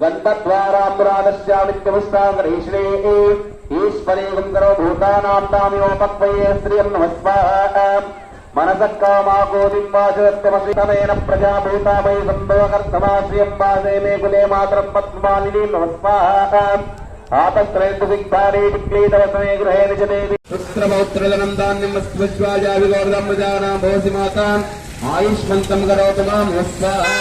गन्धद्वाराम्बरादस्यामित्यमुष्टाङ्गरीश्रे ईश्वरेगं करो भूतानां तामिनोपक्वये श्रियं नमस्वाहा मनसः कामाकोदिं वाचत्यमसितमेन प्रजाभूतामयि सम्भवकर्तमाश्रियं वासे मे कुले मातरं पद्मालिनीं नमस्वाहा आपस्त्रयन्तु विद्धारे विक्लीतवसमे गृहे निजदेवी पुत्रपौत्रजनं धान्यं विश्वाजाविगौर्दं प्रजानां भवसि माताम् आयुष्मन्तं करोतु मां नमस्वाहा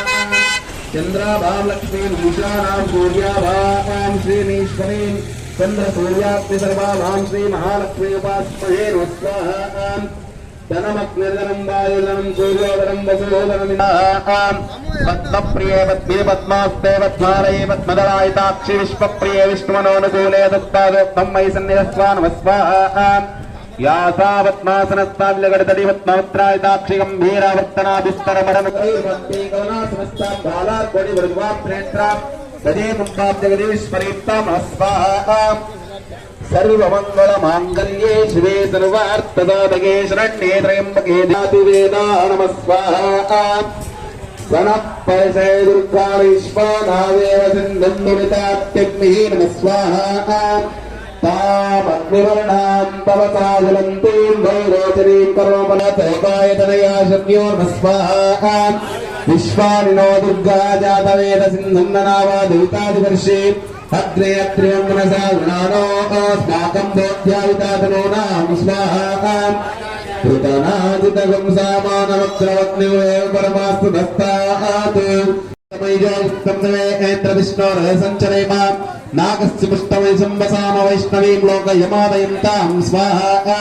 चंद्राभां लक्ष्मीं भूषाणां सूर्याभां श्रीमीश्वरीं चंद्रसूर्यास्ति सर्वाभां श्रीमहालक्ष्मी उपास्महे नमस्वाहा धनमग्निर्धनं वायुधनं सूर्योधनं वसुधनं पद्मप्रिये पद्मे पद्मास्ते पद्मालये पद्मदलायिताक्षि विश्वप्रिये विष्णुमनोनुकूले दत्तादोक्तं मयि सन्निधत्स्वा नमस्वाहा या सा पद्मासनस्ताविलगडतली पद्मवत्रायिताक्षि गम्भीरावर्तनाभिस्तरमरणमुखैर्वत्तीकरुणासनस्ताद्बालार्कोटिवृद्वाप्रेत्रा गजे मुम्बाब्जगदीश्वरीत्तां नमस्वाहा सर्वमङ्गलमाङ्गल्ये शिवे सर्वार्थसाधके शरण्ये त्र्यम्बके देवी नमस्वाहा सनः परिसे दुर्गाणीश्वरादेव सिन्धुन्नुमितात्यग्निः नमस्वाहा तामग्निवर्णां तवसा ज्वलन्तीं वैरोचनीं करोपनतैकायतनया शम्यो नमस्वाहा विश्वानिनो दुर्गा जातवेद सिन्धुं ननावादूतादिवर्षे अग्रे अत्र्यं मनसा गृणानो अस्माकं दोध्यावितातनूनां स्वाहा कृतनादितगं सामानवक्रवग्निवेव परमास्तु दस्तात् नागस्य पुष्टमय संवसाम वैष्णवीं लोकयमादयन्तां स्वाहा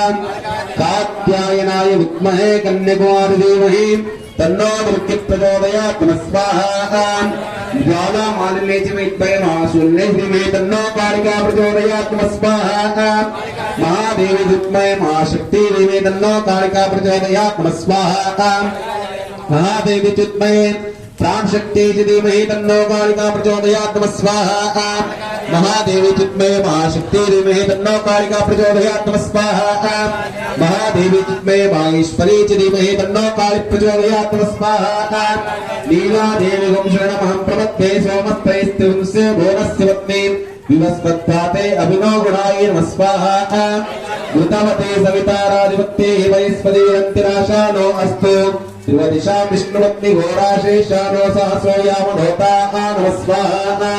कात्यायनाय विद्महे कन्याकुमारी धीमहि तन्नो दुर्गे प्रचोदयात् स्वाहा ज्वालामालिन्ये च विद्महे धीमहि तन्नो कालिका प्रचोदयात् स्वाहा महादेवी विद्महे महाशक्ति धीमहि तन्नो कालिका प्रचोदयात् स्वाहा महादेवी विद्महे प्राण शक्ति धीमहि तन्नो कालिका प्रचोदयात् स्वाहा महादेवी चिन्मये महाशक्ति धीमहि तन्नो कालिका प्रचोदयात् स्वाहा महादेवी चिन्मये माहेश्वरी धीमहि तन्नो काली प्रचोदयात् स्वाहा लीला देवी गं शरणमहं प्रपद्ये सोमस्त्रैस्त्रिंस्य भुवनस्य पत्नी विवस्वत्पाते अभिनव गुणाय नमः स्वाहा कृतवते सविताराधिपत्ये वैस्पति अंतिराशानो अस्तु त्रिवदिशां विष्णुपत्नी घोराशेषानो सहस्रयामनोता नमः स्वाहा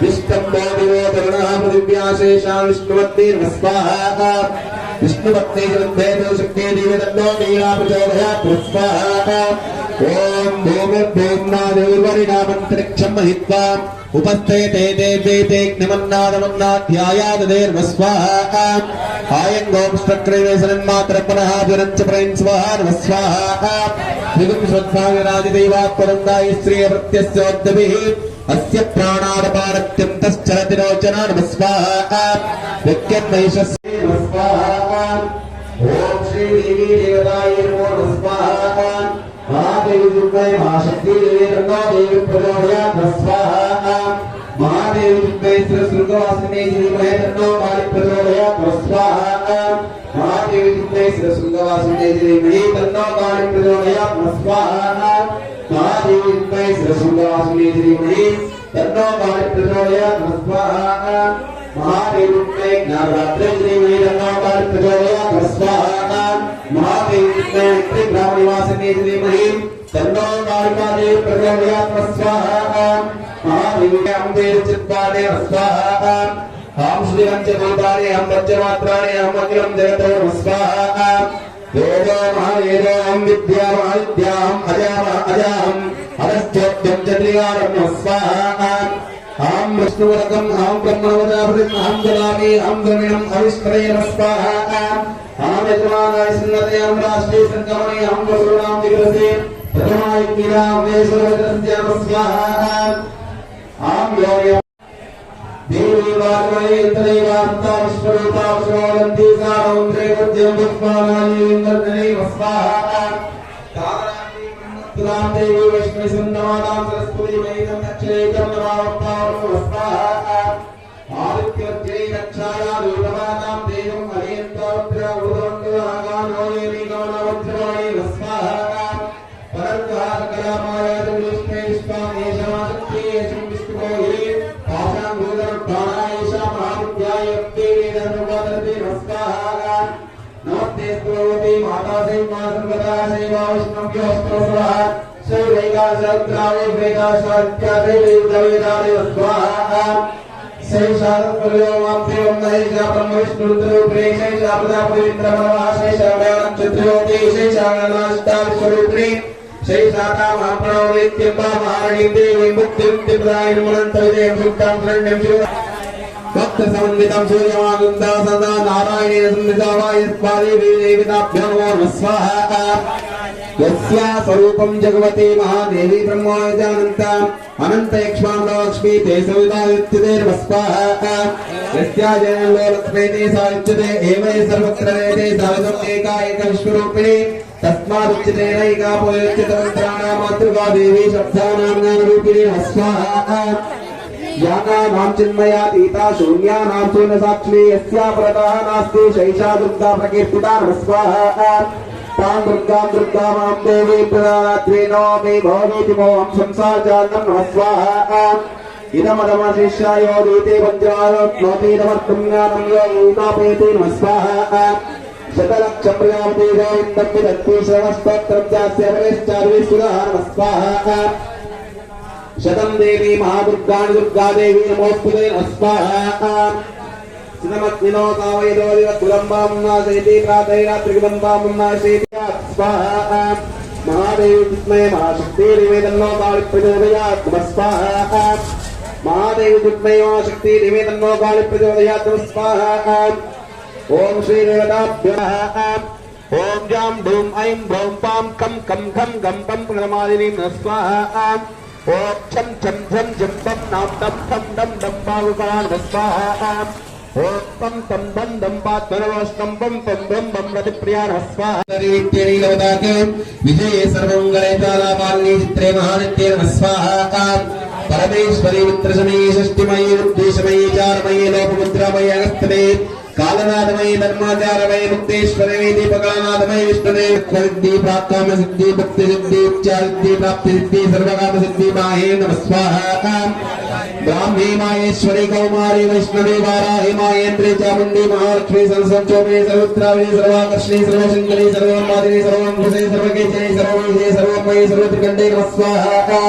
विष्णुं देवोदरणः पृथिव्याशेषां विष्णुपत्नी नमः स्वाहा विष्णुपत्नी जलद्धेतु शक्ति देवी तन्नो नीला प्रचोदयात् स्वाहा ओम भूमिर्भूम्ना देवीर्वरिणामन्तरिक्षं महित्वा उपस्थेते देव्येते ज्ञमन्नादमन्नाध्यायाददेर्नमः स्वाहा आयङ्गोपष्टक्रियसन्मात्रपनः ज्वरञ्च प्रयन् स्वाहा नमः स्वाहा त्रिगुं स्वद्भाविराजदैवात्परन्दाय श्रियवृत्यस्योद्यभिः अस्य प्राणादपारत्यन्तश्चरति रोचना नमः स्वाहा यज्ञन्महिषस्य नमः स्वाहा ॐ श्रीदेवी देवतायै नमो नमः स्वाहा महादेवी दुर्गायै महाशक्ति देवी तन्नो देवी प्रचोदयात् स्वाहा महादेवी दुर्गायै श्रीसुर्गवासिनी धीमहि तन्नो काली प्रचोदयात् स्वाहा महादेवी दुर्गायै श्रीसुर्गवासिनी धीमहि तन्नो काली प्रचोदयात् स्वाहा महादेवी दुर्गायै श्रीसुर्गवासिनी धीमहि तन्नो काली प्रचोदयात् स्वाहा महादेवी दुर्गायै ज्ञानरात्रि धीमहि तन्नो काली प्रचोदयात् स्वाहा महादेवी दुर्गायै त्रिग्रामनिवासिनी धीमहि तन्नो कालिका देवी प्रचोदयात् स्वाहा महादेवी अम्बे चित्पादे स्वाहा हम श्रीरं च भूतानि हम पंचमात्राणि हम अखिलं जगतो स्वाहा देवो महादेवो हम विद्या हम अजाम अरस्त्योद्यं च त्रिगारं स्वाहा हम विष्णुवरकं हम ब्रह्मवदाभृतं हम जलामि हम द्रविणं अविष्करे स्वाहा हम यजमानाय सुन्नते हम राष्ट्रीय संगमने हम वसुनां दिग्रसे प्रथमाय कीरां वेशवदस्य स्वाहा हम योगे देवी वाग्मये तदैवान्ता विश्वरूपा विश्ववन्ति सारौन्द्रे उद्यं पुष्पाणानि इंद्रधने स्वाहा ताराणि ब्रह्मत्रां देवी वैष्णवी सुन्दमानां सरस्वती वैदं दक्षिणेकं नमावतारं स्वाहा आदित्यर्जय रक्षाया दूरवानां देवं हरियन्तोत्र उदवन्दगानो येनि गमनवज्रवाणि स्वाहा परर्घात कलामाया विष्णु विश्वामेशमाशक्ति विष्णुको भक्त समन्वितं सूर्यमानंदा सदा नारायणेन संविदावाय देवताभ्यो नमः स्वाहा यस्या स्वरूपं जगवती महादेवी ब्रह्मोऽजानन्ता अनंत यक्ष्माण्डलक्ष्मी ते सवितायुच्यते नमः स्वाहा यस्या जयन्लो लक्ष्मी ते सायुच्यते एवै सर्वत्र वेदे सावितम् एका एकविश्वरूपिणी तस्मादुच्यते नैका पोयुच्यते मन्त्राणां मातृका देवी शब्दानां ज्ञानरूपिणी नमः स्वाहा यानानां चिन्मयातीता शून्यानां शून्यसाक्षिणी यस्या परतः नास्ति शैषा दुर्गा प्रकीर्तिता नमः स्वाहा तां दुर्गां दुर्गामां देवी प्रदात्वे नमामि भवतीति मोहं संसारजालं नमः स्वाहा इदमदमशिष्यायो दीते वज्रालोक्नोतीदमर्थं ज्ञानं योगीतापेति नमः स्वाहा शतलक्षं प्रजापति गोविन्दं विदत्ति श्रवस्तोत्रं चास्य परेश्चार्विसुरः नमः स्वाहा शतं देवी महादुर्गा दुर्गा देवी नमोस्तुते नमः स्वाहा सिनमग्निनो कावयदो दिवकुलम्बां नाशयति प्रातैरात्रिकुलम्बां नाशयति स्वाहा महादेवी विद्महे महाशक्तिर्निवेदन्नो कालिप्रचोदयात् नमः स्वाहा महादेवी विद्महे महाशक्तिर्निवेदन्नो कालिप्रचोदयात् नमः स्वाहा ओम श्री रेवताभ्यः ओम जां धूम ऐं भ्रौं पां कं कं खं गं पं प्रणमादिनीं नमः स्वाहा ओम छम छम झम झम पम नाम तम थम दम दम पावकान स्वाहा ओम पम तम बम दम पात्मनवष्टम पम पम बम बम रतिप्रियान स्वाहा नित्येन लवदाके विजये सर्वमंगले तालापालनी चित्रे महानित्ये नमः स्वाहा परमेश्वरी मित्रशमयी षष्टिमयी उद्देशमयी चारमयी लोकमुद्रामयी अगस्त्यमयी कालनाथमयी धर्माचारमयी मुक्तेश्वरमयी दीपकानाथमयी विष्णुदेव सिद्धि प्राप्तकाम सिद्धि भक्ति सिद्धि इच्छा सिद्धि प्राप्ति सिद्धि सर्वकाम सिद्धि माहे नमः स्वाहा ब्राह्मी माहेश्वरी कौमारी वैष्णवी वाराही माहेन्द्री चामुंडी महालक्ष्मी सरस्वती सर्वत्रावली सर्वाकर्षणी सर्वशंकरी सर्वोन्मादिनी सर्वंकुशे सर्वकेशे सर्वमयी सर्वमयी सर्वत्रिकंडे नमः स्वाहा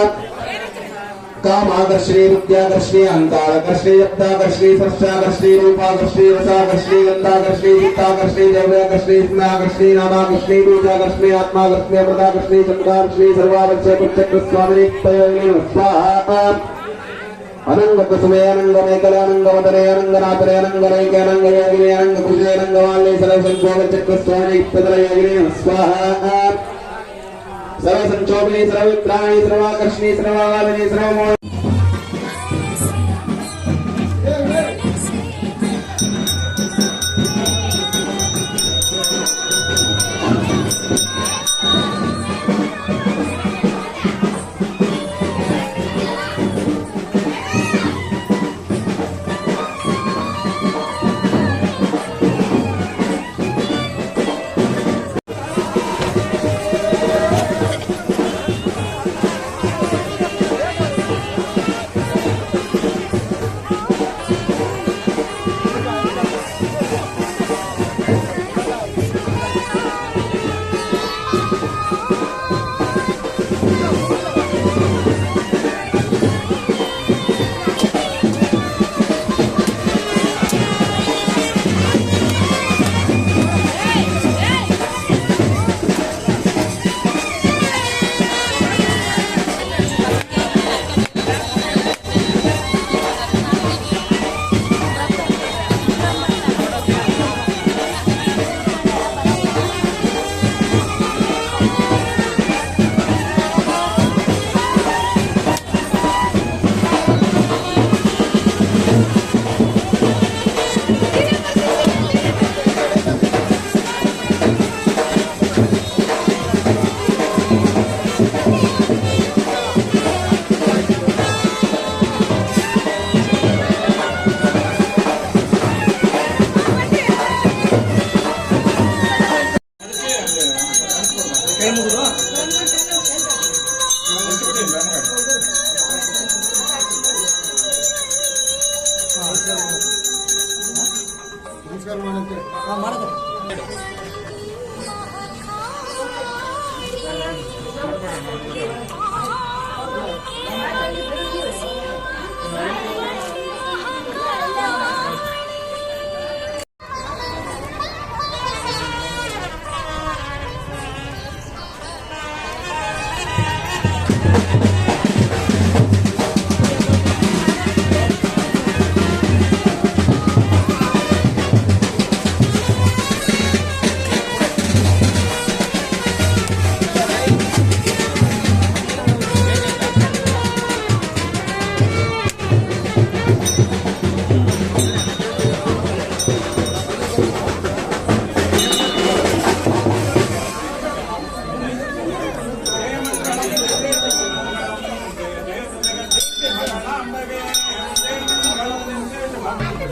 कामाकर्षणी विद्याकर्षणी अहंकारकर्षणी शब्दाकर्षणी स्पर्शाकर्षणी रूपाकर्षणी रसाकर्षणी गंधाकर्षणी चित्ताकर्षणी द्रव्याकर्षणी स्नेहाकर्षणी नामाकर्षणी बीजाकर्षणी आत्माकर्षणी अमृताकर्षणी चंद्राकर्षणी सर्वाकर्षणी कुचक्र स्वामिनी स्वाहा अनंगकुसुमे अनंगमेकले अनंगवदने अनंगनाथने अनंगनैके अनंगयोगिने अनंगकुशे अनंगवाल्ले सर्वसंभोगचक्र स्वामिनी योगिने स्वाहा सर्वसंक्षोभिनी सर्ववित्राणि सर्वाकर्षणी सर्ववादिनी सर्वमो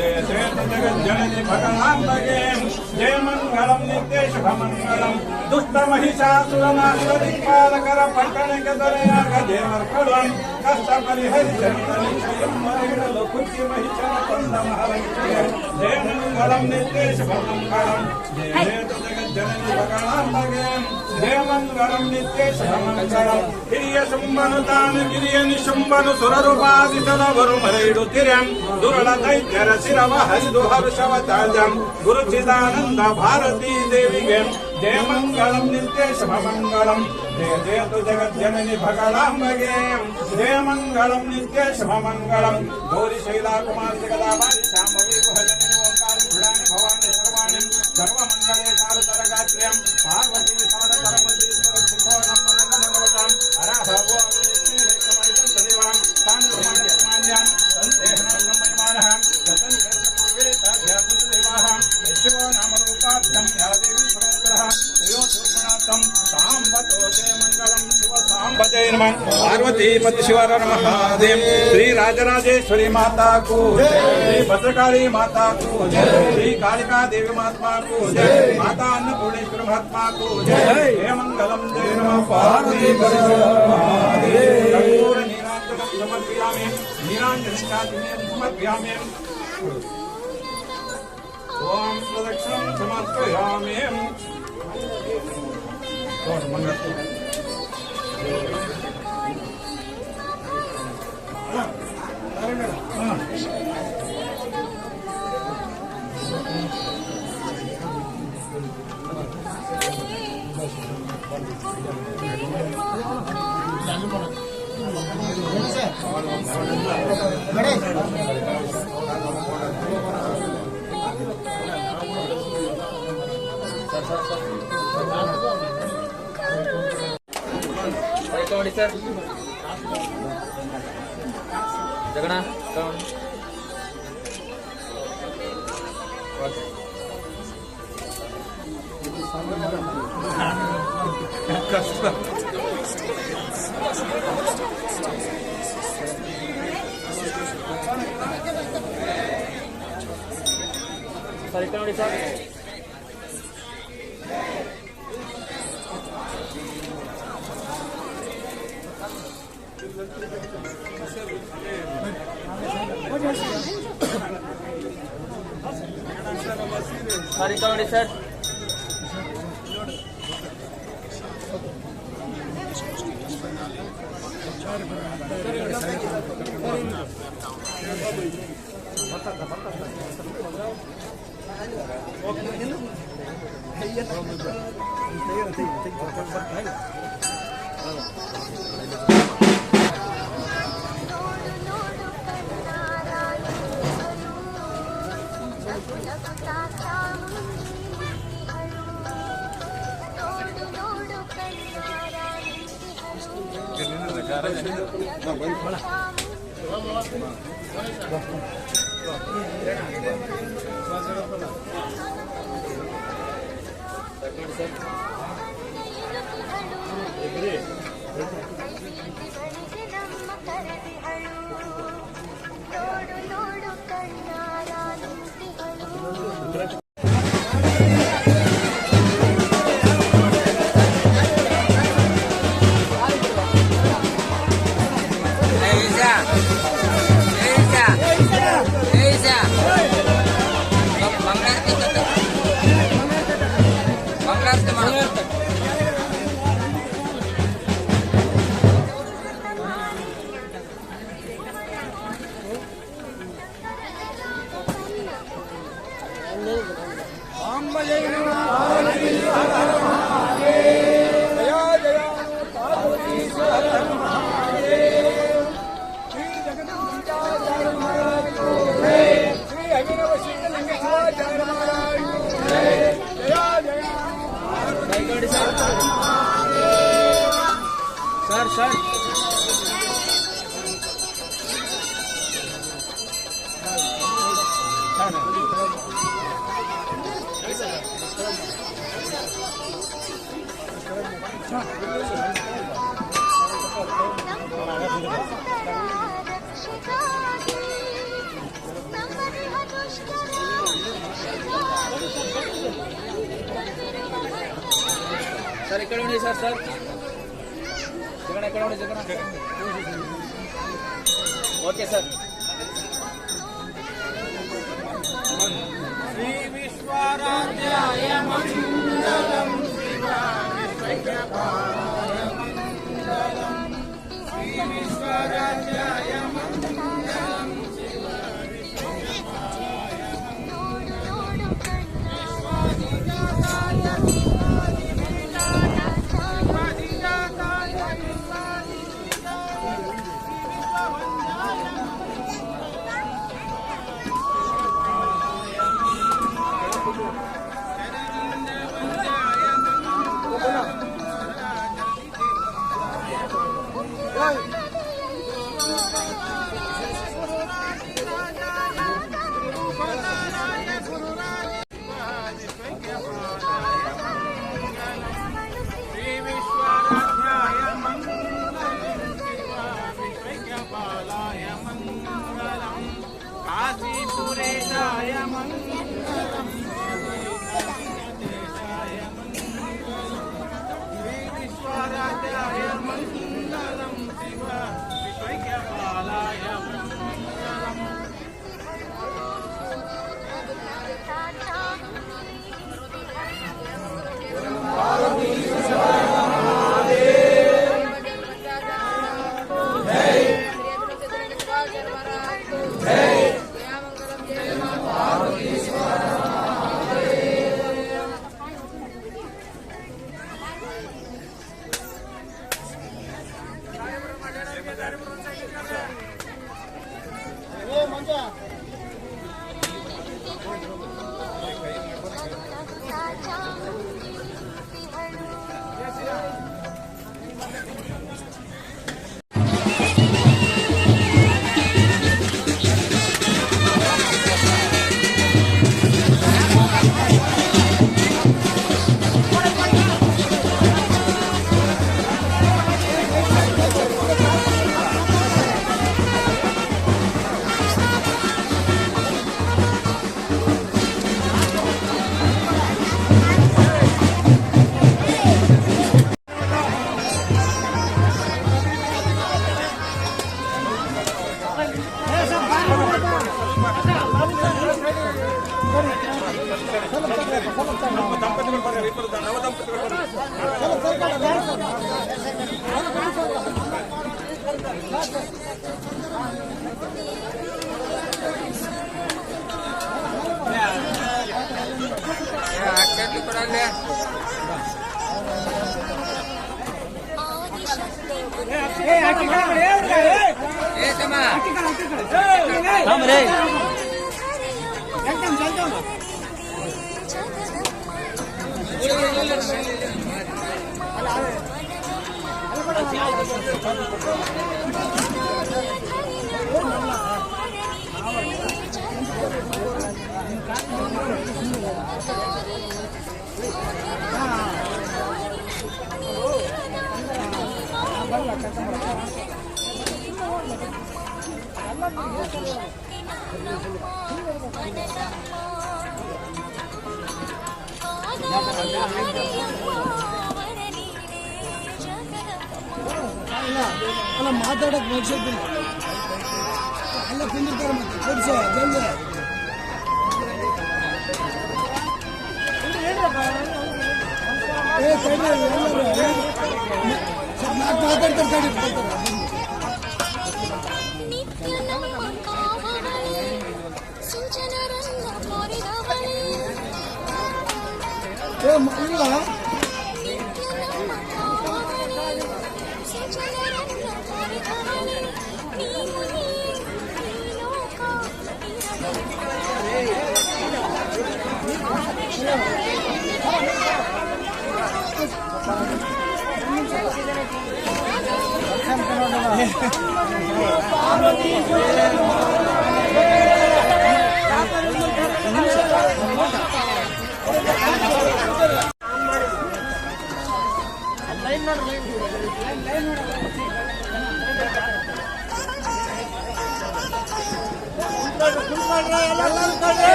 जय जय जगज्जननी भगवाम्बगे जय मंगलम नित्य शुभमंगलम दुष्ट महिषासुरनाशदिक्पालकर पट्टणकदरयाग देवर्कलम कष्ट परिहरिचरितनि स्वयं मरेणलो कुच्चि महिषन कंदमहरंचय जय मंगलम नित्य शुभमंगलम जय जय जगज्जननी भगवाम्बगे जय मंगलम नित्य शुभमंगलम हिरिय शुंभनुतान गिरिय निशुंभनु सुररूपादितन वरुमरेडुतिरं दुर्ल दैत्यर शिरव हरिदु हर्षवताजं गुरुचिदानंद भारती देविगे जय मंगलम नित्य शुभमंगलम जय जय तु जगज्जननी भगवाम्बगे जय मंगलम नित्य शुभमंगलम गौरी शैला कुमार जगदाबाई शांभवी भजनी ओंकार भुडानि भवानी सर्वाणि सर्वमंगले तारतरगात्र्यं पार्वती सारतरपति सुखो नमनमनवतां हरा भगवो श्रीरेकमणितं सदेवां तान्मान्यां संतेहनं नमयमानः ततं वेदाध्यात्मदेवाः शिवो नामरूपाभ्यं या देवी सर्वत्रः यो सुखनाथं साम्बतो जय मंगलम शिव साम्बते नमः पार्वती पति शिवर महादेव श्री राजराजेश्वरी माता को जय श्री भद्रकाली माता को जय श्री कालिका देवी महात्मा को जय माता अन्नपूर्णेश्वर महात्मा को जय जय मंगलम जय नमः पार्वती पति शिवर महादेव कर्पूर नीरांजनं समर्पयामि नीरांजनं समर्पयामि ओम प्रदक्षिणं समर्पयामि और मंगल सर जगना कौन सर इतना बड़ी सर Sorry, sorry, sir. रक्षिता ಸರ್ ಈ ಕಡೆ ನೋಡಿ ಸರ್ ಜಗಣ ಈ ಕಡೆ ನೋಡಿ ಜಗಣ ಓಕೆ ಸರ್ ಶ್ರೀ ವಿಶ್ವರಾಜ್ಯಾಯ ಮಂಗಲಂ ಶಿವ ವಿಶ್ವೈಕ್ಯಪಾಲಾಯ ಮಂಗಲಂ ಶ್ರೀ ವಿಶ್ವರಾಜ್ಯಾಯ ಮಂಗಲಂ ಶಿವ ವಿಶ್ವೈಕ್ಯಪಾಲಾಯ काशीपुरेशाय मंगलम देशाय मंगलम श्री विश्वराज्याय मंगलम शिव विश्वैक्यपालाय मंगलम ಅಲ್ಲ ಮಾತಾಡಕ್ ಮುಗಿಸಿದ್ದೀನಿ ಎಲ್ಲ ಕುಂದಿರ್ತಾರೆ ಮತ್ತೆ ಕೊಡ್ಸೋ ಜಲ್ದಿ ಮಾತಾಡ್ತಾರೆ ಇಲ್ಲ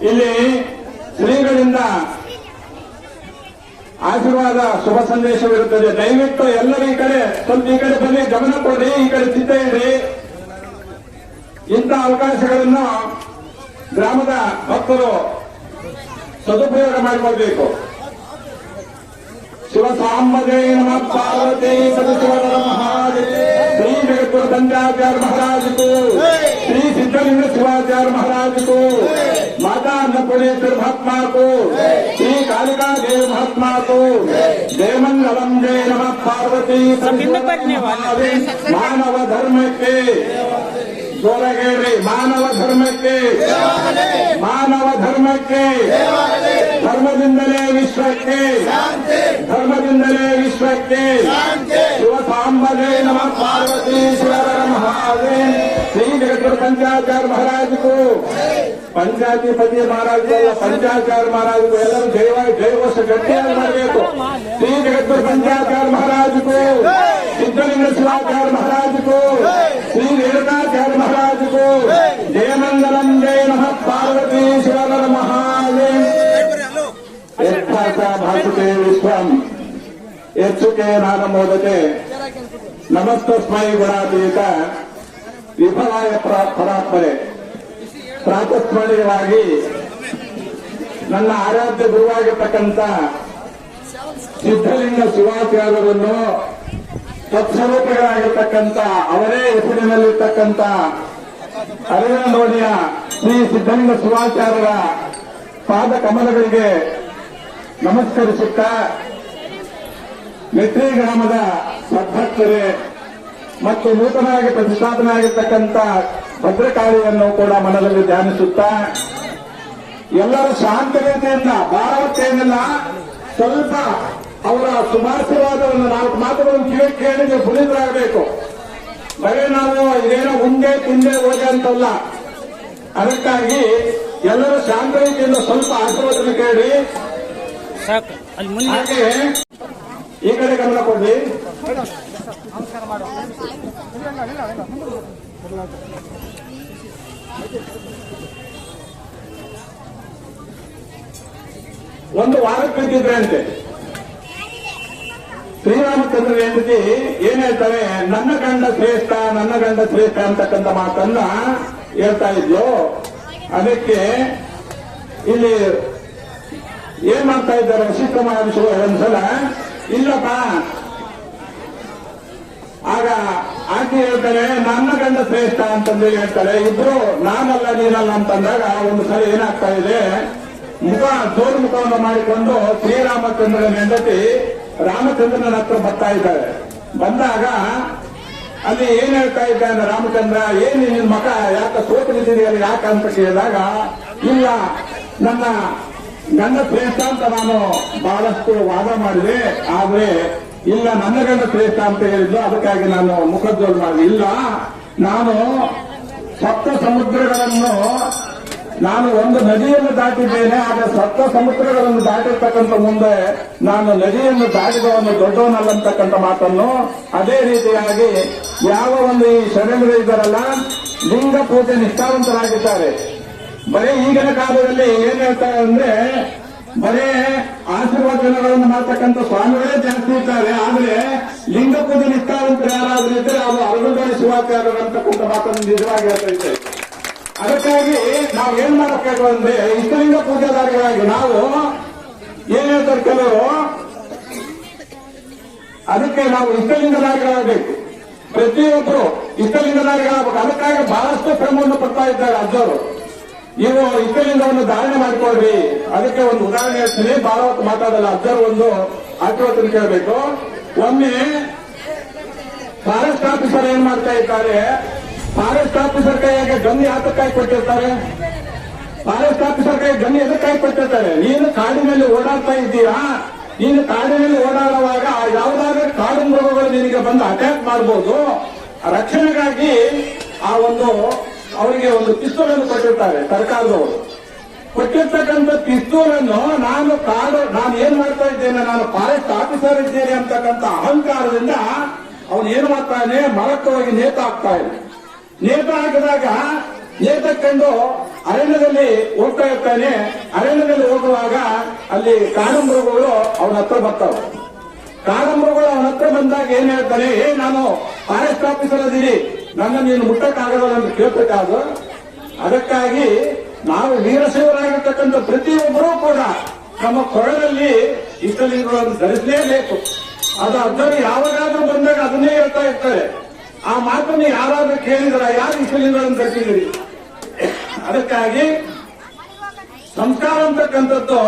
ಇಲ್ಲಿ ಶ್ರೀಗಳಿಂದ ಆಶೀರ್ವಾದ ಶುಭ ಸಂದೇಶವಿರುತ್ತದೆ. ದಯವಿಟ್ಟು ಎಲ್ಲರೂ ಈ ಕಡೆ ಸ್ವಲ್ಪ ಈ ಕಡೆ ಬನ್ನಿ, ಗಮನ ಕೊಡಿ, ಈ ಕಡೆ ಚಿತ್ತ ಇಡ್ರಿ. ಇಂಥ ಅವಕಾಶಗಳನ್ನು ಗ್ರಾಮದ ಭಕ್ತರು ಸದುಪಯೋಗ ಮಾಡಿಕೊಳ್ಬೇಕು. ಶಿವ ಸಾಂಬಜಯ ನಮಃ ಪಾರ್ವತಿ ಸದಾಶಿವರ ಮಹಾದೇವ. ಶ್ರೀ ಜಗದ್ಗುರು पंचाचार्य महाराज को, श्री सिद्धलिंग शिवाचार्य महाराज को, माता अन्नपूर्णेश्वर महात्मा को, श्री कालिका देव महात्मा को जयमंगलम जय नमः पार्वती मानव धर्म के जोरगेरी मानव धर्म के ಧರ್ಮದಿಂದಲೇ ವಿಶ್ವಕ್ಕೆ ಶಿವ ಸಾಂಬಜಯ ನಮಃ ಪಾರ್ವತಿ ಶಿವರ ಮಹಾದೇವ. ಶ್ರೀ ಜಗದ್ಗುರು पंचाचार्य महाराज को, पंचायती महाराज को, पंचाचार्य महाराज को ಎಲ್ಲರೂ ಜಯಘೋಷ ಗಟ್ಟಿಯಾಗಿ ಮಾಡಬೇಕು. ಶ್ರೀ ಜಗದ್ಗುರು पंचाचार्य महाराज को, सिद्धलिंग शिवाचार्य महाराज को, श्री रेणुकाचार्य महाराज को जयमंगलम जय नमः पार्वती शिवರ ಮಹಾದೇವ. ಭಾಷತೆ ವಿಶ್ವಂ ಹೆಚ್ಚುಕೆ ನಾನಮೋದತೆ ನಮಸ್ತಸ್ಮೈ ಗುಣಾತೀತ ವಿಫಲಾಯ ಪರಾತ್ಮರೆ. ಪ್ರಾತಸ್ಮರಣೀಯವಾಗಿ ನನ್ನ ಆರಾಧ್ಯ ಗುರುವಾಗಿರ್ತಕ್ಕಂಥ ಸಿದ್ಧಲಿಂಗ ಶಿವಾಚಾರ್ಯರನ್ನು ತತ್ಸ್ವರೂಪಗಳಾಗಿರ್ತಕ್ಕಂಥ ಅವರೇ ಹೆಸರಿನಲ್ಲಿರ್ತಕ್ಕಂಥ ಅರವಿಂದೋಣಿಯ ಶ್ರೀ ಸಿದ್ಧಲಿಂಗ ಶಿವಾಚಾರ್ಯರ ಪಾದ ಕಮಲಗಳಿಗೆ ನಮಸ್ಕರಿಸುತ್ತಾ ಮೆಟ್ರಿ ಗ್ರಾಮದ ಸದ್ಭಕ್ತರೇ ಮತ್ತು ನೂತನವಾಗಿ ಪ್ರತಿಷ್ಠಾಪನೆ ಆಗಿರ್ತಕ್ಕಂಥ ಭದ್ರಕಾಳಿಯನ್ನು ಕೂಡ ಮನದಲ್ಲಿ ಧ್ಯಾನಿಸುತ್ತಾ ಎಲ್ಲರೂ ಶಾಂತ ರೀತಿಯಿಂದ ಭಾರವತ್ತೇನಿಲ್ಲ, ಸ್ವಲ್ಪ ಅವರ ಶುಭಾಶೀರ್ವಾದವನ್ನು 4 ಮಾತುಗಳನ್ನು ಕೇಳಿ ನೀವು ಪುನೀತರಾಗಬೇಕು. ಬರೀ ನಾವು ಇದೇನೋ ಉಂಡೆ ತಿಂದೆ ಹೋಗಿ ಅಂತಲ್ಲ. ಅದಕ್ಕಾಗಿ ಎಲ್ಲರೂ ಶಾಂತ ರೀತಿಯಿಂದ ಸ್ವಲ್ಪ ಆಶೀರ್ವಾದ ಕೇಳಿ. ಹಾಗೆ ಈ ಕಡೆ ಗಮನ ಕೊಡಿ. ಒಂದು ವಾರಕ್ಕೆ ಬಿದ್ದಿದ್ರಂತೆ ಶ್ರೀರಾಮಚಂದ್ರ ಹೆಂಡತಿ ಏನ್ ಹೇಳ್ತಾರೆ, ನನ್ನ ಗಂಡ ಶ್ರೇಷ್ಠ ಅಂತಕ್ಕಂಥ ಮಾತನ್ನ ಹೇಳ್ತಾ ಇದ್ಲು. ಅದಕ್ಕೆ ಇಲ್ಲಿ ಏನ್ ಮಾಡ್ತಾ ಇದ್ದಾರೆ ವಶಿಷ್ಠ ಮಹರ್ಷಿಗಳು ಒಂದ್ಸಲ, ಇಲ್ಲಪ್ಪ ಆಗ ಆಕೆ ಹೇಳ್ತಾರೆ ನನ್ನ ಗಂಡ ಶ್ರೇಷ್ಠ ಅಂತಂದು ಹೇಳ್ತಾರೆ. ಇಬ್ರು ನಾನಲ್ಲ ನೀನಲ್ಲ ಅಂತಂದಾಗ ಒಂದು ಸಲ ಏನಾಗ್ತಾ ಇದೆ, ಜೋರು ಮುಖವನ್ನು ಮಾಡಿಕೊಂಡು ಶ್ರೀರಾಮಚಂದ್ರನ ಹೆಂಡತಿ ರಾಮಚಂದ್ರನ ಹತ್ರ ಬರ್ತಾ ಇದ್ದಾರೆ. ಬಂದಾಗ ಅಲ್ಲಿ ಏನ್ ಹೇಳ್ತಾ ಇದ್ದಾನೆ ರಾಮಚಂದ್ರ, ಏನ್ ನಿನ್ನ ಮಗ ಯಾಕೆ ಸೋತು ನಿಂತಿದೆಯಲ್ಲ ಯಾಕೆ ಅಂತ ಕೇಳಿದಾಗ, ಇಲ್ಲ ನನ್ನ ಗಂಡ ಶ್ರೇಷ್ಠ ಅಂತ ನಾನು ಬಹಳಷ್ಟು ವಾದ ಮಾಡಿದೆ, ಆದ್ರೆ ಇಲ್ಲ ನನ್ನ ಗಂಡ ಶ್ರೇಷ್ಠ ಅಂತ ಹೇಳಿದ್ದು, ಅದಕ್ಕಾಗಿ ನಾನು ಮುಖಜ್ವಲ್ ಮಾಡಿದೆ. ಇಲ್ಲ, ನಾನು ಸಪ್ತ ಸಮುದ್ರಗಳನ್ನು ನಾನು ಒಂದು ನದಿಯನ್ನು ದಾಟಿದ್ದೇನೆ, ಆದರೆ ಸಪ್ತ ಸಮುದ್ರಗಳನ್ನು ದಾಟಿರ್ತಕ್ಕಂಥ ಮುಂದೆ ನಾನು ನದಿಯನ್ನು ದಾಟಿದವನು ದೊಡ್ಡವನಲ್ಲ ಅಂತಕ್ಕಂಥ ಮಾತನ್ನು, ಅದೇ ರೀತಿಯಾಗಿ ಯಾವ ಒಂದು ಈ ಶರಣರು ಇದ್ದಾರಲ್ಲ ಲಿಂಗ ಪೂಜೆ ನಿಷ್ಠಾವಂತರಾಗಿದ್ದಾರೆ. ಬರೀ ಈಗಿನ ಕಾಲದಲ್ಲಿ ಏನ್ ಹೇಳ್ತಾರೆ ಅಂದ್ರೆ, ಬರೇ ಆಶೀರ್ವಚನಗಳನ್ನು ಮಾಡ್ತಕ್ಕಂಥ ಸ್ವಾಮಿಗಳೇ ಜಾಸ್ತಿ ಇದ್ದಾರೆ, ಆದ್ರೆ ಲಿಂಗ ಪೂಜೆ ನಿಷ್ಠಾವಂತರು ಯಾರಾದ್ರೂ ಇದ್ರೆ ಅದು ಅರವಿಂದೋಣಿ ಶಿವಾಚಾರ್ಯರು ಅಂತಕ್ಕಂಥ ಮಾತನ್ನು ನಿಜವಾಗಿ ಹೇಳ್ತಾ ಇದ್ದೇವೆ. ಅದಕ್ಕಾಗಿ ನಾವು ಏನ್ ಮಾಡಬೇಕು ಅಂದ್ರೆ, ಇಷ್ಟಲಿಂಗ ಪೂಜಾದಾರಿಗಳಾಗಿ ನಾವು ಏನ್ ಹೇಳ್ತಾರೆ ಕೆಲವರು, ಅದಕ್ಕೆ ನಾವು ಇಷ್ಟಲಿಂಗದಾರಿಗಳಾಗಬೇಕು. ಪ್ರತಿಯೊಬ್ಬರು ಇಷ್ಟಲಿಂಗದಾರಿಗಳಾಗಬೇಕು. ಅದಕ್ಕಾಗಿ ಬಹಳಷ್ಟು ಶ್ರಮವನ್ನು ಪಡ್ತಾ ಇದ್ದಾರೆ ಅಜ್ಜವರು. ನೀವು ಇಷ್ಟಲಿಂಗವನ್ನು ಧಾರಣೆ ಮಾಡಿಕೊಳ್ರಿ. ಅದಕ್ಕೆ ಒಂದು ಉದಾಹರಣೆ ಹೇಳ್ತೀನಿ, ಬಹಳ ಹೊತ್ತು ಮಾತಾಡಲ್ಲ. ಅಜ್ಜರು ಒಂದು ಆಶೀರ್ವಾದ ಕೇಳಬೇಕು. ಒಮ್ಮೆ ಫಾರೆಸ್ಟ್ ಆಫೀಸರ್ ಏನ್ ಮಾಡ್ತಾ ಇದ್ದಾರೆ, ಫಾರೆಸ್ಟ್ ಆಫೀಸರ್ ಕೈಯಾಗೆ ಗನ್ನಿ ಯಾತಕ್ಕಾಗಿ ಕೊಟ್ಟಿರ್ತಾರೆ, ಫಾರೆಸ್ಟ್ ಆಫೀಸರ್ ಕೈ ಗನ್ನಿ ಎದಕ್ಕಾಗಿ ಕೊಟ್ಟಿರ್ತಾರೆ, ನೀನು ಕಾಡಿನಲ್ಲಿ ಓಡಾಡ್ತಾ ಇದ್ದೀರಾ, ನೀನು ಕಾಡಿನಲ್ಲಿ ಓಡಾಡುವಾಗ ಯಾವುದಾದ್ರೂ ಕಾಡು ಮೃಗಗಳು ನಿನಗೆ ಬಂದು ಅಟ್ಯಾಕ್ ಮಾಡಬಹುದು, ರಕ್ಷಣೆಗಾಗಿ ಆ ಒಂದು ಅವರಿಗೆ ಒಂದು ಪಿಸ್ತೂಲನ್ನು ಕೊಟ್ಟಿರ್ತಾರೆ ಸರ್ಕಾರದವರು. ಕೊಟ್ಟಿರ್ತಕ್ಕಂಥ ಪಿಸ್ತೂಲನ್ನು ನಾನು ಏನ್ ಮಾಡ್ತಾ ಇದ್ದೇನೆ, ನಾನು ಫಾರೆಸ್ಟ್ ಆಫೀಸರ್ ಇದ್ದೇನೆ ಅಂತಕ್ಕಂಥ ಅಹಂಕಾರದಿಂದ ಅವನು ಏನ್ ಮಾಡ್ತಾನೆ, ಮರಕ್ಕೆ ಹೋಗಿ ನೇತು ಹಾಕ್ತಾ ಇದೆ. ನೇತು ಹಾಕಿದಾಗ ನೇತಕ್ಕಂಡು ಅರಣ್ಯದಲ್ಲಿ ಹೋಗ್ತಾ ಇರ್ತಾನೆ. ಅರಣ್ಯದಲ್ಲಿ ಹೋಗುವಾಗ ಅಲ್ಲಿ ಕಾಡುಮೃಗಗಳು ಅವನ ಹತ್ರ ಬರ್ತಾವೆ. ಕಾಡುಮೃಗಗಳು ಅವನ ಹತ್ರ ಬಂದಾಗ ಏನ್ ಹೇಳ್ತಾನೆ, ನಾನು ಫಾರೆಸ್ಟ್ ಆಫೀಸರ್ ಅದೀನಿ, ನನ್ನ ನೀನು ಮುಟ್ಟಕ್ಕಾಗಲ್ಲ ಅಂತ ಕೇಳ್ಬೇಕಾದ್ರು. ಅದಕ್ಕಾಗಿ ನಾವು ವೀರಶೈವರಾಗಿರ್ತಕ್ಕಂಥ ಪ್ರತಿಯೊಬ್ಬರೂ ಕೂಡ ನಮ್ಮ ಕೊರಳಲ್ಲಿ ಇಷ್ಟಲಿಂಗಗಳನ್ನು ಧರಿಸಲೇಬೇಕು. ಅದು ಅರ್ಜುನ ಯಾವಾಗಾದ್ರೂ ಬಂದಾಗ ಅದನ್ನೇ ಹೇಳ್ತಾ ಇರ್ತಾರೆ. ಆ ಮಾತನ್ನು ಯಾರಾದ್ರೂ ಕೇಳಿದ್ರ, ಯಾರು ಇಷ್ಟಲಿಂಗಗಳನ್ನು ಧರಿಸಿದ್ದೀರಿ? ಅದಕ್ಕಾಗಿ ಸಂಸ್ಕಾರ ಅಂತಕ್ಕಂಥದ್ದು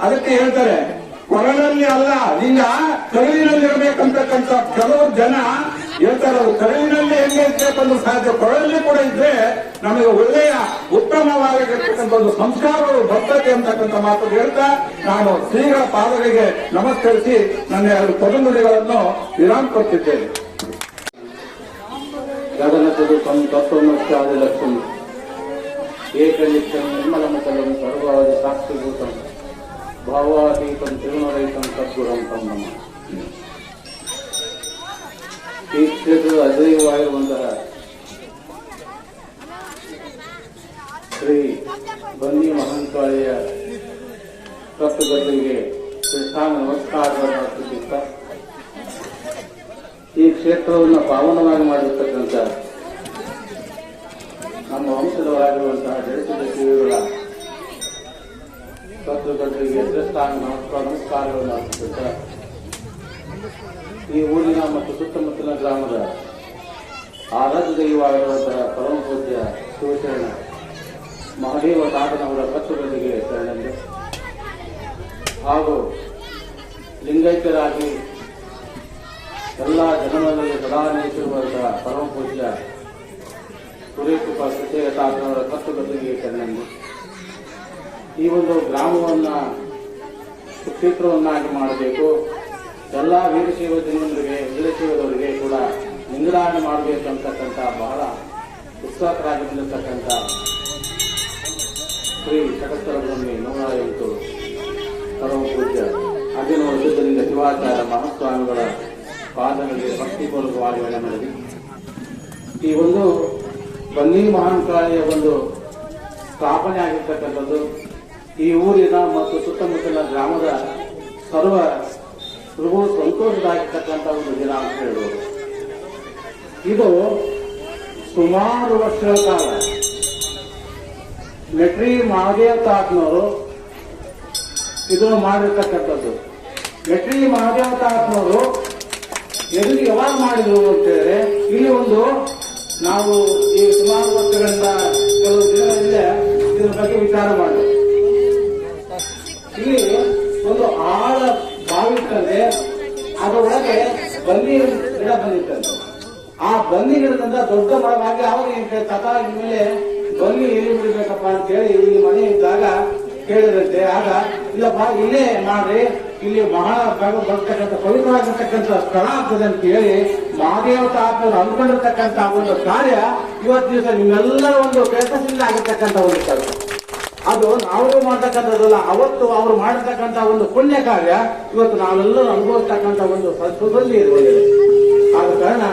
ಅದಕ್ಕೆ ಹೇಳ್ತಾರೆ, ಕೊರಳಲ್ಲಿ ಅಲ್ಲ ಲಿಂಗ ಕರುಳಿನಲ್ಲಿ ಇರಬೇಕಂತಕ್ಕಂಥ ಕೆಲವು ಜನ ಹೇಳ್ತಾರೆ. ಅದು ಕರುಳಿನಲ್ಲಿ ಹೆಂಗೆ ಇರ್ಬೇಕಂದ್ರೆ ಸಾಧ್ಯ, ಕೊರಳಲ್ಲಿ ಕೂಡ ಇದ್ರೆ ನಮಗೆ ಒಳ್ಳೆಯ ಉತ್ತಮವಾಗಿರ್ತಕ್ಕಂಥ ಒಂದು ಸಂಸ್ಕಾರಗಳು ಬರ್ತದೆ ಅಂತಕ್ಕಂಥ ಮಾತು ಹೇಳ್ತಾ ನಾನು ಶ್ರೀಗಳ ಪಾದಗಳಿಗೆ ನಮಸ್ಕರಿಸಿ ನನ್ನ 2 ತೊಡನುಡಿಗಳನ್ನು ವಿರಾಮ ಕೊಟ್ಟಿದ್ದೇನೆ. ಗಗನತದುಕಂ ತತ್ವಮಸ್ಯಾದಿ ಲಕ್ಷ್ಮಿ ಏಕನಿತ್ಯಂ ನಿರ್ಮಲಮತಲಂ ಸರ್ವಾದಿ ಸಾಕ್ಷಿಭೂತಂ ಭಾವಾತೀತಂ ತ್ರಿಗುಣರಹಿತಂ ಸದ್ಗುಣಂ ತಂ ನಮಃ. ಈ ಕ್ಷೇತ್ರದ ಅಜೇಯವಾಗಿರುವಂತಹ ಶ್ರೀ ಬನ್ನಿ ಮಹಂಕಾಳಿಯ ತತ್ವಗಳಿಗೆ ಶ್ರೇಷ್ಠಾಂಗ ನಮಸ್ಕಾರಗಳನ್ನು ಅರ್ಪಿಸುತ್ತಾ, ಈ ಕ್ಷೇತ್ರವನ್ನು ಪಾವನವಾಗಿ ಮಾಡಿರ್ತಕ್ಕಂಥ ನಮ್ಮ ವಂಶದವರಾಗಿರುವಂತಹ ಜಡಿಸಿದ ಶ್ರೀಗಳ ತತ್ವಗಳಿಗೆ ಶ್ರೇಷ್ಠಾಂಗ ನಮಸ್ಕಾರಗಳನ್ನು ಅರ್ಪಿಸುತ್ತಾ, ಈ ಊರಿನ ಮತ್ತು ಸುತ್ತಮುತ್ತಲಿನ ಗ್ರಾಮದ ಆರಾಧ್ಯ ದೈವವಾಗಿರುವಂತಹ ಪರಮ ಪೂಜ್ಯ ಶಿವಶರಣ ಮಹದೇವ ತಾತನವರ ತತ್ವಗಳಿಗೆ ಶರಣೆಂದು ಹಾಗೂ ಲಿಂಗೈಕ್ಯರಾಗಿ ಎಲ್ಲ ಜನರಲ್ಲಿ ಸದಾ ನೆಲೆಸಿರುವಂತಹ ಪರಮ ಪೂಜ್ಯ ಸುರೇಕೃಪ ಕೃಷಿಯ ತಾತನವರ ತತ್ವಗಳಿಗೆ ಶರಣೆಂದು ಈ ಒಂದು ಗ್ರಾಮವನ್ನು ಕ್ಷೇತ್ರವನ್ನಾಗಿ ಮಾಡಬೇಕು, ಎಲ್ಲ ವೀರಶೈವ ಜನ್ಮರಿಗೆ ವೀರಶೈವದವರಿಗೆ ಕೂಡ ಲಿಂಗದಾನ ಮಾಡಬೇಕು ಅಂತಕ್ಕಂಥ ಬಹಳ ಉತ್ಸಾಹರಾಗಿ ಬಂದಿರತಕ್ಕಂಥ ಶ್ರೀ ಶಕಸ್ತರ ಭೂಮಿ 108 ಪರಮ ಪೂಜ್ಯ ಅಭಿನವ ಸಿದ್ಧಲಿಂಗ ಶಿವಾಚಾರ್ಯ ಮಹಾಸ್ವಾಮಿಗಳ ಪಾದಗಳಿಗೆ ಭಕ್ತಿಪೂರ್ವಕವಾಗಿ ನಡೆದಿ ಈ ಒಂದು ಬನ್ನಿ ಮಹಾಂಕಾಳಿಯ ಒಂದು ಸ್ಥಾಪನೆ ಆಗಿರ್ತಕ್ಕಂಥದ್ದು ಈ ಊರಿನ ಮತ್ತು ಸುತ್ತಮುತ್ತಲಿನ ಗ್ರಾಮದ ಸರ್ವ ಸಂತೋಷದಾಗಿರ್ತಕ್ಕಂಥ ಒಂದು ದಿನ ಅಂತ ಹೇಳ್ಬೋದು. ಇದು ಸುಮಾರು ವರ್ಷಗಳ ಕಾಲ ಮೆಟ್ರಿ ಮಹಾದೇವ ತಾತನವರು ಇದನ್ನು ಮಾಡಿರ್ತಕ್ಕಂಥದ್ದು. ಮೆಟ್ರಿ ಮಹಾದೇವ ತಾತನವರು ಎದುರು ಯಾವಾಗ ಮಾಡಿದ್ರು ಅಂತ ಹೇಳಿದ್ರೆ, ಇಲ್ಲಿ ಒಂದು ನಾವು ಈ ಸುಮಾರು ವರ್ಷಗಳಿಂದ ಕೆಲವು ದಿನಗಳಿಂದ ಇದ್ರ ಬಗ್ಗೆ ವಿಚಾರ ಮಾಡಿದ್ವಿ. ಇಲ್ಲಿ ಒಂದು ಆಳ ಬಾವಿ ಇರ್ತದೆ, ಅದರೊಳಗೆ ಬನ್ನಿ ಗಿಡ ಬಂದಿರ್ತದೆ. ಆ ಬನ್ನಿ ಗಿಡದಿಂದ ದೊಡ್ಡ ಮರವಾಗಿ ಅವಾಗ ತತ ಮೇಲೆ ಬನ್ನಿ ಎಲ್ಲಿ ಬಿಡಬೇಕಪ್ಪ ಅಂತ ಹೇಳಿ ಇಲ್ಲಿ ಮನೆ ಇದ್ದಾಗ ಕೇಳಿದಂತೆ. ಆಗ ಇಲ್ಲಪ್ಪ ಇಲ್ಲೇ ಮಾಡ್ರಿ, ಇಲ್ಲಿ ಮಹಾ ಬರ್ತಕ್ಕಂಥ ಪವಿತ್ರವಾಗಿರ್ತಕ್ಕಂಥ ಸ್ಥಳ ಆಗ್ತದೆ ಅಂತ ಹೇಳಿ ಮಹಾದೇವ ತಾತನವರು ಅಂದ್ಕೊಂಡಿರ್ತಕ್ಕಂಥ ಒಂದು ಕಾರ್ಯ ಇವತ್ತು ದಿವಸ ನಿಮ್ಮೆಲ್ಲರ ಒಂದು ಪ್ರಯತ್ನದಿಂದ ಆಗಿರ್ತಕ್ಕಂಥ ಒಂದು ಕೆಲಸ. ಅದು ನಾವು ಮಾಡ್ತಕ್ಕಂಥದ್ದಲ್ಲ, ಅವತ್ತು ಅವರು ಮಾಡಿರ್ತಕ್ಕಂಥ ಒಂದು ಪುಣ್ಯ ಕಾರ್ಯ ಇವತ್ತು ನಾವೆಲ್ಲರೂ ಅನುಭವಿಸ್ತಕ್ಕಂಥ ಒಂದು ಸಂಸ್ಕೃತದಲ್ಲಿ ಇದೆ. ಆದ ಕಾರಣ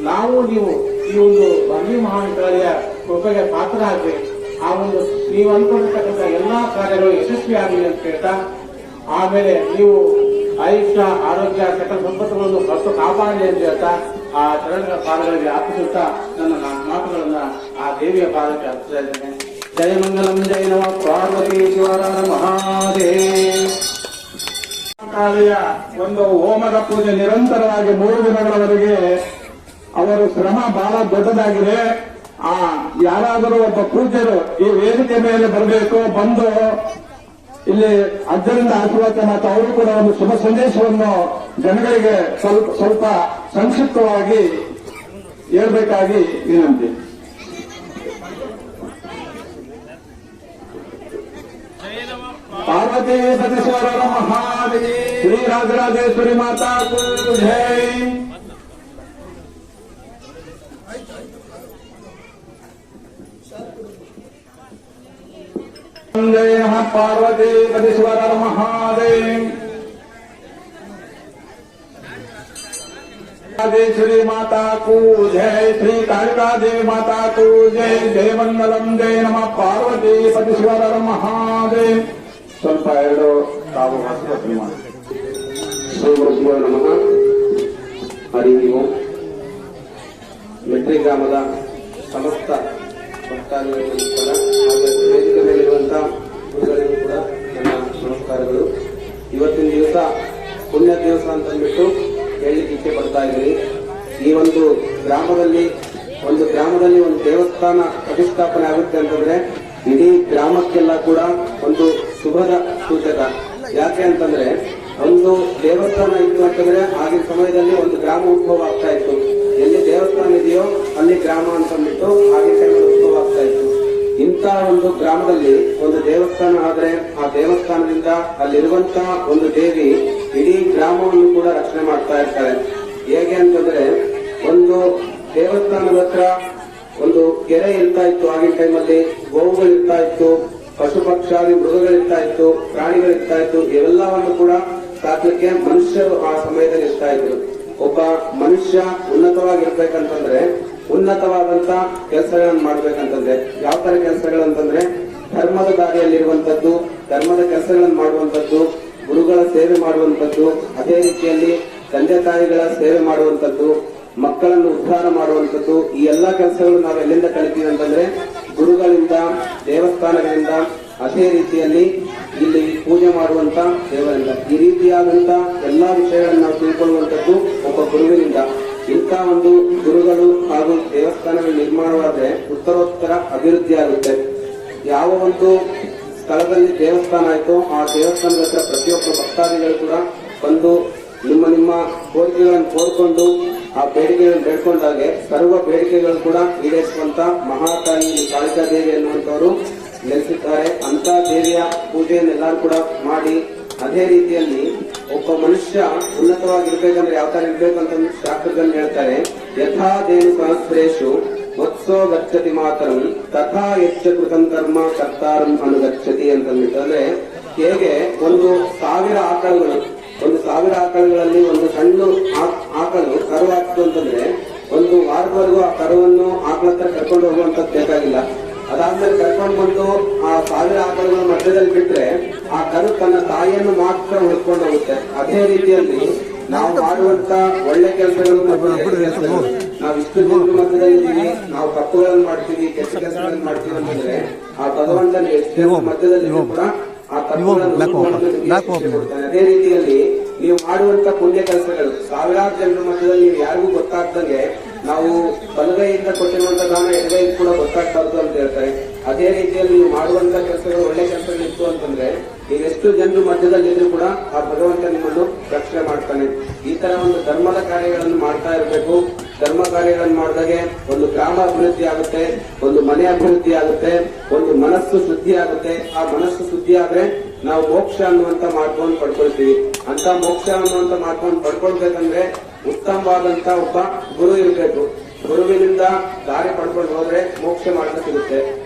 ನಾವು ನೀವು ಈ ಒಂದು ಬನ್ನಿ ಮಹಾಂಕಾಳಿಯ ಕೃಪೆಗೆ ಪಾತ್ರ ಆಗಲಿ, ಆ ಒಂದು ನೀವು ಅನ್ಕೊಂಡಿರ್ತಕ್ಕಂಥ ಎಲ್ಲಾ ಕಾರ್ಯಗಳು ಯಶಸ್ವಿ ಆಗಲಿ ಅಂತ ಹೇಳ್ತಾ, ಆಮೇಲೆ ನೀವು ಆಯುಷ್ಯ ಆರೋಗ್ಯ ಸಕಲ ಸಂಪತ್ತುಗಳನ್ನು ಹೊತ್ತು ಕಾಪಾಡಲಿ ಅಂತ ಹೇಳ್ತಾ ಆ ಚರಣಗಳ ಪಾದಗಳಿಗೆ ಅರ್ಪಿಸುತ್ತಾ ನನ್ನ ಮಾತುಗಳನ್ನ ಆ ದೇವಿಯ ಪಾದಕ್ಕೆ ಅರ್ಪಿಸ್ತಾ ಇದ್ದೇನೆ. ಜಯ ಮಂಗಲಂ ಜಯ ನಮ ಪಾರ್ವತಿ ಶಿವರ ಮಹಾದೇವ. ಒಂದು ಹೋಮದ ಪೂಜೆ ನಿರಂತರವಾಗಿ 3 ದಿನಗಳವರೆಗೆ ಅವರು ಶ್ರಮ ಬಹಳ ದೊಡ್ಡದಾಗಿದೆ. ಯಾರಾದರೂ ಒಬ್ಬ ಪೂಜ್ಯರು ಈ ವೇದಿಕೆ ಮೇಲೆ ಬರಬೇಕು, ಬಂದು ಇಲ್ಲಿ ಅಜ್ಜರಿಂದ ಆಶೀರ್ವಾದ ಮತ್ತು ಅವರು ಕೂಡ ಒಂದು ಶುಭ ಸಂದೇಶವನ್ನು ಜನಗಳಿಗೆ ಸ್ವಲ್ಪ ಸಂಕ್ಷಿಪ್ತವಾಗಿ ಹೇಳ್ಬೇಕಾಗಿ ವಿನಂತಿ. ಪಾರ್ವತಿ ಸತೀಶ್ವರ ಮಹಾದೇವಿ ಶ್ರೀ ರಾಜರಾಜೇಶ್ವರಿ ಮಾತಾ ಜೈ. जय पार्वती सतीश्वर महादेव श्री माता को जय, श्री कालिका देवी माता को जय, जय मंगलम जय नमः पार्वती पति शिवर महादेव। ಸ್ವಲ್ಪ ಎರಡು ತಾವು ಹಸ್ತಪತ್ನಿ ಮಾಡಿ. ಶ್ರೀ ಗುರುಭ್ಯೋ ನಮಃ. ಹರಿ ಓಂ. ಮೆಟ್ರಿ ಗ್ರಾಮದ ಸಮಸ್ತ ಭಕ್ತಾದಿಗಳಿಗೂ ನಮಸ್ಕಾರ. ಹಾಗೆ ವೇದಿಕೆ ಮೇಲಿರುವಂತಹ ಗುರುಗಳಿಗೂ ಕೂಡ ನನ್ನ ನಮಸ್ಕಾರಗಳು. ಇವತ್ತಿನ ದಿವಸ ಪುಣ್ಯ ದಿವಸ ಅಂತಂದ್ಬಿಟ್ಟು ಹೇಳಲಿಕ್ಕೆ ಇಚ್ಛೆ ಪಡ್ತಾ ಇದ್ದೀನಿ. ಈ ಒಂದು ಗ್ರಾಮದಲ್ಲಿ ಒಂದು ದೇವಸ್ಥಾನ ಪ್ರತಿಷ್ಠಾಪನೆ ಆಗುತ್ತೆ ಅಂತಂದ್ರೆ ಇಡೀ ಗ್ರಾಮಕ್ಕೆಲ್ಲ ಕೂಡ ಒಂದು ಶುಭದ ಸೂಚಕ. ಯಾಕೆ ಅಂತಂದ್ರೆ ಒಂದು ದೇವಸ್ಥಾನ ಇತ್ತು ಅಂತಂದ್ರೆ ಆಗಿನ ಸಮಯದಲ್ಲಿ ಒಂದು ಗ್ರಾಮ ಉದ್ಭವ ಆಗ್ತಾ ಇತ್ತು. ಎಲ್ಲಿ ದೇವಸ್ಥಾನ ಇದೆಯೋ ಅಲ್ಲಿ ಗ್ರಾಮ ಅಂತಂದ್ಬಿಟ್ಟು ಆಗಿನ ಟೈಮಲ್ಲಿ ಉದ್ಭವ ಆಗ್ತಾ ಇತ್ತು. ಇಂಥ ಒಂದು ಗ್ರಾಮದಲ್ಲಿ ಒಂದು ದೇವಸ್ಥಾನ ಆದ್ರೆ ಆ ದೇವಸ್ಥಾನದಿಂದ ಅಲ್ಲಿರುವಂತಹ ಒಂದು ದೇವಿ ಇಡೀ ಗ್ರಾಮವನ್ನು ಕೂಡ ರಕ್ಷಣೆ ಮಾಡ್ತಾ ಇರ್ತಾರೆ. ಹೇಗೆ ಅಂತಂದ್ರೆ ಒಂದು ದೇವಸ್ಥಾನದ ಹತ್ರ ಒಂದು ಕೆರೆ ಇರ್ತಾ ಇತ್ತು. ಆಗಿನ ಟೈಮಲ್ಲಿ ಗೋವುಗಳಿರ್ತಾ ಇತ್ತು, ಪಶು ಪಕ್ಷಾದಿ ಮೃಗಗಳಿರ್ತಾ ಇತ್ತು, ಪ್ರಾಣಿಗಳಿರ್ತಾ ಇತ್ತು. ಇವೆಲ್ಲವನ್ನು ಕೂಡ ಸಾಕ್ಲಿಕ್ಕೆ ಮನುಷ್ಯರು ಆ ಸಮಯದಲ್ಲಿ ಇರ್ತಾ ಇದ್ರು. ಒಬ್ಬ ಮನುಷ್ಯ ಉನ್ನತವಾಗಿರ್ಬೇಕಂತಂದ್ರೆ ಉನ್ನತವಾದಂತ ಕೆಲಸಗಳನ್ನು ಮಾಡ್ಬೇಕಂತಂದ್ರೆ ಯಾವ ತರ ಕೆಲಸಗಳಂತಂದ್ರೆ ಧರ್ಮದ ದಾರಿಯಲ್ಲಿರುವಂತದ್ದು, ಧರ್ಮದ ಕೆಲಸಗಳನ್ನು ಮಾಡುವಂತದ್ದು, ಗುರುಗಳ ಸೇವೆ ಮಾಡುವಂತದ್ದು, ಅದೇ ರೀತಿಯಲ್ಲಿ ತಂದೆ ತಾಯಿಗಳ ಸೇವೆ ಮಾಡುವಂತದ್ದು, ಮಕ್ಕಳನ್ನು ಉದ್ಧಾರ ಮಾಡುವಂತದ್ದು. ಈ ಎಲ್ಲಾ ಕೆಲಸಗಳು ನಾವು ಎಲ್ಲಿಂದ ಕಲಿತೀವಿ ಅಂತಂದ್ರೆ ಗುರುಗಳಿಂದ, ದೇವಸ್ಥಾನಗಳಿಂದ, ಅದೇ ರೀತಿಯಲ್ಲಿ ಇಲ್ಲಿ ಪೂಜೆ ಮಾಡುವಂತ ದೇವರಿಂದ. ಈ ರೀತಿಯಾದಂತ ಎಲ್ಲಾ ವಿಷಯಗಳನ್ನು ನಾವು ತಿಳ್ಕೊಳ್ಳುವಂತದ್ದು ಒಬ್ಬ ಗುರುವಿನಿಂದ. ಇಂಥ ಒಂದು ಗುರುಗಳು ಹಾಗೂ ದೇವಸ್ಥಾನಗಳು ನಿರ್ಮಾಣವಾದ್ರೆ ಉತ್ತರೋತ್ತರ ಅಭಿವೃದ್ಧಿ ಆಗುತ್ತೆ. ಯಾವ ಒಂದು ಸ್ಥಳದಲ್ಲಿ ದೇವಸ್ಥಾನ ಆಯ್ತೋ ಆ ದೇವಸ್ಥಾನದ ಹತ್ರ ಪ್ರತಿಯೊಬ್ಬ ಭಕ್ತಾದಿಗಳು ಕೂಡ ಬಂದು ನಿಮ್ಮ ಕೋರಿಕೆಗಳನ್ನು ಕೋರ್ಕೊಂಡು ಆ ಬೇಡಿಕೆಗಳನ್ನು ಬೇಡ್ಕೊಂಡಾಗೆ ಸರ್ವ ಬೇಡಿಕೆಗಳು ಕೂಡ ಈಡೇರಿಸುವಂತ ಮಹಾತಾಯಿ ಕಾಳಿಕಾ ದೇವಿ ಅನ್ನುವಂಥವರು ನೆಲೆಸಿದ್ದಾರೆ. ಅಂತ ದೇವಿಯ ಪೂಜೆಯನ್ನೆಲ್ಲರೂ ಕೂಡ ಮಾಡಿ ಅದೇ ರೀತಿಯಲ್ಲಿ ಒಬ್ಬ ಮನುಷ್ಯ ಉನ್ನತವಾಗಿರ್ಬೇಕಂದ್ರೆ ಯಾವ ತರ ಇರ್ಬೇಕಂತ ಶಾಸ್ತ್ರದಲ್ಲಿ ಹೇಳ್ತಾರೆ. ಯಥಾ ದೇನು ಸಹಸ್ರೇಶು ವತ್ಸೋ ಗಚ್ಚತಿ ಮಾತರಂ ತಥಾ ಹೆಚ್ಚ ಕೃತಂ ಕರ್ಮ ಕರ್ತಾರಂ ಅನುಗಚ್ಚತಿ ಅಂತಂದ್ಬಿಟ್ಟು. ಅಂದ್ರೆ ಹೇಗೆ ಒಂದು 1000 ಆಕಳುಗಳಲ್ಲಿ ಒಂದು ಸಣ್ಣ ಆಕಳು ಕರು ಹಾಕ್ತು ಅಂತಂದ್ರೆ ಒಂದು ವಾರದವರೆಗೂ ಆ ಕರುವನ್ನು ಆಕಳ ಹತ್ರ ಕರ್ಕೊಂಡು ಹೋಗುವಂತದ್ದು ಬೇಕಾಗಿಲ್ಲ. ಅದಾದ್ಮೇಲೆ ಕರ್ಕೊಂಡು ಬಂದು ಆ 1000 ಆಕಳುಗಳ ಮಧ್ಯದಲ್ಲಿ ಬಿಟ್ರೆ ಆ ಕರು ತನ್ನ ತಾಯಿಯನ್ನು ಮಾತ್ರ ಹುಡ್ಕೊಂಡು ಹೋಗುತ್ತೆ. ಅದೇ ರೀತಿಯಲ್ಲಿ ನಾವು ಮಾಡುವಂತ ಒಳ್ಳೆ ಕೆಲಸಗಳು ನಾವು ಇಷ್ಟು ಜನರ ಮಧ್ಯದಲ್ಲಿ ನಾವು ತಪ್ಪುಗಳನ್ನು ಮಾಡ್ತೀವಿ, ಕೆಟ್ಟ ಕೆಲಸಗಳನ್ನು ಮಾಡ್ತೀವಿ ಅಂತಂದ್ರೆ ಆ ಭಗವಂತನ ಎಷ್ಟು ಮಧ್ಯದಲ್ಲಿ ಕೂಡ ಆ ತಪ್ಪುಗಳನ್ನು. ಅದೇ ರೀತಿಯಲ್ಲಿ ನೀವು ಮಾಡುವಂತ ಪುಣ್ಯ ಕೆಲಸಗಳು 1000 ಜನರ ಮಧ್ಯದಲ್ಲಿ ನೀವು ಯಾರಿಗೂ ಗೊತ್ತಾಗ್ದಂಗೆ ನಾವು ಬಲಗೈಯಿಂದ ಕೊಟ್ಟಿರುವಂತ ದಾನ ಎಡಗೈಯಿಂದ ಕೂಡ ಗೊತ್ತಾಗ್ಬಾರ್ದು ಅಂತ ಹೇಳ್ತಾರೆ. ಅದೇ ರೀತಿಯಲ್ಲಿ ನೀವು ಮಾಡುವಂತ ಕೆಲಸಗಳು ಒಳ್ಳೆ ಕೆಲಸಗಳು ಇತ್ತು ಅಂತಂದ್ರೆ ನೀವು ಎಷ್ಟು ಜನರ ಮಧ್ಯದಲ್ಲಿ ಇದ್ರೂ ಕೂಡ ಆ ಭಗವಂತ ನಿಮ್ಮನ್ನು ರಕ್ಷಣೆ ಮಾಡ್ತಾನೆ. ಈ ತರ ಒಂದು ಧರ್ಮದ ಕಾರ್ಯಗಳನ್ನು ಮಾಡ್ತಾ ಇರಬೇಕು. ಧರ್ಮ ಕಾರ್ಯಗಳನ್ನು ಮಾಡಿದಾಗೆ ಒಂದು ಗ್ರಾಮ ಅಭಿವೃದ್ಧಿ ಆಗುತ್ತೆ, ಒಂದು ಮನೆ ಅಭಿವೃದ್ಧಿ ಆಗುತ್ತೆ, ಒಂದು ಮನಸ್ಸು ಶುದ್ಧಿ ಆಗುತ್ತೆ. ಆ ಮನಸ್ಸು ಶುದ್ಧಿ ಆದ್ರೆ ನಾವು ಮೋಕ್ಷ ಅನ್ನುವಂತ ಮಾಡ್ಕೊಂಡು ಪಡ್ಕೊಳ್ತೀವಿ. ಅಂತ ಮೋಕ್ಷ ಅನ್ನುವಂತ ಮಾಡ್ಕೊಂಡು ಪಡ್ಕೊಳ್ಬೇಕಂದ್ರೆ ಉತ್ತಮವಾದಂತ ಒಬ್ಬ ಗುರು ಇರಬೇಕು. ಗುರುವಿನಿಂದ ದಾರಿ ಪಡ್ಕೊಂಡು ಹೋದ್ರೆ ಮೋಕ್ಷ ಮಾರ್ಗ ಸಿಗುತ್ತೆ.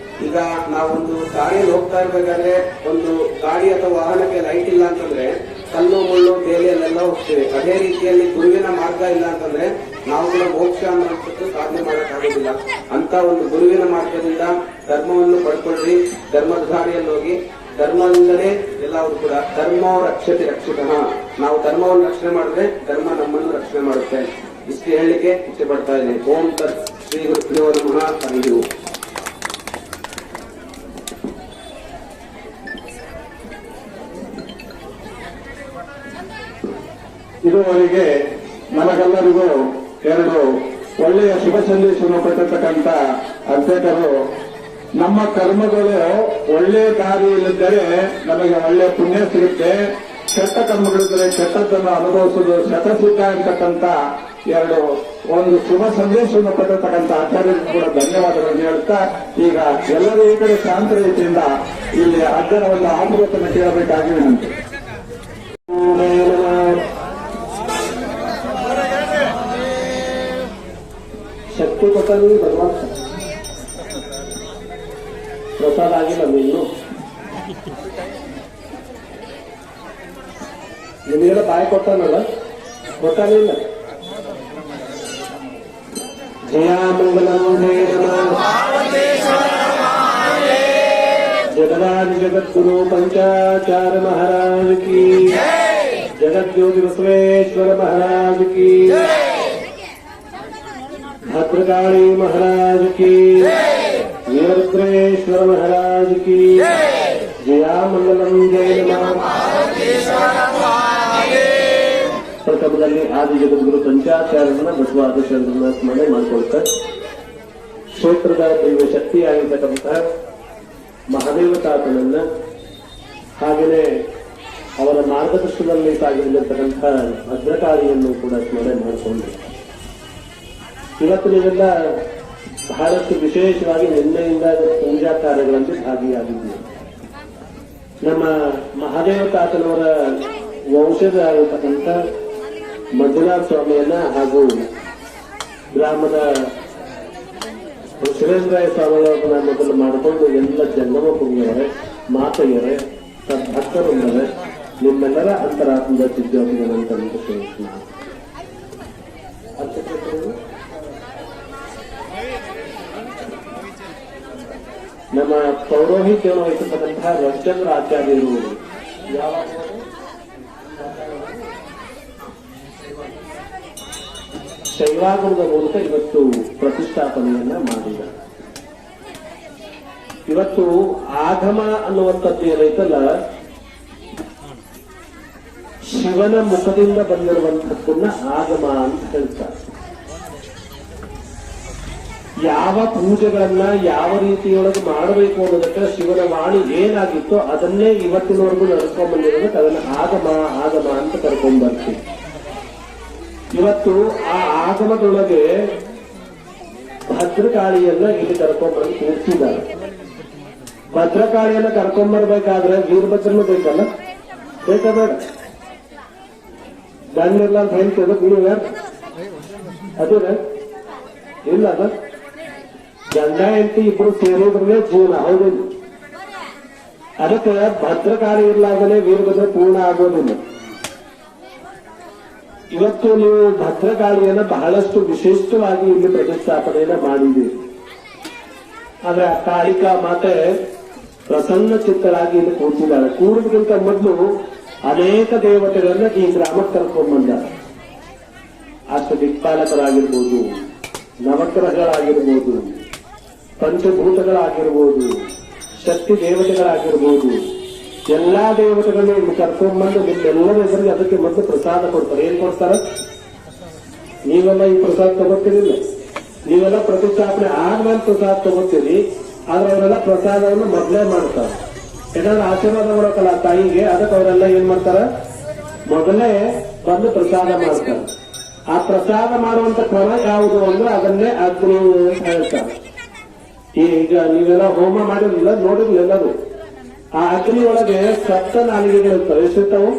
ಈಗ ನಾವೊಂದು ದಾರಿಯಲ್ಲಿ ಹೋಗ್ತಾ ಇರ್ಬೇಕಾದ್ರೆ ಒಂದು ಗಾಡಿ ಅಥವಾ ವಾಹನಕ್ಕೆ ಲೈಟ್ ಇಲ್ಲ ಅಂತಂದ್ರೆ ಕಲ್ಲು ಮುಳ್ಳು ಬೇಲಿಯಲ್ಲೆಲ್ಲ ಹೋಗ್ತೀವಿ. ಅದೇ ರೀತಿಯಲ್ಲಿ ಗುರುವಿನ ಮಾರ್ಗ ಇಲ್ಲ ಅಂತಂದ್ರೆ ನಾವು ಕೂಡ ಮೋಕ್ಷ ಅನ್ನೋದು ಸಾಧನೆ ಮಾಡಕ್ಕಾಗೋದಿಲ್ಲ. ಅಂತ ಒಂದು ಗುರುವಿನ ಮಾರ್ಗದಿಂದ ಧರ್ಮವನ್ನು ಪಡ್ಕೊಳ್ರಿ. ಧರ್ಮದ ದಾರಿಯಲ್ಲಿ ಹೋಗಿ ಧರ್ಮದಿಂದಲೇ ಎಲ್ಲವರು ಕೂಡ ಧರ್ಮೋ ರಕ್ಷತೆ ರಕ್ಷಿತಃ. ನಾವು ಧರ್ಮವನ್ನು ರಕ್ಷಣೆ ಮಾಡಿದ್ರೆ ಧರ್ಮ ನಮ್ಮನ್ನು ರಕ್ಷಣೆ ಮಾಡುತ್ತೆ. ಇಷ್ಟು ಹೇಳಲಿಕ್ಕೆ ಇಚ್ಛೆ ಪಡ್ತಾ ಇದ್ದೇನೆ. ಓಂ ತತ್ ಶ್ರೀ ಗುರುಭ್ಯೋ ನಮಃ. ಹರಿ ಓಂ. ಇದುವರೆಗೆ ನಮಗೆಲ್ಲರಿಗೂ 2 ಒಳ್ಳೆಯ ಶುಭ ಸಂದೇಶವನ್ನು ಕೊಟ್ಟಿರ್ತಕ್ಕಂಥ ಅಧ್ಯಕ್ಷರು, ನಮ್ಮ ಕರ್ಮಗಳು ಒಳ್ಳೆ ದಾರಿಯಲ್ಲಿದ್ದರೆ ನಮಗೆ ಒಳ್ಳೆ ಪುಣ್ಯ ಸಿಗುತ್ತೆ, ಕೆಟ್ಟ ಕರ್ಮಗಳಿದ್ದರೆ ಕೆಟ್ಟದ್ದನ್ನು ಅನುಭವಿಸುವುದು ಶತಸಿದ್ಧ ಅಂತಕ್ಕಂಥ 2 ಒಂದು ಶುಭ ಸಂದೇಶವನ್ನು ಕೊಟ್ಟಿರ್ತಕ್ಕಂಥ ಆಚಾರ್ಯರಿಗೂ ಕೂಡ ಧನ್ಯವಾದಗಳನ್ನು ಹೇಳುತ್ತಾ, ಈಗ ಎಲ್ಲರೂ ಈ ಕಡೆ ಶಾಂತ ರೀತಿಯಿಂದ ಇಲ್ಲಿ ಅಜ್ಜನ ಒಂದು ಆಮೃತವನ್ನು ಕೇಳಬೇಕಾಗಿ ವಿನಂತಿ. ಶಕ್ತಿ ಕೊಟ್ಟರು ಭಗವಂತ. ಪ್ರಸಾದ ಆಗಿಲ್ಲ ಇನ್ನು ನಿಮಗೆಲ್ಲ ಬಾಯಿ ಕೊಟ್ಟಾನಲ್ಲ, ಕೊಟ್ಟಾನಿಲ್ಲ जयामंगलम जय नमः जगदादि जगद्गुरु पंचाचार्य महाराज की जगत ज्योति बसवेश्वर महाराज की भद्रकाली महाराज की वीरभद्रेश्वर महाराज की जयामंगलम जय नमः ಪ್ರಥಮದಲ್ಲಿ ಆದಿ ಜಗದ್ಗುರು ಪಂಚಾಚಾರ್ಯರನ್ನ ಬಸವಾದ ಶರಣರನ್ನ ಸ್ಮರಣೆ ಮಾಡಿಕೊಳ್ತಾರೆ. ಕ್ಷೇತ್ರದ ದೈವ ಶಕ್ತಿಯಾಗಿರ್ತಕ್ಕಂತಹ ಮಹಾದೇವತಾತನನ್ನ ಹಾಗೆಯೇ ಅವರ ಮಾರ್ಗದರ್ಶನದಲ್ಲಿ ಸಾಗಿರತಕ್ಕಂತಹ ಭದ್ರಕಾಳಿಯನ್ನು ಕೂಡ ಸ್ಮರಣೆ ಮಾಡಿಕೊಂಡು ಇವತ್ತು ನೀವೆಲ್ಲ ಬಹಳಷ್ಟು ವಿಶೇಷವಾಗಿ ನಿನ್ನೆಯಿಂದ ಪೂಜಾ ಕಾರ್ಯಗಳಲ್ಲಿ ಭಾಗಿಯಾಗಿದ್ದೀವಿ. ನಮ್ಮ ಮಹಾದೇವತಾತನವರ ವಂಶದ ಆಗಿರ್ತಕ್ಕಂಥ ಮಂಜುನಾಥ ಸ್ವಾಮಿಯನ್ನ ಹಾಗೂ ಗ್ರಾಮದ ಶಿವೇಂದ್ರಾಯ ಸ್ವಾಮಿಗಳನ್ನ ಮೊದಲು ಮಾಡಿಕೊಂಡು ಎಲ್ಲ ಜಂಗಮ ಪುಣ್ಯವರೇ ಮಾತೆಯರೇ ಭಕ್ತರುಂದರೆ ನಿಮ್ಮೆಲ್ಲರ ಅಂತರಾತ್ಮದ ಸಿದ್ಧೋಗಿಗಳಂತ ನಮ್ಮ ಪೌರೋಹಿತ್ಯವನ್ನು ವಹಿಸತಕ್ಕಂತಹ ರವಿಚಂದ್ರ ಆಚಾರ್ಯರು ಯಾವಾಗ ಶೈವಾಗಮದ ಮೂಲಕ ಇವತ್ತು ಪ್ರತಿಷ್ಠಾಪನೆಯನ್ನ ಮಾಡಿದ್ದಾರೆ. ಇವತ್ತು ಆಗಮ ಅನ್ನುವಂಥದ್ದು ಏನೈತಲ್ಲ, ಶಿವನ ಮುಖದಿಂದ ಬಂದಿರುವಂತಹದ್ದನ್ನ ಆಗಮ ಅಂತ ಹೇಳ್ತಾರೆ. ಯಾವ ಪೂಜೆಗಳನ್ನ ಯಾವ ರೀತಿಯೊಳಗೆ ಮಾಡಬೇಕು ಅನ್ನೋದಕ್ಕೆ ಶಿವನ ವಾಣಿ ಏನಾಗಿತ್ತೋ ಅದನ್ನೇ ಇವತ್ತಿನವರೆಗೂ ನಡ್ಕೊಂಡ್ ಬಂದಿರೋದಕ್ಕೆ ಅದನ್ನ ಆಗಮ ಆಗಮ ಅಂತ ಕರ್ಕೊಂಡ್ ಬರ್ತೀವಿ. ಇವತ್ತು ಆ ಆಗಮದೊಳಗೆ ಭದ್ರಕಾಳಿಯನ್ನ ಇಲ್ಲಿ ಕರ್ಕೊಂಡ್ಬಂದು ಕೂರಿಸಿದ್ದಾರೆ. ಭದ್ರಕಾಳಿಯನ್ನ ಕರ್ಕೊಂಡ್ಬರ್ಬೇಕಾದ್ರೆ ವೀರಭದ್ರನು ಬೇಕಲ್ಲ, ಬೇಕಾ ಬೇಡ? ಗಂಡಿಲ್ಲ ಅಂತ ಹೇಳ್ತೇವೆ ನೀವು ಅದೇ ಇಲ್ಲ ಅದ ಗಂಡ ಹೆಂಡತಿ ಇಬ್ರು ಸೇರಿದ್ರೆ ಜೀವನ ಹೌದಿಲ್ಲ. ಅದಕ್ಕೆ ಭದ್ರಕಾಳಿ ಇರ್ಲಾಗಲೇ ವೀರಭದ್ರ ಪೂರ್ಣ ಆಗೋದಿಲ್ಲ. ಇವತ್ತು ನೀವು ಭದ್ರಕಾಳಿಯನ್ನ ಬಹಳಷ್ಟು ವಿಶಿಷ್ಟವಾಗಿ ಇಲ್ಲಿ ಪ್ರತಿಷ್ಠಾಪನೆಯನ್ನ ಮಾಡಿದ್ದೀರಿ. ಆದ್ರೆ ಆ ಕಾಳಿಕಾ ಮಾತೆ ಪ್ರಸನ್ನ ಚಿತ್ತರಾಗಿ ಇಲ್ಲಿ ಕೂತಿದ್ದಾಳೆ. ಕೂಡುವುದಕ್ಕಿಂತ ಮೊದಲು ಅನೇಕ ದೇವತೆಗಳನ್ನ ಈ ಗ್ರಾಮಕ್ಕೆ ಕರ್ಕೊಂಡ್ಬಂದಾರೆ. ಅಷ್ಟ ದಿಕ್ಪಾಲಕರಾಗಿರ್ಬೋದು, ನವಗ್ರಹಗಳಾಗಿರ್ಬೋದು, ಪಂಚಭೂತಗಳಾಗಿರ್ಬೋದು, ಶಕ್ತಿ ದೇವತೆಗಳಾಗಿರ್ಬೋದು, ಎಲ್ಲಾ ದೇವತೆಗಳನ್ನ ಇಲ್ಲಿ ಕರ್ಕೊಂಡ್ಬಂದು ನಿಮ್ಮೆಲ್ಲರ ಹೆಸರಿಗೆ ಅದಕ್ಕೆ ಮೊದಲು ಪ್ರಸಾದ ಕೊಡ್ತಾರೆ. ಏನ್ ಕೊಡ್ತಾರ? ನೀವೆಲ್ಲ ಈ ಪ್ರಸಾದ ತಗೋತೀರಿಲ್ಲ, ನೀವೆಲ್ಲ ಪ್ರತಿಷ್ಠಾಪನೆ ಆದ್ಮೇಲೆ ಪ್ರಸಾದ ತಗೋತೀರಿ. ಆದ್ರೆ ಅವರೆಲ್ಲ ಪ್ರಸಾದವನ್ನು ಮೊದಲೇ ಮಾಡ್ತಾರೆ. ಏನಾದ್ರು ಆಶೀರ್ವಾದ ಮಾಡೋಕಲ್ಲ ತಾಯಿಗೆ, ಅದಕ್ಕೆ ಅವರೆಲ್ಲ ಏನ್ ಮಾಡ್ತಾರ? ಮೊದಲೇ ಬಂದು ಪ್ರಸಾದ ಮಾಡ್ತಾರೆ. ಆ ಪ್ರಸಾದ ಮಾಡುವಂತ ಕ್ರಮ ಯಾವುದು ಅಂದ್ರೆ ಅದನ್ನೇ ಅಗ್ನಿ ಅಂತ ಹೇಳ್ತಾರೆ. ಈಗ ನೀವೆಲ್ಲ ಹೋಮ ಮಾಡಿರಲಿಲ್ಲ, ನೋಡಿರ್ಲಿಲ್ಲ ಎಲ್ಲರೂ. ಆ ಅಗ್ನಿ ಒಳಗೆ ಸಪ್ತ ನಾಲಿಗೆಗಳಿರ್ತಾವೆ. ಎಷ್ಟಿರ್ತಾವು?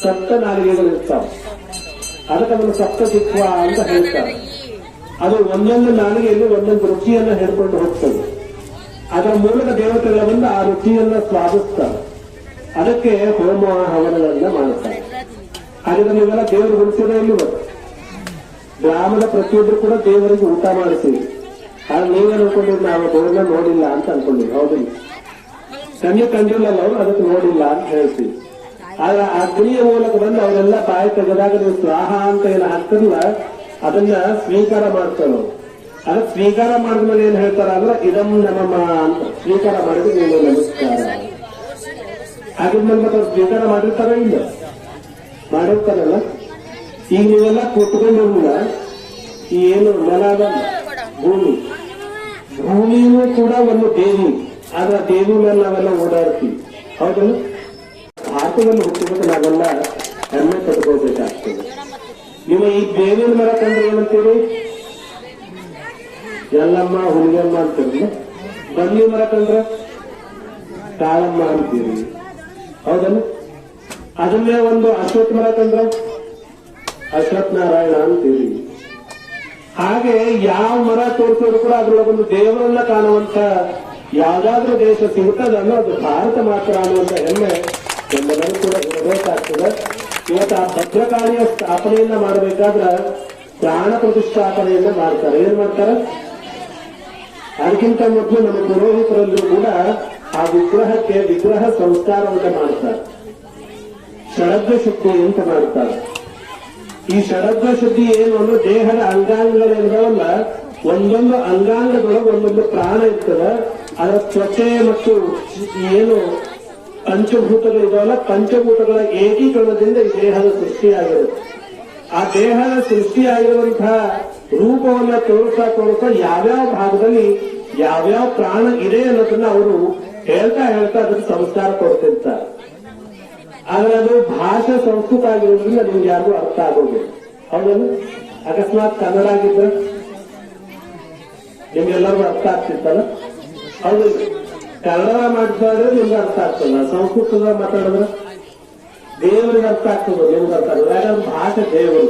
ಸಪ್ತ ನಾಲಿಗೆಗಳಿರ್ತಾವೆ. ಅದಕ್ಕೆ ಅದನ್ನು ಸಪ್ತ ದಿಕ್ವ ಅಂತ ಹೇಳ್ತಾರೆ. ಅದು ಒಂದೊಂದು ನಾಲಿಗೆಯಲ್ಲಿ ಒಂದೊಂದು ರುಚಿಯನ್ನ ಹಿಡ್ಕೊಂಡು ಹೋಗ್ತದೆ. ಅದರ ಮೂಲಕ ದೇವತೆಗಳ ಬಂದು ಆ ರುಚಿಯನ್ನ ಸ್ವಾದಿಸ್ತಾರೆ. ಅದಕ್ಕೆ ಹೋಮ ಹವನಗಳನ್ನ ಮಾಡ್ತಾರೆ. ಹಾಗಿದ್ರೆ ನೀವೆಲ್ಲ ದೇವರು ಗುಡಿಸಿದ್ರೆ ಇಲ್ಲಿ ಗ್ರಾಮದ ಪ್ರತಿಯೊಬ್ಬರು ಕೂಡ ದೇವರಿಗೆ ಊಟ ಮಾಡಿಸ್ತೀವಿ. ಆದ್ರೆ ನೀವೇ ಅನ್ಕೊಂಡಿರಿ ನಾವು ದೇವ್ರನ್ನ ನೋಡಿಲ್ಲ ಅಂತ ಅನ್ಕೊಂಡಿವಿ. ಹೌದಿಲ್ಲ? ಕಣ್ಣು ಕಂಡಿಲ್ಲ ಅವರು, ಅದಕ್ಕೆ ನೋಡಿಲ್ಲ ಅಂತ ಹೇಳ್ತೀವಿ. ಆದ್ರೆ ಅಗ್ನಿಯ ಮೂಲಕ ಬಂದು ಅವರೆಲ್ಲ ಬಾಯಿ ತೆಗೆದಾಗ ನೀವು ಸ್ವಾಹ ಅಂತ ಏನು ಹಾಕ್ತಿರಲ್ಲ, ಅದನ್ನ ಸ್ವೀಕಾರ ಮಾಡ್ತಾರೆ. ಅದಕ್ಕೆ ಸ್ವೀಕಾರ ಮಾಡಿದ್ಮೇಲೆ ಏನ್ ಹೇಳ್ತಾರ ಅಂದ್ರೆ ಇದಂ ನಮಮ ಅಂತ ಸ್ವೀಕಾರ ಮಾಡಿದ್ರೆ ನೀವು ನಮಸ್ಕಾರ. ಹಾಗಿದ್ಮೇಲೆ ಮತ್ತೆ ಅವ್ರು ಸ್ವೀಕಾರ ಮಾಡಿರ್ತಾರ ಇಲ್ಲ? ಮಾಡಿರ್ತಾರಲ್ಲ. ಈಗ ನೀವೆಲ್ಲ ಕೂತ್ಕೊಂಡಿರಲಿಲ್ಲ, ಈ ಏನು ನೆಲ ಅದಲ್ಲ ಭೂಮಿಯೂ ಕೂಡ ಒಂದು ದೇವಿ. ಆದ್ರೆ ದೇವಿ ಮೇಲೆ ನಾವೆಲ್ಲ ಓಡಾಡ್ತೀವಿ. ಹೌದಲ್ಲ? ಭಾರತದಲ್ಲಿ ಹುಟ್ಟಿದ್ರೆ ನಾವೆಲ್ಲ ಹೆಮ್ಮೆ ಪಡ್ಕೋಬೇಕಾಗ್ತದೆ. ನಿಮ್ಮ ಈ ದೇವಿನ ಮರ ಕಂಡ್ರೆ ಏನಂತೀರಿ? ಎಲ್ಲಮ್ಮ ಹುಲಿಗೆಮ್ಮ ಅಂತೀರಿ. ಬನ್ನಿ ಮರ ಕಂಡ್ರೆ ಕಾಳಮ್ಮ ಅಂತೀರಿ. ಹೌದಲ್ಲ? ಅದನ್ನೇ ಒಂದು ಅಶ್ವತ್ಥ ಮರ ಕಂಡ್ರೆ ಅಶ್ವತ್ಥ ನಾರಾಯಣ ಅಂತೀರಿ. ಹಾಗೆ ಯಾವ ಮರ ತೋರಿಸಿದ್ರು ಕೂಡ ಅದರೊಳಗೊಂದು ದೇವರನ್ನ ಕಾಣುವಂತ ಯಾವ್ದಾದ್ರೂ ದೇಶ ಸಿಗುತ್ತದಲ್ಲ, ಅದು ಭಾರತ ಮಾತ್ರ ಅನ್ನುವಂತ ಹೆಮ್ಮೆ ಎಲ್ಲರೂ ಕೂಡ ಇರಬೇಕಾಗ್ತದೆ. ಇವತ್ತು ಆ ಭದ್ರಕಾಳಿಯ ಸ್ಥಾಪನೆಯನ್ನ ಮಾಡಬೇಕಾದ್ರೆ ಪ್ರಾಣ ಪ್ರತಿಷ್ಠಾಪನೆಯನ್ನ ಮಾಡ್ತಾರೆ. ಏನ್ ಮಾಡ್ತಾರೆ? ಅದಕ್ಕಿಂತ ಮೊದಲು ನಮ್ಮ ಪುರೋಹಿತರಲ್ಲೂ ಕೂಡ ಆ ವಿಗ್ರಹಕ್ಕೆ ವಿಗ್ರಹ ಸಂಸ್ಕಾರವನ್ನು ಮಾಡ್ತಾರೆ. ಷಡಗ್ಗ ಶುದ್ಧಿ ಅಂತ ಮಾಡ್ತಾರೆ. ಈ ಷಡಗ್ಗ ಶುದ್ಧಿ ಏನು ಅಂದ್ರೆ ದೇಹದ ಅಂಗಾಂಗಗಳಿಂದವಲ್ಲ, ಒಂದೊಂದು ಅಂಗಾಂಗದೊಳಗೆ ಒಂದೊಂದು ಪ್ರಾಣ ಇರ್ತದೆ. ಅದರ ತ್ವಚೆ ಮತ್ತು ಏನು ಪಂಚಭೂತಗಳಿದಾವಲ್ಲ, ಪಂಚಭೂತಗಳ ಏಕೀಕರಣದಿಂದ ಈ ದೇಹದ ಸೃಷ್ಟಿಯಾಗಿರುತ್ತೆ. ಆ ದೇಹದ ಸೃಷ್ಟಿಯಾಗಿರುವಂತಹ ರೂಪವನ್ನ ತೋರಿಸ್ತಾ ಯಾವ್ಯಾವ ಭಾಗದಲ್ಲಿ ಯಾವ್ಯಾವ ಪ್ರಾಣ ಇದೆ ಅನ್ನೋದನ್ನ ಅವರು ಹೇಳ್ತಾ ಅದಕ್ಕೆ ಸಂಸ್ಕಾರ ಕೊಡ್ತಿರ್ತಾರೆ. ಆದ್ರೆ ಅದು ಭಾಷೆ ಸಂಸ್ಕೃತ ಆಗಿರೋದ್ರಿಂದ ನಿಮ್ಗೆ ಯಾರಿಗೂ ಅರ್ಥ ಆಗೋದಿಲ್ಲ. ಹೌದಲ್ಲ? ಅಕಸ್ಮಾತ್ ಕನ್ನಡ ಆಗಿದ್ರೆ ನಿಮ್ಗೆಲ್ಲರಿಗೂ ಅರ್ಥ ಆಗ್ತಿತ್ತಲ್ಲ? ಹೌದು. ಕನ್ನಡ ಮಾತಾಡಿದ್ರೆ ನಿಮ್ಗೆ ಅರ್ಥ ಆಗ್ತಲ್ಲ, ಸಂಸ್ಕೃತದ ಮಾತಾಡಿದ್ರೆ ದೇವರಿಗೆ ಅರ್ಥ ಆಗ್ತದೆ, ನಿಮ್ಗೆ ಅರ್ಥ ಆಗ್ತದೆ. ಯಾಕಂದ್ರೆ ಭಾಷೆ ದೇವರು.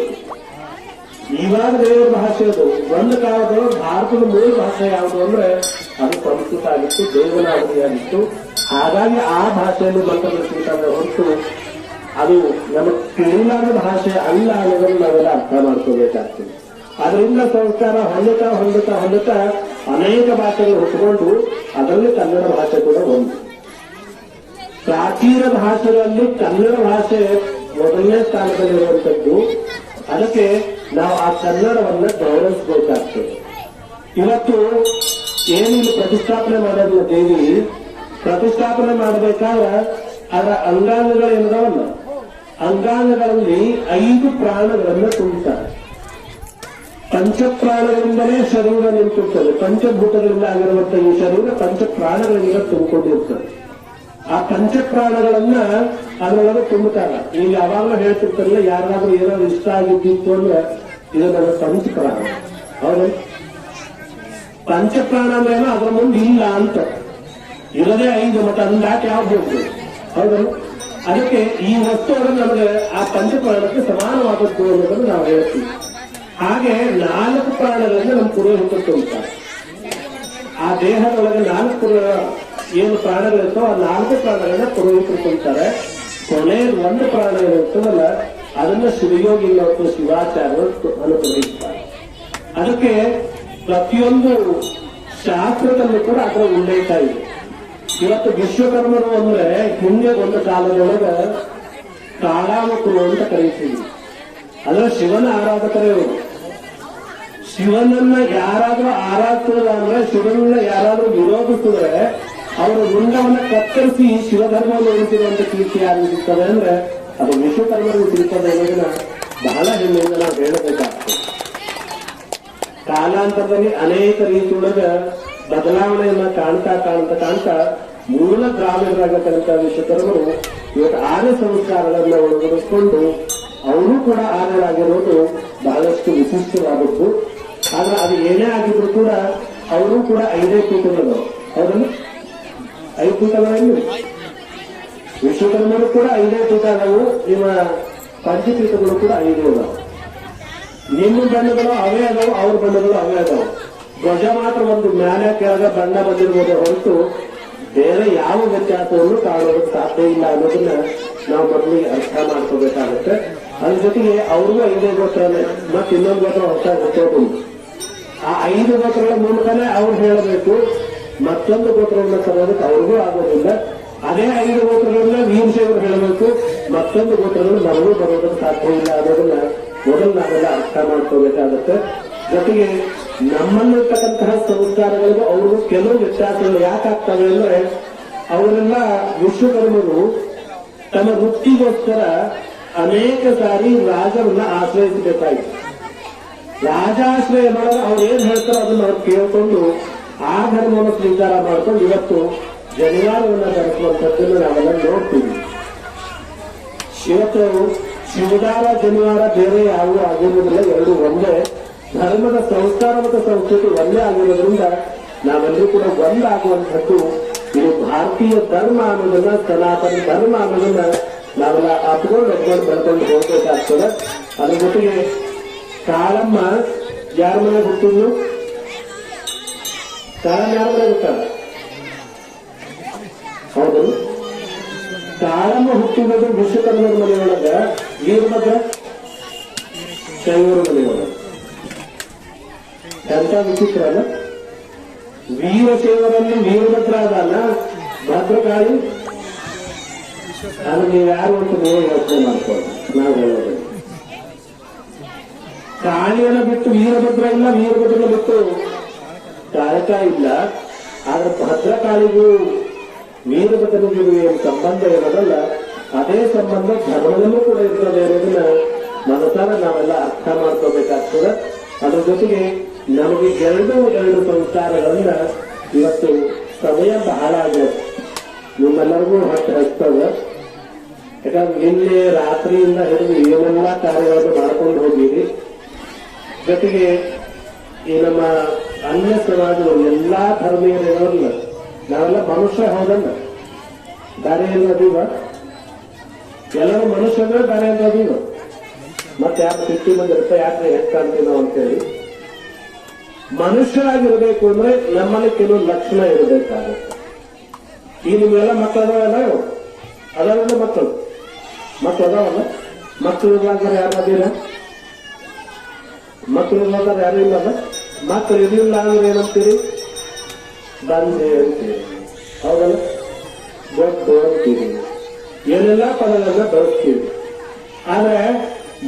ಇವಾಗ ದೇವರ ಭಾಷೆ ಅದು. ಒಂದು ಕಾಲದೊಳಗೆ ಭಾರತದ ಮೂಲ ಭಾಷೆ ಯಾವುದು ಅಂದ್ರೆ ಅದು ಸಂಸ್ಕೃತ ಆಗಿತ್ತು, ದೇವನಾಗರಿ ಆಗಿತ್ತು. ಹಾಗಾಗಿ ಆ ಭಾಷೆಯನ್ನು ಮಾತಾಡಬೇಕಂದ್ರೆ ಹೊರತು ಅದು ನಮಗೆ ತಿಳಿಲಾದ ಭಾಷೆ ಅಲ್ಲ ಅನ್ನೋದನ್ನು ನಾವೆಲ್ಲ ಅರ್ಥ ಮಾಡ್ಕೋಬೇಕಾಗ್ತದೆ. ಅದರಿಂದ ಸಂಸ್ಕಾರ ಹೊಂದುತ್ತಾ ಅನೇಕ ಭಾಷೆಗಳು ಹುಟ್ಟುಕೊಂಡು ಅದರಲ್ಲಿ ಕನ್ನಡ ಭಾಷೆ ಕೂಡ ಒಂದು. ಪ್ರಾಚೀನ ಭಾಷೆಗಳಲ್ಲಿ ಕನ್ನಡ ಭಾಷೆ ಮೊದಲನೇ ಸ್ಥಾನದಲ್ಲಿರುವಂಥದ್ದು. ಅದಕ್ಕೆ ನಾವು ಆ ಕನ್ನಡವನ್ನ ಗೌರವಿಸಬೇಕಾಗ್ತದೆ. ಇವತ್ತು ಏನಿಲ್ಲಿ ಪ್ರತಿಷ್ಠಾಪನೆ ಮಾಡೋದಿಲ್ಲ ದೇವಿ, ಪ್ರತಿಷ್ಠಾಪನೆ ಮಾಡಬೇಕಾದ್ರೆ ಅದರ ಅಂಗಾಂಗಗಳೇನದವಲ್ಲ, ಅಂಗಾಂಗಗಳಲ್ಲಿ 5 ಪ್ರಾಣಗಳನ್ನು ತುಂಬುತ್ತಾರೆ. ಪಂಚಪ್ರಾಣಗಳಿಂದಲೇ ಶರೀರ ನಿಂತಿರ್ತದೆ. ಪಂಚಭೂತಗಳಿಂದ ಆಗಿರುವಂತಹ ಈ ಶರೀರ ಪಂಚಪ್ರಾಣಗಳಿಂದ ತುಂಬಿಕೊಂಡಿರ್ತದೆ. ಆ ಪಂಚಪ್ರಾಣಗಳನ್ನ ಅದರೊಳಗೆ ತುಂಬುತ್ತಾರೆ. ಈಗ ಯಾವಾಗಲೂ ಹೇಳ್ತಿರ್ತಾರಲ್ಲ, ಯಾರಾದ್ರೂ ಏನಾದ್ರು ಇಷ್ಟ ಆಗಿದ್ದಿತ್ತು ಅಂದ್ರೆ ಇದು ನನ್ನ ಪಂಚಪ್ರಾಣ. ಹೌದು, ಪಂಚಪ್ರಾಣ ಅಂದ್ರೆ ಅದರ ಮುಂದೆ ಇಲ್ಲ ಅಂತ ಇರದೇ 5 ಮತ್ತೆ ಅಂದಾಟ ಯಾವ್ದು ಹೋಗ್ತದೆ. ಹೌದಲ್ಲ? ಅದಕ್ಕೆ ಈ ವಸ್ತುಗಳು ನಮಗೆ ಆ ಪಂಚಪ್ರಾಣಕ್ಕೆ ಸಮಾನವಾದದ್ದು ಅನ್ನೋದನ್ನು ನಾವು ಹೇಳ್ತೀವಿ. ಹಾಗೆ 4 ಪ್ರಾಣಗಳನ್ನು ನಮ್ಮ ಪುರೋಹಿತರು ತುಂಬ್ತಾರೆ. ಆ ದೇಹದೊಳಗೆ 4 ಏನು ಪ್ರಾಣಗಳಿರ್ತಾವ ಆ 4 ಪ್ರಾಣಗಳನ್ನ ಪುರೋಹಿತರು ತುಂಬ್ತಾರೆ. ಕೊನೆ 1 ಪ್ರಾಣ ಏನಿರ್ತದಲ್ಲ ಅದನ್ನ ಶಿವಯೋಗಿ ಮತ್ತು ಶಿವಾಚಾರ್ಯರು ಅನುಗ್ರಹಿಸ್ತಾರೆ. ಅದಕ್ಕೆ ಪ್ರತಿಯೊಂದು ಶಾಸ್ತ್ರದಲ್ಲೂ ಕೂಡ ಅದರ ಉಲ್ಲೇಖ ಇದೆ. ಇವತ್ತು ವಿಶ್ವಕರ್ಮರು ಅಂದ್ರೆ ಹಿಂದೆ ಒಂದು ಕಾಲದೊಳಗೆ ಕಾಳಾಮಕರು ಅಂತ ಕರೀತೀವಿ. ಅಂದ್ರೆ ಶಿವನ ಆರಾಧಕರೇ ಅವರು. ಶಿವನನ್ನ ಯಾರಾದ್ರೂ ಆರಾಧಿಸಿದ್ರೆ ಅಂದ್ರೆ ಶಿವನನ್ನ ಯಾರಾದ್ರೂ ವಿರೋಧಿಸಿದ್ರೆ ಅವರ ರುಂಡವನ್ನ ಕತ್ತರಿಸಿ ಶಿವಧರ್ಮವನ್ನು ಉಳಿಸಿರುವಂತ ಕೀರ್ತಿ ಯಾರಿಗೆ ಸಿಗ್ತದೆ ಅಂದ್ರೆ ಅದು ವಿಶ್ವಕರ್ಮರಿಗೆ ಸಿಗ್ತದೆ ಅನ್ನೋದನ್ನ ಬಹಳ ಹೆಮ್ಮೆಯಿಂದ ನಾವು ಹೇಳಬೇಕಾಗ್ತದೆ. ಕಾಲಾಂತರದಲ್ಲಿ ಅನೇಕ ರೀತಿಯೊಳಗ ಬದಲಾವಣೆಯನ್ನ ಕಾಣ್ತಾ ಮೂಲ ಗ್ರಾಮೀಣರಾಗತಕ್ಕಂಥ ವಿಶ್ವಕರ್ಮರು ಇವತ್ತು ಆರ್ಯ ಸಂಸ್ಕಾರಗಳನ್ನ ಒಳಗಡಿಸಿಕೊಂಡು ಅವರು ಕೂಡ ಆರ್ಯರಾಗಿರೋದು ಬಹಳಷ್ಟು ವಿಶಿಷ್ಟವಾದದ್ದು. ಆದ್ರೆ ಅದು ಏನೇ ಆಗಿದ್ರು ಕೂಡ ಅವರು ಕೂಡ 5 ಪೀಠಗಳು. ಹೌದಲ್ಲ? 5 ಪೀಠಗಳಲ್ಲಿ ವಿಶ್ವಕರ್ಮರು ಕೂಡ 5 ಪೀಠ ಅದಾವು. ನಿಮ್ಮ ಪಂಚಪೀಠಗಳು ಕೂಡ 5 ಅದಾವು. ನಿಮ್ಮ ಬಣ್ಣಗಳು ಅವೇ ಅದಾವು, ಅವ್ರ ಬಣ್ಣಗಳು ಅವೇ ಅದಾವು. ಧ್ವಜ ಮಾತ್ರ ಒಂದು ಮ್ಯಾಲೆ ಕೆಳಗ ಬಣ್ಣ ಬಂದಿರ್ಬೋದು ಹೊರತು ಬೇರೆ ಯಾವ ವ್ಯತ್ಯಾಸವನ್ನು ಕಾಣೋದಕ್ಕೆ ಸಾಧ್ಯ ಇಲ್ಲ ಅನ್ನೋದನ್ನ ನಾವು ಮೊದಲಿಗೆ ಅರ್ಥ ಮಾಡ್ಕೋಬೇಕಾಗುತ್ತೆ. ಅದ್ರ ಜೊತೆಗೆ ಅವ್ರಿಗೂ 5 ಗೋತ್ರನೇ ಮತ್ತೆ ಇನ್ನೊಂದು ಗೋತ್ರ ಹೊಸ ಗೊತ್ತೋದು. ಆ 5 ಗೋತ್ರಗಳ ಮೂಲಕನೇ ಅವ್ರು ಹೇಳಬೇಕು. ಮತ್ತೊಂದು ಗೋತ್ರವನ್ನು ತರೋದಕ್ಕೆ ಅವ್ರಿಗೂ ಆಗೋದಿಲ್ಲ. ಅದೇ 5 ಗೋತ್ರಗಳನ್ನ ವೀರಶೈವರು ಹೇಳಬೇಕು. ಮತ್ತೊಂದು ಗೋತ್ರಗಳು ನಮಗೂ ಬರೋದಕ್ಕೆ ಸಾಧ್ಯ ಇಲ್ಲ ಅನ್ನೋದನ್ನ ಮೊದಲು ನಾವೆಲ್ಲ ಅರ್ಥ ಮಾಡ್ಕೋಬೇಕಾಗುತ್ತೆ. ಜೊತೆಗೆ ನಮ್ಮಲ್ಲಿರ್ತಕ್ಕಂತಹ ಸಂಸ್ಕಾರಗಳಿಗೂ ಅವ್ರಿಗೂ ಕೆಲವು ವ್ಯತ್ಯಾಸಗಳು ಯಾಕಾಗ್ತವೆ ಅಂದ್ರೆ ಅವರೆಲ್ಲ ವಿಶ್ವಕರ್ಮರು ತಮ್ಮ ವೃತ್ತಿಗೋಸ್ಕರ ಅನೇಕ ಸಾರಿ ರಾಜರನ್ನ ಆಶ್ರಯಿಸಬೇಕಾಯಿತು. ರಾಜಾಶ್ರಯ ಮಾಡಿದ್ರೆ ಅವ್ರು ಏನ್ ಹೇಳ್ತಾರೋ ಅದನ್ನ ಅವ್ರು ಕೇಳ್ಕೊಂಡು ಆ ಧರ್ಮವನ್ನು ಸ್ವೀಕಾರ ಮಾಡ್ಕೊಂಡು ಇವತ್ತು ಜನಿವಾರವನ್ನ ಧರಿಸುವಂತದ್ದನ್ನು ನಾವೆಲ್ಲ ನೋಡ್ತೀವಿ. ಇವತ್ತು ಶಿವದಾರ ಜನಿವಾರ ಬೇರೆ ಯಾವುದೂ ಆಗಿರುವುದಿಲ್ಲ, 2 ಒಂದೇ. ಧರ್ಮದ ಸಂಸ್ಕಾರ ಮತ್ತು ಸಂಸ್ಕೃತಿ ಒಂದೇ ಆಗಿರೋದ್ರಿಂದ ನಾವೆಲ್ಲರೂ ಕೂಡ ಒಂದಾಗುವಂಥದ್ದು. ಇದು ಭಾರತೀಯ ಧರ್ಮ ಅನ್ನೋದನ್ನ, ಸನಾತನ ಧರ್ಮ ಅನ್ನೋದನ್ನ ನಾವೆಲ್ಲ ಅಪ್ಕೊಂಡು ಬೆಳ್ಕೊಂಡು ಹೋಗ್ಬೇಕಾಗ್ತದೆ. ಅದ್ರ ಜೊತೆಗೆ ಕಾಳಮ್ಮ ಯಾರ ಮನೆ ಹುಟ್ಟಿದ್ಲು? ಕಾಳಮ್ಮ ಯಾರ ಮನೆ ಹುಟ್ಟಾಳ? ಹೌದು, ಕಾಳಮ್ಮ ಹುಟ್ಟಿರೋದು ವಿಶ್ವಕರ್ಮರ ಮನೆಯೊಳಗ, ವೀರಭದ್ರ ಶೈವರ ಮನೆಯೊಳಗ. ಎಂತ ವಿಚಿತ್ರ ಅಲ್ಲ. ವೀರಶೈವರಲ್ಲಿ ವೀರಭದ್ರ ಅದಲ್ಲ, ಭದ್ರಕಾಳಿ ಅದು ನೀವು ಯಾರು ಅಂತ ನೀವು ಯೋಚನೆ ಮಾಡ್ಕೊಳ್ಳಿ. ನಾವು ಹೇಳೋದು ಕಾಳಿಯನ್ನ ಬಿಟ್ಟು ವೀರಭದ್ರ ಇಲ್ಲ, ವೀರಭದ್ರನ ಬಿಟ್ಟು ಕಾಳಕ ಇಲ್ಲ. ಆದ್ರೆ ಭದ್ರಕಾಳಿಗೂ ವೀರಭದ್ರನಿಗೂ ಏನು ಸಂಬಂಧ ಇರೋದಲ್ಲ, ಅದೇ ಸಂಬಂಧ ಧರ್ಮದಲ್ಲೂ ಕೂಡ ಇರ್ತದೆ ಅನ್ನೋದನ್ನ ಮನಸಾರ ನಾವೆಲ್ಲ ಅರ್ಥ ಮಾಡ್ಕೋಬೇಕಾಗ್ತದೆ. ಅದ್ರ ಜೊತೆಗೆ ನಮಗೆ ಎರಡು ಸಂಸ್ಕಾರಗಳನ್ನ ಇವತ್ತು ಸಮಯ ಬಹಳ ಆಗಿದೆ, ನಿಮ್ಮೆಲ್ಲರಿಗೂ ಹೊಟ್ಟೆ ಹಚ್ತದೆ. ಯಾಕಂದ್ರೆ ನಿನ್ನೆ ರಾತ್ರಿಯಿಂದ ಹಿಡಿದು ಏನೆಲ್ಲ ಕಾರ್ಯಗಳನ್ನು ಮಾಡ್ಕೊಂಡು ಹೋಗಿರಿ. ಜೊತೆಗೆ ಈ ನಮ್ಮ ಅನ್ಯ ಸಮಾಜಗಳು ಎಲ್ಲಾ ಧರ್ಮೀಯರಿರೋಲ್ಲ, ನಾವೆಲ್ಲ ಮನುಷ್ಯ ಹೌದಲ್ಲ, ದಾರಿಯಲ್ಲಿ ಅದೀವ, ಎಲ್ಲರೂ ಮನುಷ್ಯರೇ ದಾರಿಯಲ್ಲಿ ಅದೀವ. ಮತ್ತೆ ಯಾರು ಸಿಟ್ಟಿ ಬಂದಿರುತ್ತೆ, ಯಾಕೆ ಹೆಂಗ್ ಕಾಣ್ತೀವಿ ನಾವು ಅಂತೇಳಿ. ಮನುಷ್ಯರಾಗಿರ್ಬೇಕು ಅಂದ್ರೆ ನಮ್ಮಲ್ಲಿ ಕೆಲವು ಲಕ್ಷಣ ಇರಬೇಕಾಗುತ್ತೆ. ಈ ನಿಮ್ಗೆಲ್ಲ ಮಕ್ಕಳು ಅದಾವಲ್ಲ, ಅದಾವಲ್ಲ ಮಕ್ಕಳು ಅದಾವಲ್ಲ, ಮಕ್ಕಳು ಇರ್ಲಾಂದ್ರೆ ಯಾರು ಅದೀರ? ಮಕ್ಕಳು ಇರ್ಲಾಂದ್ರೆ ಯಾರು ಇಲ್ಲಲ್ಲ. ಮಕ್ಕಳು ಇರಲಿಲ್ಲ ಅಂದ್ರೆ ಏನಂತೀರಿ? ಬಂದೆ ಅಂತೀರಿ, ಹೌದಲ್ಲ? ದೊಡ್ಡ ಅಂತೀರಿ, ಏನೆಲ್ಲ ಪದಗಳನ್ನ ಬಳಸ್ತೀವಿ. ಆದ್ರೆ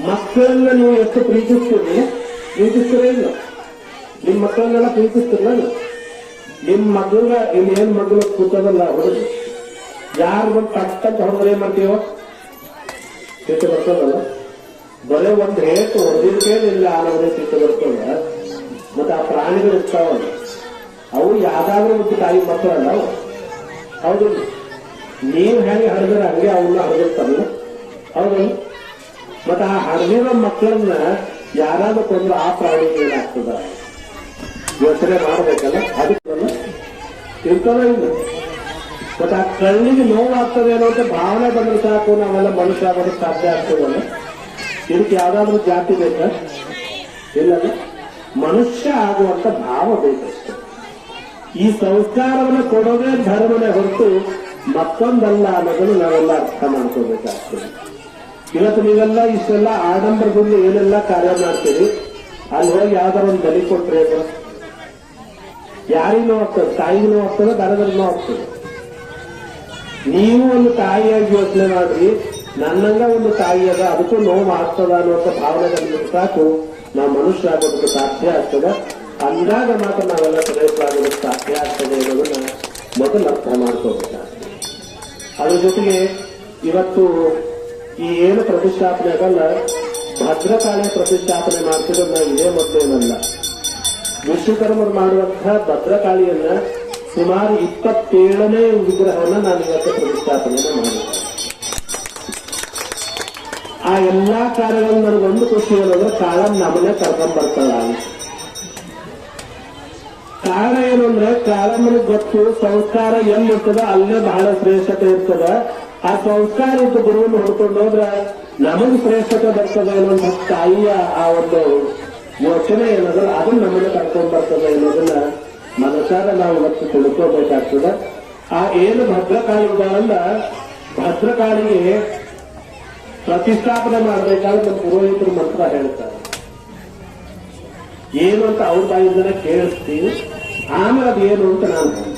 ಮಕ್ಕಳನ್ನ ನೀವು ಎಷ್ಟು ಪ್ರೀತಿಸ್ತೀರೇ ಇಲ್ಲ. ನಿಮ್ ಮಕ್ಕಳನ್ನೆಲ್ಲ ಪ್ರೀತಿಸ್ತಿರಲ್ಲ. ನಿಮ್ ಮಗಳ ಏನ್ ಮಗಳು ಕೂತದಲ್ಲ ಹೊಡೆದು ಯಾರು ಬಂದು ಕಟ್ಟಂತ ಹೊಡೆದ್ರೆ ಏನ್ ಮಾಡ್ತೀವ? ಸಿಟ್ಟು ಬರ್ತದಲ್ಲ. ಬರೇ ಒಂದ್ ರೇಟ್ ಹೊಡೆದಿರ್ಕೇನಿಲ್ಲ, ಆನವರೇ ಸಿಟ್ಟು ಬರ್ತದ. ಮತ್ತೆ ಆ ಪ್ರಾಣಿಗಳು ಇರ್ತಾವಲ್ಲ, ಅವು ಯಾವ್ದಾದ್ರೂ ಒಂದು ತಾಯಿ ಮಕ್ಕಳಲ್ಲ ಅವು, ಹೌದು. ನೀವು ಹೆಂಗೆ ಹರಿದ್ರೆ ಹಂಗೆ ಅವನ್ನ ಹರಿದಿರ್ತಾರಲ್ಲ, ಹೌದು. ಮತ್ತೆ ಆ ಹರಿದಿರೋ ಮಕ್ಕಳನ್ನ ಯಾರಾದ್ರೂ ಕೊಂದ್ರೆ ಆ ಪ್ರಾಣಿಗೆ ಏನಾಗ್ತದ ಯೋಚನೆ ಮಾಡ್ಬೇಕಲ್ಲ. ಅದಕ್ಕಲ್ಲ ಇರ್ತದ ಇಲ್ಲ. ಮತ್ತೆ ಆ ಕಣ್ಣಿಗೆ ನೋವಾಗ್ತದೆ ಅನ್ನೋ ಭಾವನೆ ಬಂದ್ರೆ ಸಾಕು, ನಾವೆಲ್ಲ ಮನುಷ್ಯ ಆಗೋದಕ್ಕೆ ಸಾಧ್ಯ ಆಗ್ತದಲ್ಲ. ಇದಕ್ಕೆ ಯಾವ್ದಾದ್ರು ಜಾತಿ ಬೇಕಾ? ಇಲ್ಲ, ಮನುಷ್ಯ ಆಗುವಂತ ಭಾವ ಬೇಕಷ್ಟೆ. ಈ ಸಂಸ್ಕಾರವನ್ನು ಕೊಡೋದೇ ಧರ್ಮನೇ ಹೊರತು ಮತ್ತೊಂದಲ್ಲ ಅನ್ನೋದನ್ನು ನಾವೆಲ್ಲ ಅರ್ಥ ಮಾಡ್ಕೋಬೇಕಾಗ್ತದೆ. ಇವತ್ತು ನೀವೆಲ್ಲ ಇಷ್ಟೆಲ್ಲ ಆಡಂಬರದಿಂದ ಏನೆಲ್ಲ ಕಾರ್ಯ ಮಾಡ್ತೀರಿ, ಅಲ್ಲಿ ಹೋಗಿ ಯಾವ್ದಾರ ಒಂದು ಬಲಿ ಕೊಟ್ರೆ ಯಾರಿಗೂ ಆಗ್ತದೆ? ತಾಯಿಗೂ ಆಗ್ತದೆ, ದರದರಿಗೂ ಆಗ್ತದೆ. ನೀವು ಒಂದು ತಾಯಿಯಾಗಿ ಯೋಚನೆ ಮಾಡ್ರಿ, ನನ್ನಂಗ ಒಂದು ತಾಯಿ ಅದ, ಅದಕ್ಕೂ ನೋವು ಆಗ್ತದ ಅನ್ನುವಂಥ ಭಾವನೆ ಬಂದ್ರೆ ಸಾಕು, ನಾವು ಮನುಷ್ಯ ಆಗೋದಕ್ಕೆ ಸಾಧ್ಯ ಆಗ್ತದೆ. ಅಂದಾಗ ಮಾತ್ರ ನಾವೆಲ್ಲ ಪ್ರದೇಶವಾಗೋದಕ್ಕೆ ಸಾಧ್ಯ ಆಗ್ತದೆ ಅನ್ನೋದನ್ನ ಮೊದಲು ಅರ್ಥ ಮಾಡ್ಕೋಬೇಕಾಗ್ತದೆ. ಅದ್ರ ಜೊತೆಗೆ ಇವತ್ತು ಈ ಏನು ಪ್ರತಿಷ್ಠಾಪನೆ ಆಗಲ್ಲ, ಭದ್ರಕಾಳಿಯ ಪ್ರತಿಷ್ಠಾಪನೆ ಮಾಡ್ತಿರೋದು ನಾವು ಇದೇ ಮೊದಲೇನಲ್ಲ. ವಿಶ್ವಕರ್ಮರು ಮಾಡುವಂತಹ ಭದ್ರಕಾಳಿಯನ್ನ ಸುಮಾರು 27ನೇ ವಿಗ್ರಹವನ್ನ ನಾನು ಇವತ್ತು ಪ್ರತಿಷ್ಠಾಪನೆಯನ್ನ ಮಾಡಿದ್ದೆ. ಆ ಎಲ್ಲಾ ಕಾರ್ಯಗಳನ್ನು ನನಗೊಂದು ಖುಷಿ ಏನಂದ್ರೆ ಕಾಳಮ್ಮ ನಮ್ಮನ್ನೇ ಕರ್ಕೊಂಡ್ ಬರ್ತಾಳ ಅಂತ. ಕಾರಣ ಏನು ಅಂದ್ರೆ ಕಾಳಮ್ಮನಿಗೆ ಗೊತ್ತು ಸಂಸ್ಕಾರ ಎಲ್ಲಿರ್ತದ ಅಲ್ಲೇ ಬಹಳ ಶ್ರೇಷ್ಠತೆ ಇರ್ತದ. ಆ ಸಂಸ್ಕಾರ ಇದ್ದು ಗುರುವನ್ನು ಹುಡ್ಕೊಂಡು ಹೋದ್ರೆ ನಮಗೆ ಶ್ರೇಷ್ಠತೆ ಬರ್ತದೆ ಅನ್ನುವಂಥ ತಾಯಿಯ ಆ ಒಂದು ಯೋಚನೆ ಏನಂದ್ರೆ ಅದನ್ನ ನಮ್ಮನ್ನ ಕರ್ಕೊಂಡ್ ಬರ್ತದೆ ಅನ್ನೋದನ್ನ ಮನಸಾರ ನಾವು ಇವತ್ತು ತಿಳ್ಕೋಬೇಕಾಗ್ತದೆ. ಆ ಏನು ಭದ್ರಕಾಳಿಗಳನ್ನ ಭದ್ರಕಾಳಿಗೆ ಪ್ರತಿಷ್ಠಾಪನೆ ಮಾಡಬೇಕಾದ್ರೆ ನಮ್ಮ ಪುರೋಹಿತರು ಮಂತ್ರ ಹೇಳ್ತಾರೆ. ಏನು ಅಂತ ಅವ್ರ ಬಾಯಿಂದನೇ ಕೇಳಿಸ್ತೀವಿ, ಆಮೇಲೆ ಅದೇನು ಅಂತ ನಾನು ಹೇಳ್ತೀನಿ.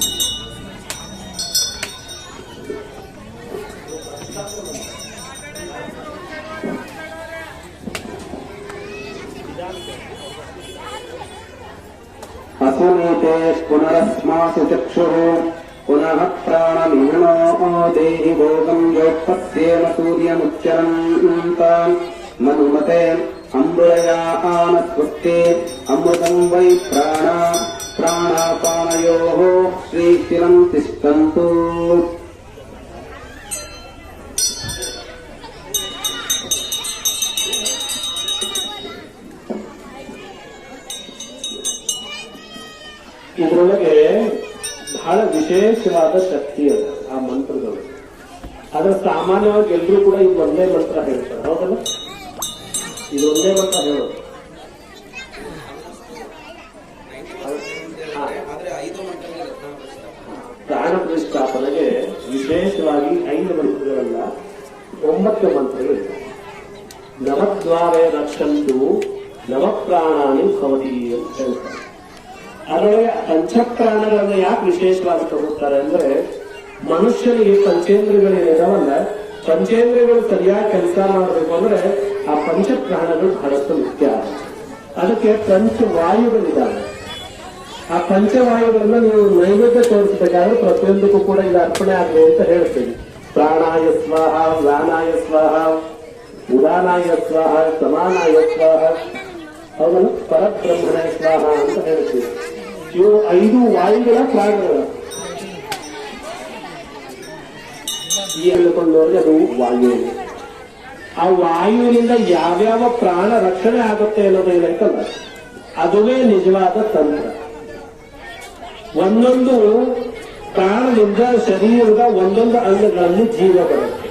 ಅಸುನೀತೆ ಪುನರಸ್ಮಾಸು ಚಕ್ಷುಃ ಪುನಃ ಪ್ರಾಣಮಿಹಣೋ ದೇಹಿ ಭೋಗಂ ಯೋತ್ಪತ್ಯೇನ ಸೂರ್ಯಮುಚ್ಚರಂತಾನ್ ಮನುಮತೆ ಅಂಬುಳಯಾನ ಸ್ವಸ್ತಿ ಅಮೃತಂ ವೈ ಪ್ರಾಣಾಪಾನಯೋಃ ಶ್ರೀಚಿರಂ ತಿಷ್ಠಂತು. ಇದರೊಳಗೆ ಬಹಳ ವಿಶೇಷವಾದ ಶಕ್ತಿ ಅದ ಆ ಮಂತ್ರಗಳು. ಆದ್ರೆ ಸಾಮಾನ್ಯವಾಗಿ ಎಲ್ಲರೂ ಕೂಡ ಇದು ಒಂದೇ ಮಂತ್ರ ಹೇಳ್ತಾರೆ, ಹೌದಲ್ಲ? ಇದು ಒಂದೇ ಮಂತ್ರ ಹೇಳೋದು. ಪ್ರಾಣ ಪ್ರತಿಷ್ಠಾಪನೆಗೆ ವಿಶೇಷವಾಗಿ 5 ಮಂತ್ರಗಳಲ್ಲ, 9 ಮಂತ್ರಗಳಿವೆ. ನಮದ್ವಾರೇ ರಕ್ಷಂತು ನವ ಪ್ರಾಣಾನಿ ಭವತಿ ಅಂತ ಹೇಳ್ತಾರೆ. ಅದರೊಳಗೆ ಪಂಚಪ್ರಾಣಗಳನ್ನ ಯಾಕೆ ವಿಶೇಷವಾಗಿ ತಗೋತಾರೆ ಅಂದ್ರೆ ಮನುಷ್ಯನಿಗೆ ಪಂಚೇಂದ್ರಿಯಗಳಿದಾವಲ್ಲ, ಪಂಚೇಂದ್ರಿಯಗಳು ಸರಿಯಾಗಿ ಕೆಲಸ ಮಾಡಬೇಕು ಅಂದ್ರೆ ಆ ಪಂಚಪ್ರಾಣಗಳು ಬಹಳಷ್ಟು ಮುಖ್ಯ. ಅದಕ್ಕೆ ಪಂಚವಾಯುಗಳಿದ್ದಾವೆ. ಆ ಪಂಚವಾಯುಗಳನ್ನ ನೀವು ನೈವೇದ್ಯ ತೋರಿಸಬೇಕಾದ್ರೆ ಪ್ರತಿಯೊಂದಕ್ಕೂ ಕೂಡ ಇದು ಅರ್ಪಣೆ ಆಗಲಿ ಅಂತ ಹೇಳ್ತೀವಿ. ಪ್ರಾಣಾಯ ಸ್ವಾಹ, ವ್ಯಾನಾಯ ಸ್ವಾಹ, ಉದಾನಾಯ ಸ್ವಾಹ, ಸಮಾನಾಯ ಸ್ವಾಹ, ಅವುಗಳು ಪರಬ್ರಹ್ಮಣ ಸ್ವಾಹ ಅಂತ ಹೇಳ್ತೀವಿ. ಇವು 5 ವಾಯುಗಳ ಪ್ರಾಣಗಳು. ಈ ಹೇಳಿಕೊಂಡವ್ರಿಗೆ ಅದು ವಾಯು. ಆ ವಾಯುವಿನಿಂದ ಯಾವ್ಯಾವ ಪ್ರಾಣ ರಕ್ಷಣೆ ಆಗುತ್ತೆ ಅನ್ನೋದು ಏನೈತಲ್ಲ, ಅದುವೇ ನಿಜವಾದ ತಂತ್ರ. ಒಂದೊಂದು ಪ್ರಾಣದಿಂದ ಶರೀರದ ಒಂದೊಂದು ಅಂಗಗಳಲ್ಲಿ ಜೀವ ಬರುತ್ತೆ.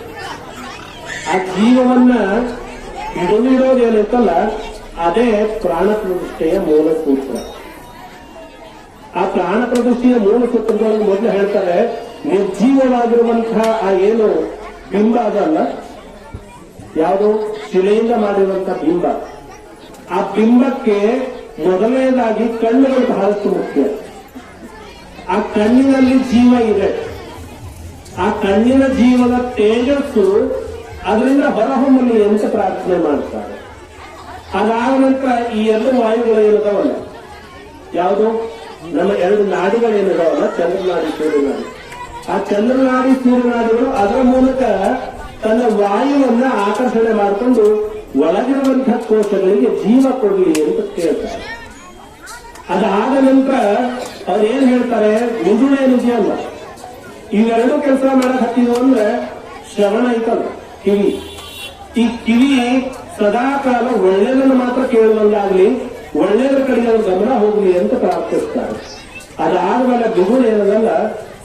ಆ ಜೀವವನ್ನ ಹಿಡಿದಿಡೋದೇನೈತಲ್ಲ, ಅದೇ ಪ್ರಾಣ ಪ್ರತಿಷ್ಠೆಯ ಮೂಲ ಸೂತ್ರ. ಆ ಪ್ರಾಣ ಪ್ರತಿಷ್ಠೆಯ ಮೂಲ ಸೂತ್ರಗಳನ್ನು ಮೊದಲು ಹೇಳ್ತಾರೆ, ನಿರ್ಜೀವವಾಗಿರುವಂತಹ ಆ ಏನು ಬಿಂಬ ಅದಲ್ಲ, ಯಾವುದು ಶಿಲೆಯಿಂದ ಮಾಡಿರುವಂತಹ ಬಿಂಬ, ಆ ಬಿಂಬಕ್ಕೆ ಮೊದಲನೇದಾಗಿ ಕಣ್ಣುಗಳು ಬಹಳಷ್ಟು ಮುಖ್ಯ. ಆ ಕಣ್ಣಿನಲ್ಲಿ ಜೀವ ಇದೆ. ಆ ಕಣ್ಣಿನ ಜೀವದ ತೇಜಸ್ಸು ಅದರಿಂದ ಹೊರಹೊಮ್ಮಲಿ ಅಂತ ಪ್ರಾರ್ಥನೆ ಮಾಡ್ತಾರೆ. ಅದಾದ ನಂತರ ಈ 2 ವಾಯುಗಳು ಏನಿದಾವಲ್ಲ, ಯಾವುದು ನಮ್ಮ 2 ನಾಡಿಗಳೇನಿದಾವಲ್ಲ, ಚಂದ್ರನಾಡಿ, ಸೂರ್ಯನಾಡಿ. ಆ ಚಂದ್ರನಾಡಿ, ಸೂರ್ಯನಾಡಿಗಳು ಅದರ ಮೂಲಕ ತನ್ನ ವಾಯುವನ್ನ ಆಕರ್ಷಣೆ ಮಾಡಿಕೊಂಡು ಒಳಗಿರುವಂತಹ ಕೋಶಗಳಿಗೆ ಜೀವ ಕೊಡಲಿ ಅಂತ ಕೇಳ್ತಾರೆ. ಅದಾದ ನಂತರ ಅವ್ರೇನ್ ಹೇಳ್ತಾರೆ, ಮಿದುಳೇನಿದೆಯಲ್ಲ, ಇವೆರಡು ಕೆಲಸ ಮಾಡಕ್ ಹತ್ತಿದ್ವು ಅಂದ್ರೆ ಶ್ರವಣ ಐತಲ್ಲ, ಕಿವಿ. ಈ ಕಿವಿ ಸದಾಕಾಲ ಒಳ್ಳೆಯದನ್ನು ಮಾತ್ರ ಕೇಳುವಂಗಾಗ್ಲಿ, ಒಳ್ಳೆಯದ ಕಡೆಗೆ ಗಮನ ಹೋಗಲಿ ಅಂತ ಪ್ರಾರ್ಥಿಸ್ತಾರೆ. ಅದಾದ್ಮೇಲೆ ಬಿಗುಳು ಏನದಲ್ಲ,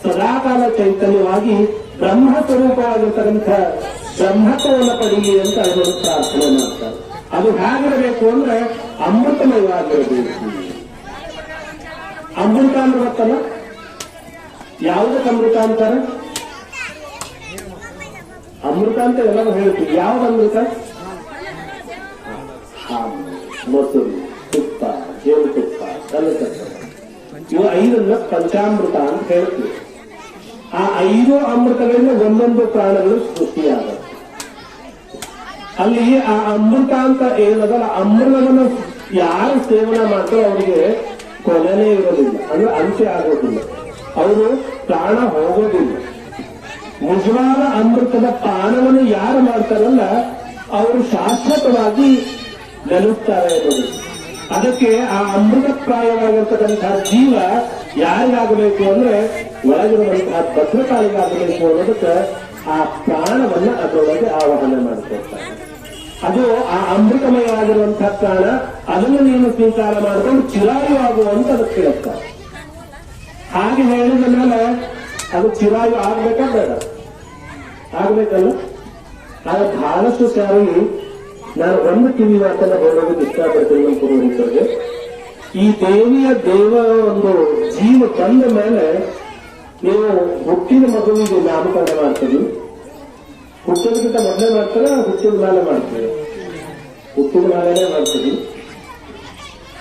ಸದಾಕಾಲ ಚೈತನ್ಯವಾಗಿ ಬ್ರಹ್ಮ ಸ್ವರೂಪವಾಗಿರ್ತಕ್ಕಂಥ ಬ್ರಹ್ಮತ್ವವನ್ನು ಪಡೀಲಿ ಅಂತ ಅದನ್ನು ಪ್ರಾರ್ಥನೆ ಮಾಡ್ತಾರೆ. ಅದು ಹೇಗಿರಬೇಕು ಅಂದ್ರೆ ಅಮೃತಮಯವಾಗಿರಬೇಕು. ಅಮೃತ ಅಂದ್ರೆ ಗೊತ್ತಲ್ಲ, ಯಾವುದಕ್ಕೆ ಅಮೃತ ಅಂತಾರೆ? ಅಮೃತ ಅಂತ ಎಲ್ಲರೂ ಹೇಳ್ತೀವಿ. ಯಾವ್ದು ಅಮೃತ? ಹಾಲು, ಮೊಸರು, ತುಪ್ಪ, ಜೇನುತುಪ್ಪ, ಕಲ್ಲತುಪ್ಪ, ಇವು 5 ಪಂಚಾಮೃತ ಅಂತ ಹೇಳ್ತೀವಿ. ಆ 5 ಅಮೃತಗಳಿಂದ ಒಂದೊಂದು ಪ್ರಾಣಗಳು ಸೃಷ್ಟಿಯಾಗುತ್ತೆ. ಅಲ್ಲಿ ಆ ಅಮೃತ ಅಂತ ಏನದಲ್ಲ, ಅಮೃತವನ್ನು ಯಾರು ಸೇವನೆ ಮಾಡ್ತಾರೋ ಅವರಿಗೆ ಕೊನೆನೇ ಇರೋದಿಲ್ಲ, ಅಂದ್ರೆ ಅಂತ್ಯ ಆಗೋದಿಲ್ಲ, ಅವರು ಪ್ರಾಣ ಹೋಗೋದಿಲ್ಲ. ನಿಜವಾದ ಅಮೃತದ ಪಾನವನ್ನು ಯಾರು ಮಾಡ್ತಾರಲ್ಲ ಅವರು ಶಾಶ್ವತವಾಗಿ ನೆಲೆಸ್ತಾರೆ ಅನ್ನೋದು. ಅದಕ್ಕೆ ಆ ಅಮೃತಪ್ರಾಯವಾಗಿರ್ತಕ್ಕಂತಹ ಜೀವ ಯಾರಿಗಾಗಬೇಕು ಅಂದ್ರೆ ಒಳಗಿರುವಂತಹ ಭದ್ರಕಾಳಿಗಾಗಬೇಕು ಅನ್ನೋದಕ್ಕೆ ಆ ಪ್ರಾಣವನ್ನ ಅದರೊಳಗೆ ಆವಾಹನೆ ಮಾಡಿಕೊಡ್ತಾರೆ. ಅದು ಆ ಅಮೃತಮಯ ಆಗಿರುವಂತಹ ಪ್ರಾಣ, ಅದನ್ನು ನೀನು ಸ್ವೀಕಾರ ಮಾಡಿಕೊಂಡು ಚಿರಾಯು ಆಗುವಂತ ಅದಕ್ಕೆ ಹೇಳ್ತಾರೆ. ಹಾಗೆ ಹೇಳಿದ ಮೇಲೆ ಅದು ಚಿರಾಯು ಆಗ್ಬೇಕಾ ಬೇಡ? ಆಗ್ಬೇಕಲ್ಲ. ಆದ್ರೆ ಬಹಳಷ್ಟು ಸಾರಿ ನಾನು ಒಂದು ಕಿವಿ ಮಾತನ್ನ ಹೇಳೋದಕ್ಕೆ ಇಷ್ಟಪಡ್ತೀನಿ ನಮ್ಮ ಪುರೋಹಿತರಿಗೆ. ಈ ದೇವ ಒಂದು ಜೀವ ಬಂದ ಮೇಲೆ ನೀವು ಹುಟ್ಟಿದ ಮಗುವಿಗೆ ನಾಮಕರಣ ಮಾಡ್ತೀವಿ. ಹುಟ್ಟೋದಕ್ಕಿಂತ ಮೊದಲೇ ಮಾಡ್ತಾರೆ, ಹುಟ್ಟಿದ ಮೇಲೆ ಮಾಡ್ತೀವಿ, ಹುಟ್ಟಿದ ಮೇಲೆನೆ ಮಾಡ್ತೀವಿ.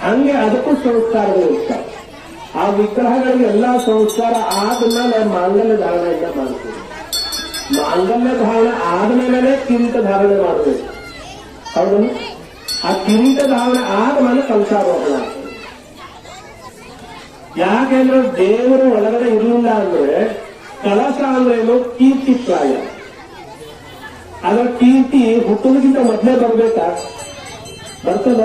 ಹಂಗೆ ಅದಕ್ಕೂ ಸಂಸ್ಕಾರಗಳು ಇರ್ತಾರೆ. ಆ ವಿಗ್ರಹಗಳಿಗೆ ಎಲ್ಲಾ ಸಂಸ್ಕಾರ ಆದ್ಮೇಲೆ ಮಾಂಗಲ್ಯ ಧಾರಣೆಯಿಂದ ಮಾಡ್ತೀವಿ. ಮಾಂಗಲ್ಯ ಧಾರಣೆ ಆದ್ಮೇಲೆ ಕಿರೀಟ ಧಾರಣೆ ಮಾಡಬೇಕು. ಹೌದು, ಆ ಕಿರೀಟ ಧಾರಣೆ ಆದ್ಮೇಲೆ ಕಲಶಾರೋಹಣ ಆಗ್ತದೆ. ಯಾಕೆಂದ್ರೆ ದೇವರು ಒಳಗಡೆ ಇರಲಿಲ್ಲ ಅಂದ್ರೆ ಕಲಶ ಅಂದ್ರೇನು? ಕೀರ್ತಿ ಪ್ರಾಯ. ಅದರ ಕೀರ್ತಿ ಹುಟ್ಟೋದಕ್ಕಿಂತ ಮೊದಲೇ ಬರ್ಬೇಕಾ? ಬರ್ತದ?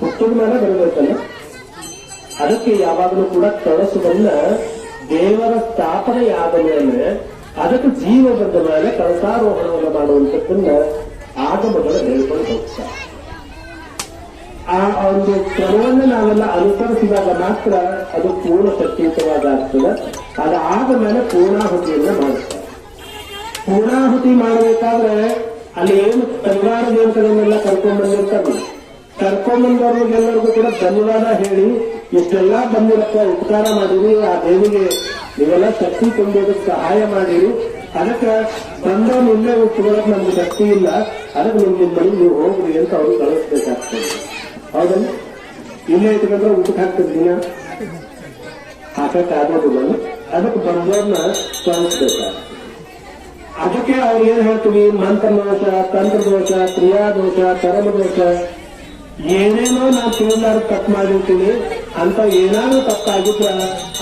ಹುಟ್ಟದ ಮೇಲೆ ಬರಬೇಕಲ್ಲ. ಅದಕ್ಕೆ ಯಾವಾಗಲೂ ಕೂಡ ಕಳಸವನ್ನ ದೇವರ ಸ್ಥಾಪನೆ ಆದ ಮೇಲೆ, ಅದಕ್ಕೆ ಜೀವ ಬಂದ ಮೇಲೆ ಕಳಸಾರೋಹಣವನ್ನು ಮಾಡುವಂಥದ್ದನ್ನ ಆಗಮಗಳು ಹೇಳ್ಕೊಂಡು ಹೋಗ್ತಾರೆ. ಆ ಒಂದು ಕ್ರಮವನ್ನು ನಾವೆಲ್ಲ ಅನುಸರಿಸಿದಾಗ ಮಾತ್ರ ಅದು ಪೂರ್ಣ ಶಕ್ತಿಯುತವಾಗ್ತದೆ. ಅದಾದ ಮೇಲೆ ಪೂರ್ಣಾಹುತಿಯನ್ನ ಮಾಡ್ತಾರೆ. ಪೂರ್ಣಾಹುತಿ ಮಾಡಬೇಕಾದ್ರೆ ಅಲ್ಲಿ ಏನು ಪರಿವಾರ ದೇವತೆಗಳನ್ನೆಲ್ಲ ಕರ್ಕೊಂಡ್ಬಂದಿರ್ತಾರೆ. ಕರ್ಕೊಂಡ್ಬಂದವ್ರಿಗೆಲ್ಲರಿಗೂ ಕೂಡ ಧನ್ಯವಾದ ಹೇಳಿ, ಇಷ್ಟೆಲ್ಲಾ ಬಂದಿರಪ್ಪ, ಉಪಕಾರ ಮಾಡಿರಿ, ಆ ದೇವಿಗೆ ನೀವೆಲ್ಲ ಶಕ್ತಿ ತುಂಬೋದಕ್ಕೆ ಸಹಾಯ ಮಾಡಿರಿ, ಅದಕ್ಕೆ ಬಂದವನು ಇಲ್ಲೇ ಉಟ್ಕೊಳ್ಳೋಕೆ ನಮ್ಗೆ ಶಕ್ತಿ ಇಲ್ಲ, ಅದಕ್ಕೆ ನಿಮ್ಮ ಮನೆಗೆ ನೀವು ಹೋಗ್ರಿ ಅಂತ ಅವ್ರು ಕಳಿಸ್ಬೇಕಾಗ್ತದೆ. ಹೌದಲ್ಲ? ಇಲ್ಲೇ ಇಟ್ಕೊಂಡ್ರೆ ಊಟಕ್ಕೆ ಹಾಕ್ತಿದ್ದೀನ ಹಾಕಕ್ಕೆ ಆಗೋದಿಲ್ಲ. ಅದಕ್ಕೆ ಬಂದವ್ರನ್ನ ಕಳಿಸ್ಬೇಕಾಗ ಅದಕ್ಕೆ ಅವ್ರು ಏನ್ ಹೇಳ್ತೀವಿ, ಮಂತ್ರದೋಷ, ತಂತ್ರದೋಷ, ಕ್ರಿಯಾದೋಷ, ಕರ್ಮದೋಷ, ಏನೇನೋ ನಾವು ತಿಳಿದಾರ ತಪ್ಪು ಮಾಡಿರ್ತೀವಿ ಅಂತ ಏನಾದ್ರೂ ತಪ್ಪಾಗಿದ್ರ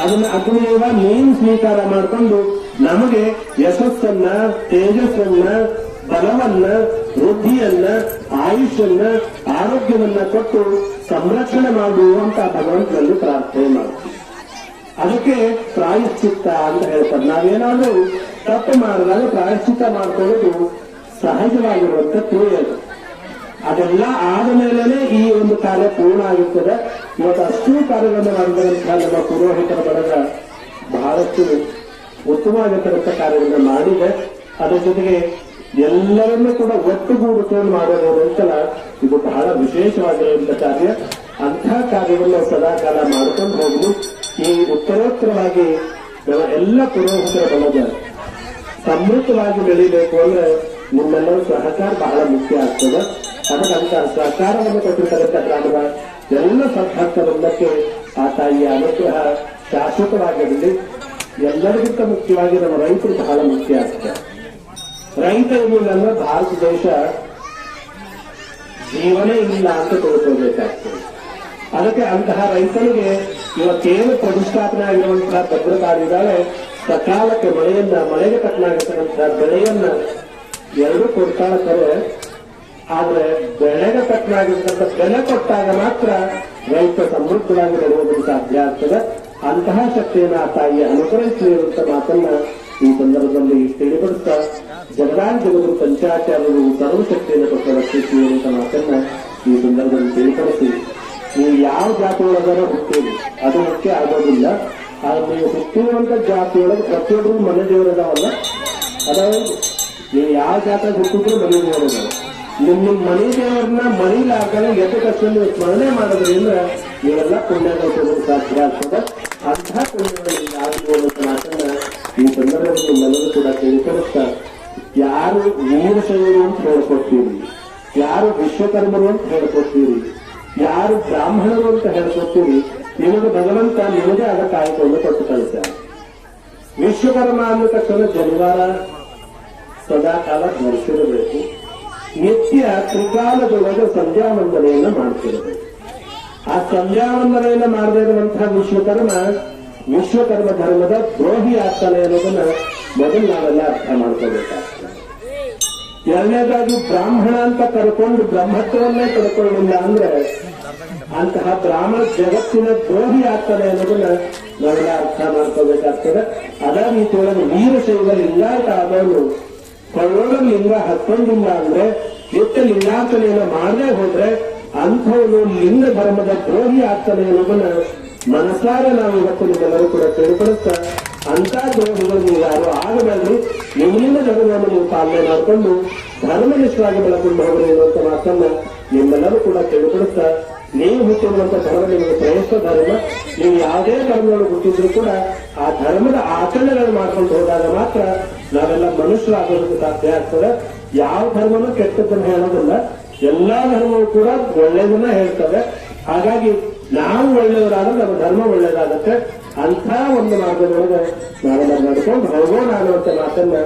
ಅದನ್ನ ಅಗ್ನಿಯವ ನೀನು ಸ್ವೀಕಾರ ಮಾಡ್ಕೊಂಡು ನಮಗೆ ಯಶಸ್ಸನ್ನ, ತೇಜಸ್ಸನ್ನ, ಬಲವನ್ನ, ವೃದ್ಧಿಯನ್ನ, ಆಯುಷ್ಯನ್ನ, ಆರೋಗ್ಯವನ್ನ ಕೊಟ್ಟು ಸಂರಕ್ಷಣೆ ಮಾಡುವಂತ ಭಗವಂತನಲ್ಲಿ ಪ್ರಾರ್ಥನೆ ಮಾಡ್ತೀವಿ. ಅದಕ್ಕೆ ಪ್ರಾಯಶ್ಚಿತ್ತ ಅಂತ ಹೇಳ್ತಾರೆ. ನಾವೇನಾದ್ರೂ ತಪ್ಪು ಮಾಡಿದಾಗ ಪ್ರಾಯಶ್ಚಿತ್ತ ಮಾಡ್ಕೊಳ್ಳೋದು ಸಹಜವಾಗಿರುವಂತ ಕ್ರಿಯೆ. ಅದೆಲ್ಲ ಆದ ಮೇಲೆನೆ ಈ ಒಂದು ಕಾರ್ಯ ಪೂರ್ಣ ಆಗುತ್ತದೆ. ಇವತ್ತು ಅಷ್ಟೂ ಕಾರ್ಯಗಳನ್ನು ಮಾಡಿದಂತಹ ನಮ್ಮ ಪುರೋಹಿತರ ಬಳಗ ಬಹಳಷ್ಟು ಉತ್ತಮವಾಗಿರ್ತಕ್ಕಂಥ ಕಾರ್ಯಗಳನ್ನು ಮಾಡಿದೆ. ಅದರ ಜೊತೆಗೆ ಎಲ್ಲರನ್ನೂ ಕೂಡ ಒಟ್ಟುಗೂಡಿಕೊಂಡು ಮಾಡೋದು ಅಂತಲ್ಲ, ಇದು ಬಹಳ ವಿಶೇಷವಾಗಿರುವಂತಹ ಕಾರ್ಯ. ಅಂತಹ ಕಾರ್ಯವನ್ನು ಸದಾಕಾಲ ಮಾಡ್ಕೊಂಡು ಹೋಗುದು ಈ ಉತ್ತರೋತ್ತರವಾಗಿ ನಮ್ಮ ಎಲ್ಲ ಪುರೋಹಿತರ ಬಳಗ ಸಮೃದ್ಧವಾಗಿ ಬೆಳಿಬೇಕು ಅಂದ್ರೆ ನಿಮ್ಮೆಲ್ಲರ ಸಹಕಾರ ಬಹಳ ಮುಖ್ಯ ಆಗ್ತದೆ. ಅದಕ್ಕಂತ ಸಹಕಾರವನ್ನು ಕೊಟ್ಟಿರ್ತಕ್ಕಂಥ ಗ್ರಾಮದ ಎಲ್ಲ ಸದ್ಭಕ್ತರಕ್ಕೆ ಆ ತಾಯಿಯ ಅನುಗ್ರಹ ಶಾಶ್ವತವಾಗಿರಲಿ. ಎಲ್ಲರಿಗಿಂತ ಮುಖ್ಯವಾಗಿ ನಮ್ಮ ರೈತರು ಬಹಳ ಮುಖ್ಯ ಆಗ್ತದೆ. ರೈತ ಏನಿಲ್ಲ ಅಂದ್ರೆ ಭಾರತ ದೇಶ ಜೀವನೇ ಇಲ್ಲ ಅಂತ ತಿಳ್ಕೊಳ್ಬೇಕಾಗ್ತದೆ. ಅದಕ್ಕೆ ಅಂತಹ ರೈತನಿಗೆ ಇವತ್ತೇನು ಪ್ರತಿಷ್ಠಾಪನೆ ಆಗಿರುವಂತಹ ಭದ್ರಕಾರಿದ್ದಾಳೆ ಸಕಾಲಕ್ಕೆ ಮಳೆಗೆ ತಕ್ಕನಾಗಿರ್ತಕ್ಕಂತಹ ಬೆಳೆಯನ್ನ ಎರಡು ಕೊಡ್ತಾಳೆ. ಆದ್ರೆ ಬೆಳೆಗೆ ತಕ್ಕನಾಗಿರ್ತಕ್ಕಂಥ ಬೆಲೆ ಕೊಟ್ಟಾಗ ಮಾತ್ರ ರೈತ ಸಮೃದ್ಧವಾಗಿ ಬೆಳೆಯುವುದಕ್ಕೆ ಸಾಧ್ಯ ಆಗ್ತದೆ. ಅಂತಹ ಶಕ್ತಿಯನ್ನು ಆ ತಾಯಿಯ ಅನುಗ್ರಹಿಸಿರುವಂತ ಮಾತನ್ನ ಈ ಸಂದರ್ಭದಲ್ಲಿ ತಿಳಿಪಡಿಸ್ತಾ ಜಗದಾನ್ ಜಗದ್ರು ಪಂಚಾಚಾರ್ಯರು ಸರ್ವಶಕ್ತಿಯನ್ನು ಕೊಟ್ಟ ರಕ್ಷಿಸುವಂತ ಮಾತನ್ನ ಈ ಸಂದರ್ಭದಲ್ಲಿ ತಿಳಿಪಡಿಸಿ, ನೀವು ಯಾವ ಜಾತಿಯೊಳಗಾರ ಹುಟ್ಟೀರಿ ಅದು ಮುಖ್ಯ ಆಗೋದಿಲ್ಲ. ಆದ್ರೆ ನೀವು ಹುಟ್ಟಿರುವಂತ ಜಾತಿಯೊಳಗೆ ಪ್ರತಿಯೊಬ್ಬರು ಮನೆ ದೇವರದಾವಲ್ಲ, ಅದಾவது ನೀವು ಯಾವ ಜಾತಿಯಾಗ ಹುಟ್ಟಿದ್ರು ಮನೆ ದೇವರದಾವ. ನಿಮ್ಮ ಮನೆ ದೇವರನ್ನ ಮರಿಲಾರ್ದಾಗ ಎದ್ದಕಷ್ಟನ್ನು ಸ್ಮರಣೆ ಮಾಡೋದ್ರಿಂದ ನೀವೆಲ್ಲ ಪುಣ್ಯ ಕಲ್ಪೋದಕ್ಕೆ ಸಾಧ್ಯ ಆಗ್ತದೆ. ಅಂತಹ ಪುಣ್ಯಗಳಲ್ಲಿ ಆಗುವಂತ ಮಾತನ್ನ ಈ ಸಂದರ್ಭದಲ್ಲಿ ನಿಮ್ಮೆಲ್ಲರೂ ಕೂಡ ತಿಳಿಪಡಿಸ್ತಾ, ಯಾರು ವೀರಶೈವರು ಅಂತ ಹೇಳ್ಕೊಡ್ತೀರಿ, ಯಾರು ವಿಶ್ವಕರ್ಮರು ಅಂತ ಹೇಳ್ಕೊಡ್ತೀರಿ, ಯಾರು ಬ್ರಾಹ್ಮಣರು ಅಂತ ಹೇಳ್ಕೊಡ್ತೀರಿ, ನಿಮಗೆ ಭಗವಂತ ನಿಮಗೆ ಆದ ಕಾಯ್ಕೊಂಡು ಕೊಟ್ಟು ಕಳಿಸ್ತಾರೆ. ವಿಶ್ವಕರ್ಮ ಅಂದ ತಕ್ಷಣ ಜನಿವಾರ ಸದಾಕಾಲ ಧರಿಸಿರಬೇಕು. ನಿತ್ಯ ತ್ರಿಕಾಲದೊಳಗೆ ಸಂಧ್ಯಾ ವಂದನೆಯನ್ನ ಮಾಡ್ತಿರಬೇಕು. ಆ ಸಂಧ್ಯಾ ವಂದನೆಯನ್ನ ಮಾಡದೇ ಇರುವಂತಹ ವಿಶ್ವಕರ್ಮ ಧರ್ಮದ ದ್ರೋಹಿ ಆಗ್ತಾನೆ ಅನ್ನೋದನ್ನ ಮೊದಲು ನಾವೆಲ್ಲ ಅರ್ಥ ಮಾಡ್ಕೋಬೇಕಾಗ್ತದೆ. ಎರಡನೇದಾಗಿ ಬ್ರಾಹ್ಮಣ ಅಂತ ಕರ್ಕೊಂಡು ಬ್ರಹ್ಮತ್ವವನ್ನೇ ಕರ್ಕೊಳ್ಳಿಲ್ಲ ಅಂದ್ರೆ ಅಂತಹ ಬ್ರಾಹ್ಮಣ ಜಗತ್ತಿನ ದ್ರೋಹಿ ಆಗ್ತಾನೆ ಅನ್ನೋದನ್ನ ನಾವೆಲ್ಲ ಅರ್ಥ ಮಾಡ್ಕೋಬೇಕಾಗ್ತದೆ. ಅದೇ ರೀತಿಯೊಳಗೆ ವೀರಶೈವ ಲಿಂಗಾಯತ ಆದವನು ಕೊಳ್ಳೋಳ ಲಿಂಗ ಹತ್ಕೊಂಡಿಲ್ಲ ಅಂದ್ರೆ ನಿತ್ಯ ಲಿಂಗಾರ್ಚನೆಯನ್ನು ಮಾಡದೆ ಹೋದ್ರೆ ಅಂಥವನು ಲಿಂಗ ಧರ್ಮದ ದ್ರೋಹಿ ಆಗ್ತಾನೆ ಅನ್ನೋದನ್ನ ಮನಸಾರ ನಾವು ಇವತ್ತು ನಿಮ್ಮೆಲ್ಲರೂ ಕೂಡ ತಿಳಿಪಡಿಸ್ತಾ, ಅಂತ ದ್ರೋಹಿಗಳು ಯಾರು ಆಗಬೇಡ್ರಿ, ನಿಮ್ಮ ಧರ್ಮವನ್ನು ನೀವು ಪಾಲನೆ ಮಾಡಿಕೊಂಡು ಧರ್ಮನಿಷ್ಠವಾಗಿ ಬೆಳಕೊಂಡು ಹೋಗ್ರಿ ಅನ್ನುವಂತ ಮಾತನ್ನ ನಿಮ್ಮೆಲ್ಲರೂ ಕೂಡ ತಿಳಿಪಡಿಸ್ತಾ, ನೀವು ಹುಟ್ಟಿರುವಂತ ಧರ್ಮ ನಿಮಗೆ ಶ್ರೇಷ್ಠ ಧರ್ಮ. ನೀವು ಯಾವುದೇ ಧರ್ಮಗಳು ಹುಟ್ಟಿದ್ರು ಕೂಡ ಆ ಧರ್ಮದ ಆಚರಣೆಗಳನ್ನು ಮಾಡ್ಕೊಂಡು ಹೋದಾಗ ಮಾತ್ರ ನಾವೆಲ್ಲ ಮನುಷ್ಯರಾಗೋದಕ್ಕೆ ಸಾಧ್ಯ ಆಗ್ತದೆ. ಯಾವ ಧರ್ಮನೂ ಕೆಟ್ಟದ್ದನ್ನು ಹೇಳೋದಿಲ್ಲ, ಎಲ್ಲಾ ಧರ್ಮವು ಕೂಡ ಒಳ್ಳೆಯದನ್ನ ಹೇಳ್ತವೆ. ಹಾಗಾಗಿ ನಾವು ಒಳ್ಳೆಯವರಾದ್ರೆ ನಮ್ಮ ಧರ್ಮ ಒಳ್ಳೆಯದಾಗುತ್ತೆ. ಅಂಥ ಒಂದು ಮಾರ್ಗದೊಳಗೆ ನಾವೆಲ್ಲ ನಡ್ಕೊಂಡು ಹೋಗೋಣ ಅನ್ನುವಂತ ಮಾತನ್ನ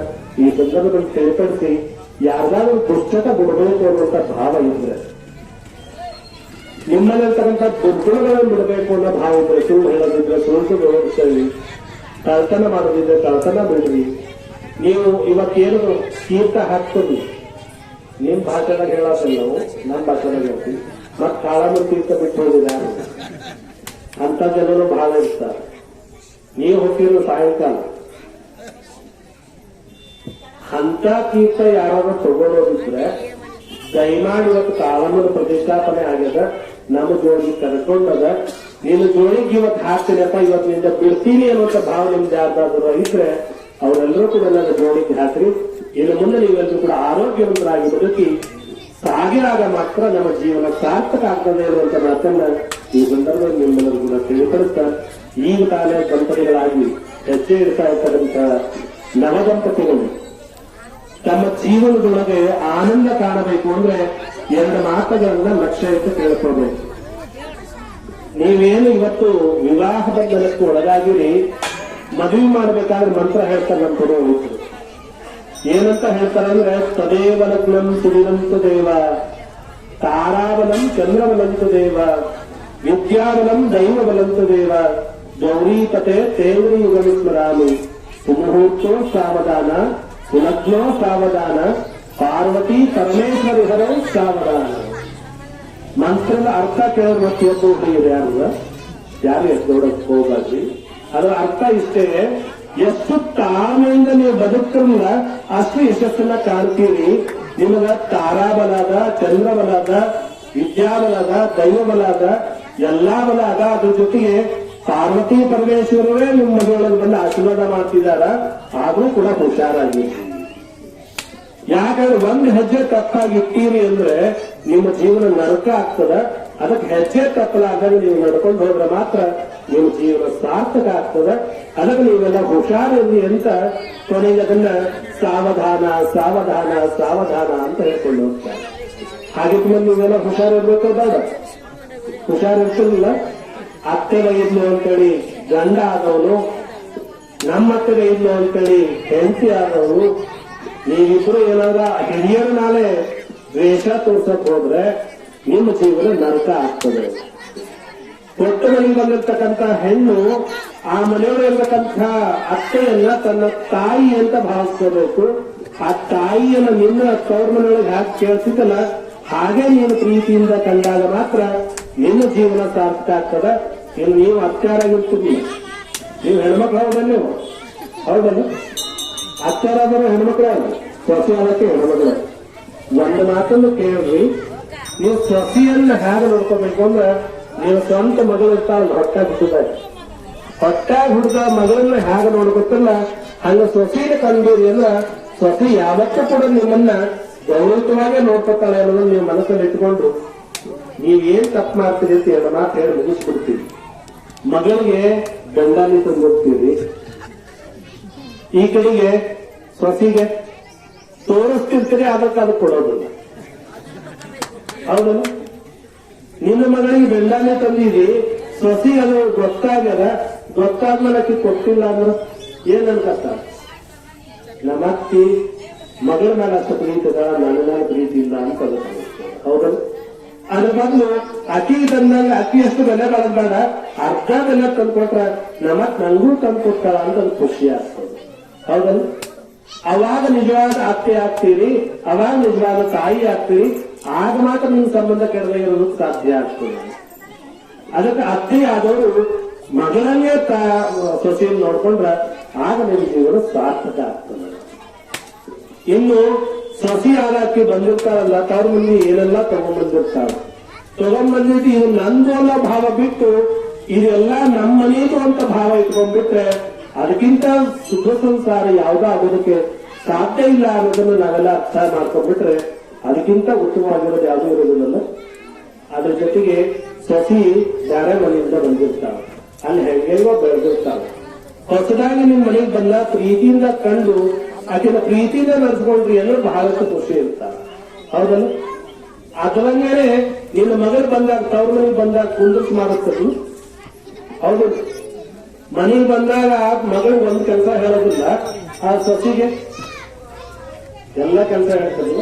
ಈ ಸಂದರ್ಭದಲ್ಲಿ ತಿಳಿಪಡಿಸಿ, ಯಾರಿಗಾದ್ರೂ ದುಷ್ಟತ ಬಿಡಬೇಕು ಅನ್ನುವಂತ ಭಾವ ಇದ್ರೆ, ನಿಮ್ಮಲ್ಲಿರ್ತಕ್ಕಂಥ ದುರ್ಗುಣಗಳನ್ನು ಬಿಡಬೇಕು ಅನ್ನೋ ಭಾವ ಇದ್ರೆ, ಸುಳ್ಳು ಹೇಳೋದಿದ್ರೆ ಸುಳ್ಳು ಬೆಳೆಸ್ತೇವೆ, ಕಳ್ತನ ಮಾಡೋದಿದ್ರೆ ಕಳ್ತನ ಬಿಡ್ರಿ. ನೀವು ಇವತ್ತೇನು ತೀರ್ಥ ಹಾಕ್ತೀವಿ ನಿಮ್ ಭಾಷೆದಾಗ ಹೇಳೋದಿಲ್ಲ, ನಾವು ನಮ್ಮ ಭಾಷೆದಾಗ ಹೇಳ್ತೀವಿ. ಮತ್ ಕಾಳಾಮೂರು ತೀರ್ಥ ಬಿಟ್ಟು ಹೋಗಿದ್ದಾರೆ ಅಂತ ಜನರು ಬಹಳ ಇರ್ತಾರೆ. ನೀವು ಹೋಗಿರೋ ಸಾಯಂಕಾಲ ಅಂತ ತೀರ್ಥ ಯಾರಾದ್ರೂ ತಗೊಳ್ಳೋದಿದ್ರೆ ದಯಮಾಡಿ ಇವತ್ತು ಕಾಳಾಮೂರು ಪ್ರತಿಷ್ಠಾಪನೆ ಆಗ್ಯದ, ನಮ್ಮ ಜೋಡಿಗೆ ಕರ್ಕೊಂಡದ, ನೀನು ಜೋಡಿಗೆ ಇವತ್ತು ಹಾಕ್ತೀನಪ್ಪ, ಇವತ್ತು ನಿಂದ ಬಿಡ್ತೀನಿ ಅನ್ನುವಂತ ಭಾವ ನಿಮ್ದು ಯಾರ್ದಾದ್ರು ಇದ್ರೆ ಅವರೆಲ್ಲರೂ ಕೂಡ ನನ್ನ ಜೋಡಿಗೆ ಹಾಕ್ರಿ. ಇನ್ನು ಮುಂದೆ ನೀವೆಲ್ಲರೂ ಕೂಡ ಆರೋಗ್ಯವಂತರಾಗಿ ಬದುಕಿ ಸಾಗಿರಾಗ ಮಾತ್ರ ನಮ್ಮ ಜೀವನ ಸಾರ್ಥಕ ಆಗ್ತದೆ ಇರುವಂತ ಮಾತನ್ನ ಈ ಸಂದರ್ಭದಲ್ಲಿ ನಿಮ್ಮೆಲ್ಲರೂ ಕೂಡ ತಿಳಿಪಡಿಸ್ತಾ, ಈಗ ತಾನೇ ದಂಪತಿಗಳಾಗಿ ಹೆಜ್ಜೆ ಇಡ್ತಾ ಇರ್ತಕ್ಕಂಥ ನವದಂಪತಿಗಳು ತಮ್ಮ ಜೀವನದೊಳಗೆ ಆನಂದ ಕಾಣಬೇಕು ಅಂದ್ರೆ ಎರಡು ಮಾತುಗಳನ್ನ ಲಕ್ಷ್ಯ ಇಟ್ಟು ತಿಳ್ಕೋಬೇಕು. ನೀವೇನು ಇವತ್ತು ವಿವಾಹ ಬಂಧನಕ್ಕೆ ಒಳಗಾಗಿರಿ, ಮದುವೆ ಮಾಡ್ಬೇಕಾದ್ರೆ ಮಂತ್ರ ಹೇಳ್ತಾರೆ ನಮ್ಮ ಪುರೋಹಿತರು. ಏನಂತ ಹೇಳ್ತಾರಂದ್ರೆ, ತದೇವ ಲಗ್ನಂ ಸುದಿನಂತ ದೇವ, ತಾರಾಬಲಂ ಚಂದ್ರಬಲಂತ ದೇವ, ವಿದ್ಯಾಬಲಂ ದೈವಬಲಂತ ದೇವ, ಗೌರೀಪತೆ ತೇಂದ್ರಿ ಯುಗಂ ಸ್ಮರಾಮಿ, ಸುಮುಹೂರ್ತೋ ಸಾವಧಾನ, ಸುಲಗ್ನೋ ಸಾವಧಾನ, ಪಾರ್ವತಿ ಪರಮೇಶ್ವರಿ ಹರೌ ಸಾವಧಾನ. ಮಂತ್ರದ ಅರ್ಥ ಕೇಳಿದ್ರೆ ಮತ್ತೆ ಎದ್ದು ಇದೆ ಯಾರು ಎಷ್ಟು ನೋಡಕ್ ಹೋಗ್ಬಾರ್ದು. ಅದರ ಅರ್ಥ ಇಷ್ಟೇ, ಎಷ್ಟು ತಾಳ್ಮೆಯಿಂದ ನೀವು ಬದುಕಿಲ್ಲ ಅಷ್ಟು ಯಶಸ್ಸನ್ನ ಕಾಣ್ತೀರಿ. ನಿಮಗ ತಾರಾಬಲಾದ, ಚಂದ್ರಬಲಾದ, ವಿದ್ಯಾಬಲಾದ, ದೈವಬಲಾದ, ಎಲ್ಲಾ ಬಲ ಅದ. ಅದ್ರ ಜೊತೆಗೆ ಪಾರ್ವತಿ ಪರಮೇಶ್ವರರೇ ನಿಮ್ಮ ಮನೆಯೊಳಗೆ ಬಂದು ಆಶೀರ್ವಾದ ಮಾಡ್ತಿದಾರ. ಆದ್ರೂ ಕೂಡ ಹುಷಾರಾಗಿ, ಯಾಕಂದ್ರೆ ಒಂದು ಹೆಜ್ಜೆ ತಪ್ಪಾಗಿ ಇಟ್ಟೀರಿ ಅಂದ್ರೆ ನಿಮ್ಮ ಜೀವನ ನರಕ ಆಗ್ತದ. ಅದಕ್ಕೆ ಹೆಜ್ಜೆ ತಪ್ಪಲಾದಾಗ ನೀವು ನಡ್ಕೊಂಡು ಹೋದ್ರೆ ಮಾತ್ರ ನಿಮ್ಮ ಜೀವನ ಸಾರ್ಥಕ ಆಗ್ತದ. ಅದಕ್ಕೆ ನೀವೆಲ್ಲ ಹುಷಾರಿರಲಿ ಅಂತ ಕೊನೆಗೆ ಅದನ್ನ ಸಾವಧಾನ ಸಾವಧಾನ ಸಾವಧಾನ ಅಂತ ಹೇಳ್ಕೊಂಡು ಹೋಗ್ತಾರೆ. ಹಾಗಿದ್ಮೇಲೆ ನೀವೆಲ್ಲ ಹುಷಾರಿರ್ಬೇಕು ಬೇಡ? ಹುಷಾರಿರ್ತಿರ್ಲಿಲ್ಲ. ಅತ್ತೆಗೆ ಇದ್ಲು ಅಂತೇಳಿ ಗಂಡ ಆದವನು, ನಮ್ಮ ಅತ್ತೆಗೆ ಇದ್ಲು ಅಂತೇಳಿ ಹೆಂಡತಿ ಆದವನು, ನೀವಿಬ್ರು ಏನಾದ್ರ ಹಿರಿಯರ ನಾಳೆ ದ್ವೇಷ ತೋರ್ಸಕ್ ಹೋದ್ರೆ ನಿಮ್ಮ ಜೀವನ ನರಕ ಆಗ್ತದೆ. ಕೊಟ್ಟ ಮನೆಗೆ ಬಂದಿರ್ತಕ್ಕಂಥ ಹೆಣ್ಣು ಆ ಮನೆಯೊಳಗಿರ್ತಕ್ಕಂಥ ಅತ್ತೆಯನ್ನ ತನ್ನ ತಾಯಿ ಅಂತ ಭಾವಿಸ್ಕೋಬೇಕು. ಆ ತಾಯಿಯನ್ನ ನಿನ್ನ ತವ್ರ ಮನೆಯೊಳಗೆ ಹಾಕಿ ಕೇಳಿಸಿದಲ್ಲ, ಹಾಗೆ ನೀನು ಪ್ರೀತಿಯಿಂದ ಕಂಡಾಗ ಮಾತ್ರ ನಿನ್ನ ಜೀವನ ಸಾರ್ಥಕ ಆಗ್ತದ. ಇನ್ನು ನೀವು ಅತ್ಯಾರಾಗಿರ್ತೀವಿ, ನೀವು ಹೆಣ್ಮಕ್ಳು ಹೌದಲ್ಲ? ನೀವು ಹೌದಲ್ಲ? ಅತ್ಯಾರಾದರೂ ಹೆಣ್ಮಕ್ಳು, ಸೊಸೆ ಆಗಕ್ಕೆ ಹೆಣ್ಮಕ್ಳು. ಒಂದು ಮಾತನ್ನು ಕೇಳ್ರಿ, ನೀವು ಸೊಸೆಯನ್ನ ಹೇಗೆ ನೋಡ್ಕೋಬೇಕು ಅಂದ್ರೆ, ನೀವು ಸ್ವಂತ ಮಗಳು ಇರ್ತಾವಲ್ಲ ಹೊಟ್ಟಾಗಿ ಹುಟ್ಟಿದಾಗ, ಹೊಟ್ಟಾಗಿ ಹುಡುಗ ಮಗಳನ್ನ ಹೇಗೆ ನೋಡ್ಕೊತಲ್ಲ ಹಂಗ ಸೊಸೆನ ಕಂಡೀರಿ ಅಂದ್ರೆ ಸೊಸೆ ಯಾವತ್ತೂ ಕೂಡ ನಿಮ್ಮನ್ನ ಗೌರವವಾಗಿ ನೋಡ್ಕೊತಾಳೆ ಅನ್ನೋದನ್ನ ನೀವು ಮನಸ್ಸಲ್ಲಿ ಇಟ್ಕೊಂಡು ನೀವೇನ್ ತಪ್ಪು ಮಾಡ್ತೀರಿ ಅಂತ ಎರಡು ಮಾತು ಹೇಳಿ ಮುಗಿಸ್ಬಿಡ್ತೀವಿ. ಮಗಳಿಗೆ ಗಂಡಾನಿ ತಂದಿರ್ತೀರಿ, ಈ ಕಡೆಗೆ ಸೊಸೆಗೆ ತೋರಿಸ್ತಿರ್ತೀರಿ, ಅದಕ್ಕೆ ಅದು ಕೊಡೋದಿಲ್ಲ. ಹೌದಲ್ಲ? ನಿನ್ನ ಮಗಳಿಗೆ ಬೆಂಡಾನೆ ತಂದಿದಿ, ಸೊಸಿ ಅದು ಗೊತ್ತಾದ್ಮೇಲೆ ಅಕ್ಕಿ ಕೊಟ್ಟಿಲ್ಲ ಅಂದ್ರೆ ಏನ್ ಅನ್ಕತ್ತ? ನಮ್ಮತ್ತಿ ಮಗಳ ಮೇಲೆ ಅಷ್ಟು ಪ್ರೀತಿದ, ನನ್ನ ಮೇಲೆ ಪ್ರೀತಿ ಇಲ್ಲ ಅಂತ ಅದಕ್ಕೆ. ಹೌದಲ್ಲ? ಅದ್ರ ಬದಲು ಅಕ್ಕಿ ತಂದಾಗ ಅಕ್ಕಿ ಎಷ್ಟು ಬೆಲೆ ಬೇಡ, ಅರ್ಧ ಬೆಲೆ ತಂದ್ಕೊಟ್ರ ನಮ್ಮತ್ ನಂಗೂ ತಂದು ಕೊಡ್ತಾಳ ಅಂತ ಅದು ಖುಷಿ ಆಗ್ತದೆ. ಹೌದಲ್ಲ? ಅವಾಗ ನಿಜವಾದ ಅತ್ತೆ ಆಗ್ತೀರಿ, ಅವಾಗ ನಿಜವಾದ ತಾಯಿ ಆಗ್ತೀರಿ. ಆಗ ಮಾತ್ರ ನಿಮ್ಮ ಸಂಬಂಧ ಕೆಡವಾಗಿರೋದಕ್ಕೆ ಸಾಧ್ಯ ಆಗ್ತದೆ. ಅದಕ್ಕೆ ಅತ್ತೆ ಆದವರು ಮಗಳನ್ನೇ ಸೊಸೆಯನ್ನು ನೋಡ್ಕೊಂಡ್ರ ಆಗ ನಿಮ್ಮ ಜೀವನ ಸಾರ್ಥಕ ಆಗ್ತದೆ. ಇನ್ನು ಸೊಸೆ ಆದ ಅಕ್ಕಿ ಬಂದಿರ್ತಾರಲ್ಲ, ತವ್ರ ಮಂದಿ ಏನೆಲ್ಲ ತಗೊಂಡ್ಬಂದಿರ್ತಾರ, ತಗೊಂಡ್ಬಂದಿದ್ದು ಇದು ನಂದು ಅನ್ನೋ ಭಾವ ಬಿಟ್ಟು ಇದೆಲ್ಲ ನಮ್ಮ ಮನೆಯದು ಅಂತ ಭಾವ ಇಟ್ಕೊಂಡ್ಬಿಟ್ರೆ ಅದಕ್ಕಿಂತ ಸುಖ ಸಂಸಾರ ಯಾವುದೋ ಆಗೋದಕ್ಕೆ ಸಾಧ್ಯ ಇಲ್ಲ ಅನ್ನೋದನ್ನು ನಾವೆಲ್ಲ ಅರ್ಥ ಮಾಡ್ಕೊಂಡ್ಬಿಟ್ರೆ ಅದಕ್ಕಿಂತ ಉತ್ತಮವಾಗಿರೋದು ಯಾವುದೂ ಇರೋದಿಲ್ಲ. ಅದ್ರ ಜೊತೆಗೆ ಸೊಸಿ ಬೇರೆ ಮನೆಯಿಂದ ಬಂದಿರ್ತಾವೆ, ಅಲ್ಲಿ ಹೆಂಗೋ ಬೆಳೆದಿರ್ತಾವೆ. ಹೊಸದಾಗಿ ನಿಮ್ ಮನೆಗೆ ಬಂದ ಪ್ರೀತಿಯಿಂದ ಕಂಡು ಆಕೆನ ಪ್ರೀತಿಯಿಂದ ನಡೆಸ್ಕೊಂಡ್ರಿ ಅಂದ್ರೆ ಬಹಳಷ್ಟು ಖುಷಿ ಇರ್ತಾವೆ. ಹೌದಲ್ಲ? ಅದರಂಗೇನೆ ನಿನ್ನ ಮಗಳು ಬಂದಾಗ, ತವ್ರ ಮನೆಗೆ ಬಂದಾಗ ಕುಂದರ್ಸ್ ಮಾಡುತ್ತದು. ಹೌದು, ಮನೆಗೆ ಬಂದಾಗ ಮಗಳಿಗೆ ಒಂದು ಕೆಲಸ ಹೇಳೋದಿಲ್ಲ, ಆ ಸೊಸಿಗೆ ಎಲ್ಲ ಕೆಲಸ ಹೇಳ್ತದೆ.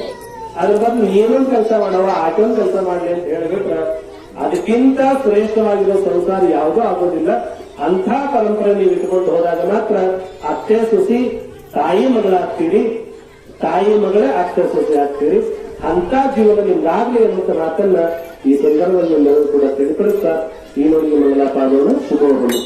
ಅದ್ರ ಬದಲು ಏನೊಂದು ಕೆಲಸ ಮಾಡವ, ಆಕೆಯೊಂದು ಕೆಲಸ ಮಾಡ್ಲಿ ಅಂತ ಹೇಳಿಬಿಟ್ರೆ ಅದಕ್ಕಿಂತ ಶ್ರೇಷ್ಠವಾಗಿರೋ ಸಂಸಾರ ಯಾವುದೂ ಆಗೋದಿಲ್ಲ. ಅಂಥ ಪರಂಪರೆ ನೀವು ಇಟ್ಕೊಂಡು ಹೋದಾಗ ಮಾತ್ರ ಅತ್ತೆ ಸೊಸಿ ತಾಯಿ ಮಗಳಾಗ್ತೀರಿ, ತಾಯಿ ಮಗಳೇ ಅತ್ತೆ ಸೊಸೆ ಆಗ್ತೀರಿ. ಅಂತ ಜೀವನ ನಿಮ್ಗಾಗ್ಲಿ ಅನ್ನುವಂತ ಮಾತನ್ನ ಈ ಸಂದರ್ಭದಲ್ಲಿ ಎಲ್ಲರೂ ಕೂಡ ತಿಳಿಪಡಿಸ್ತಾ ಈ ನೋಡಿ ಮಂಗಲಾಪಾದವನ್ನು ಶುಭವನ್ನು.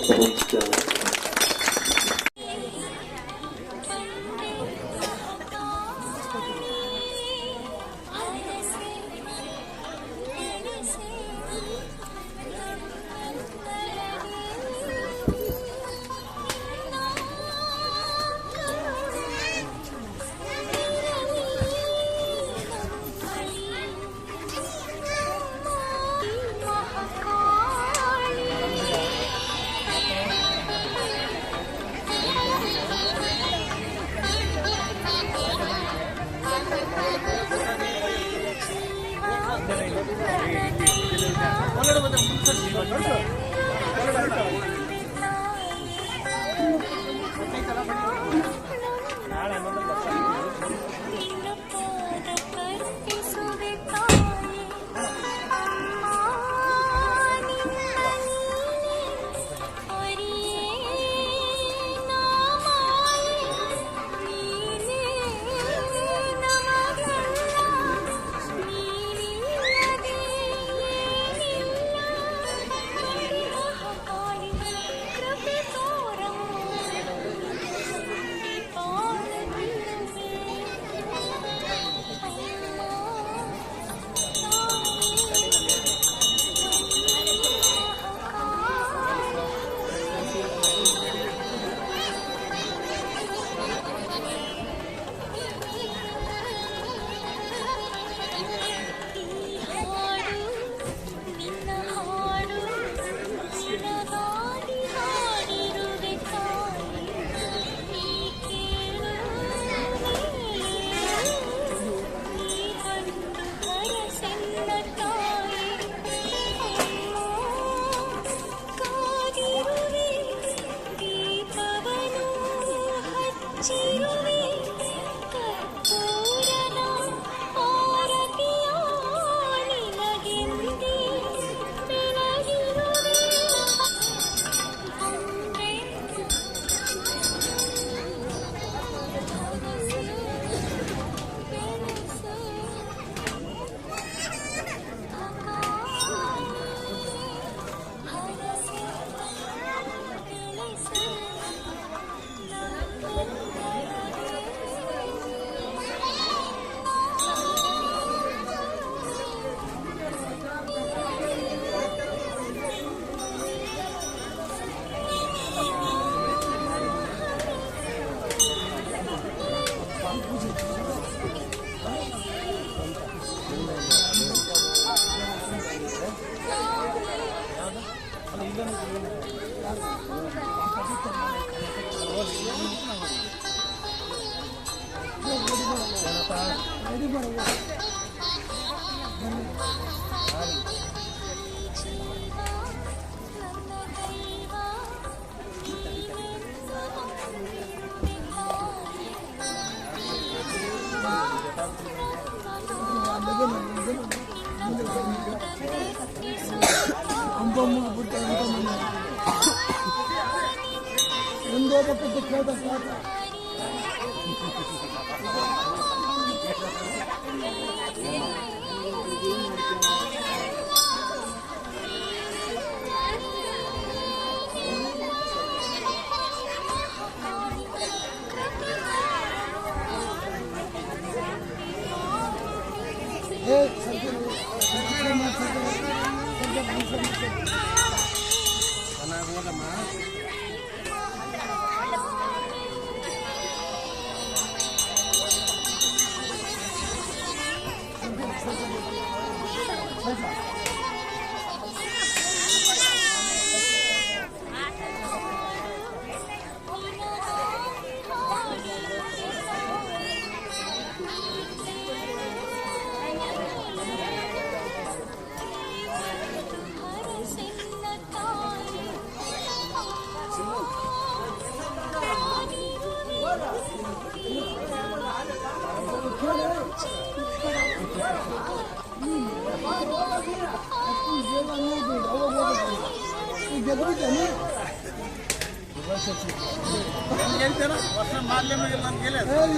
ಒಂದೋ ಪಕ್ಕದ ಕೇಳ್ದ ಸಾಕ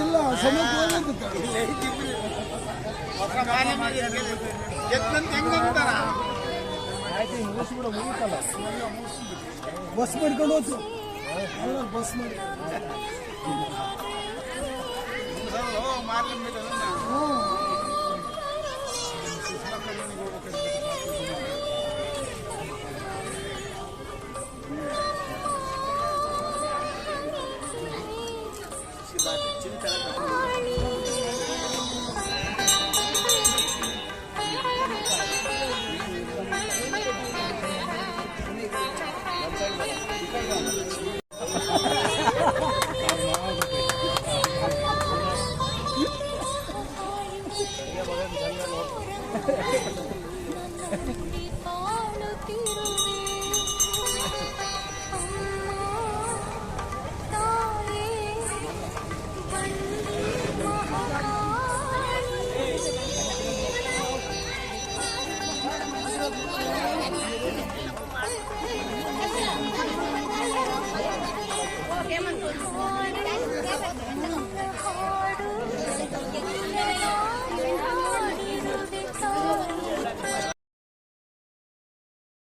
ಇಲ್ಲ ಬಸ್ ಮಾಡ್ಕೊಂಡು ಹೋಯ್ತು ಬಸ್ ಮಾಡಿ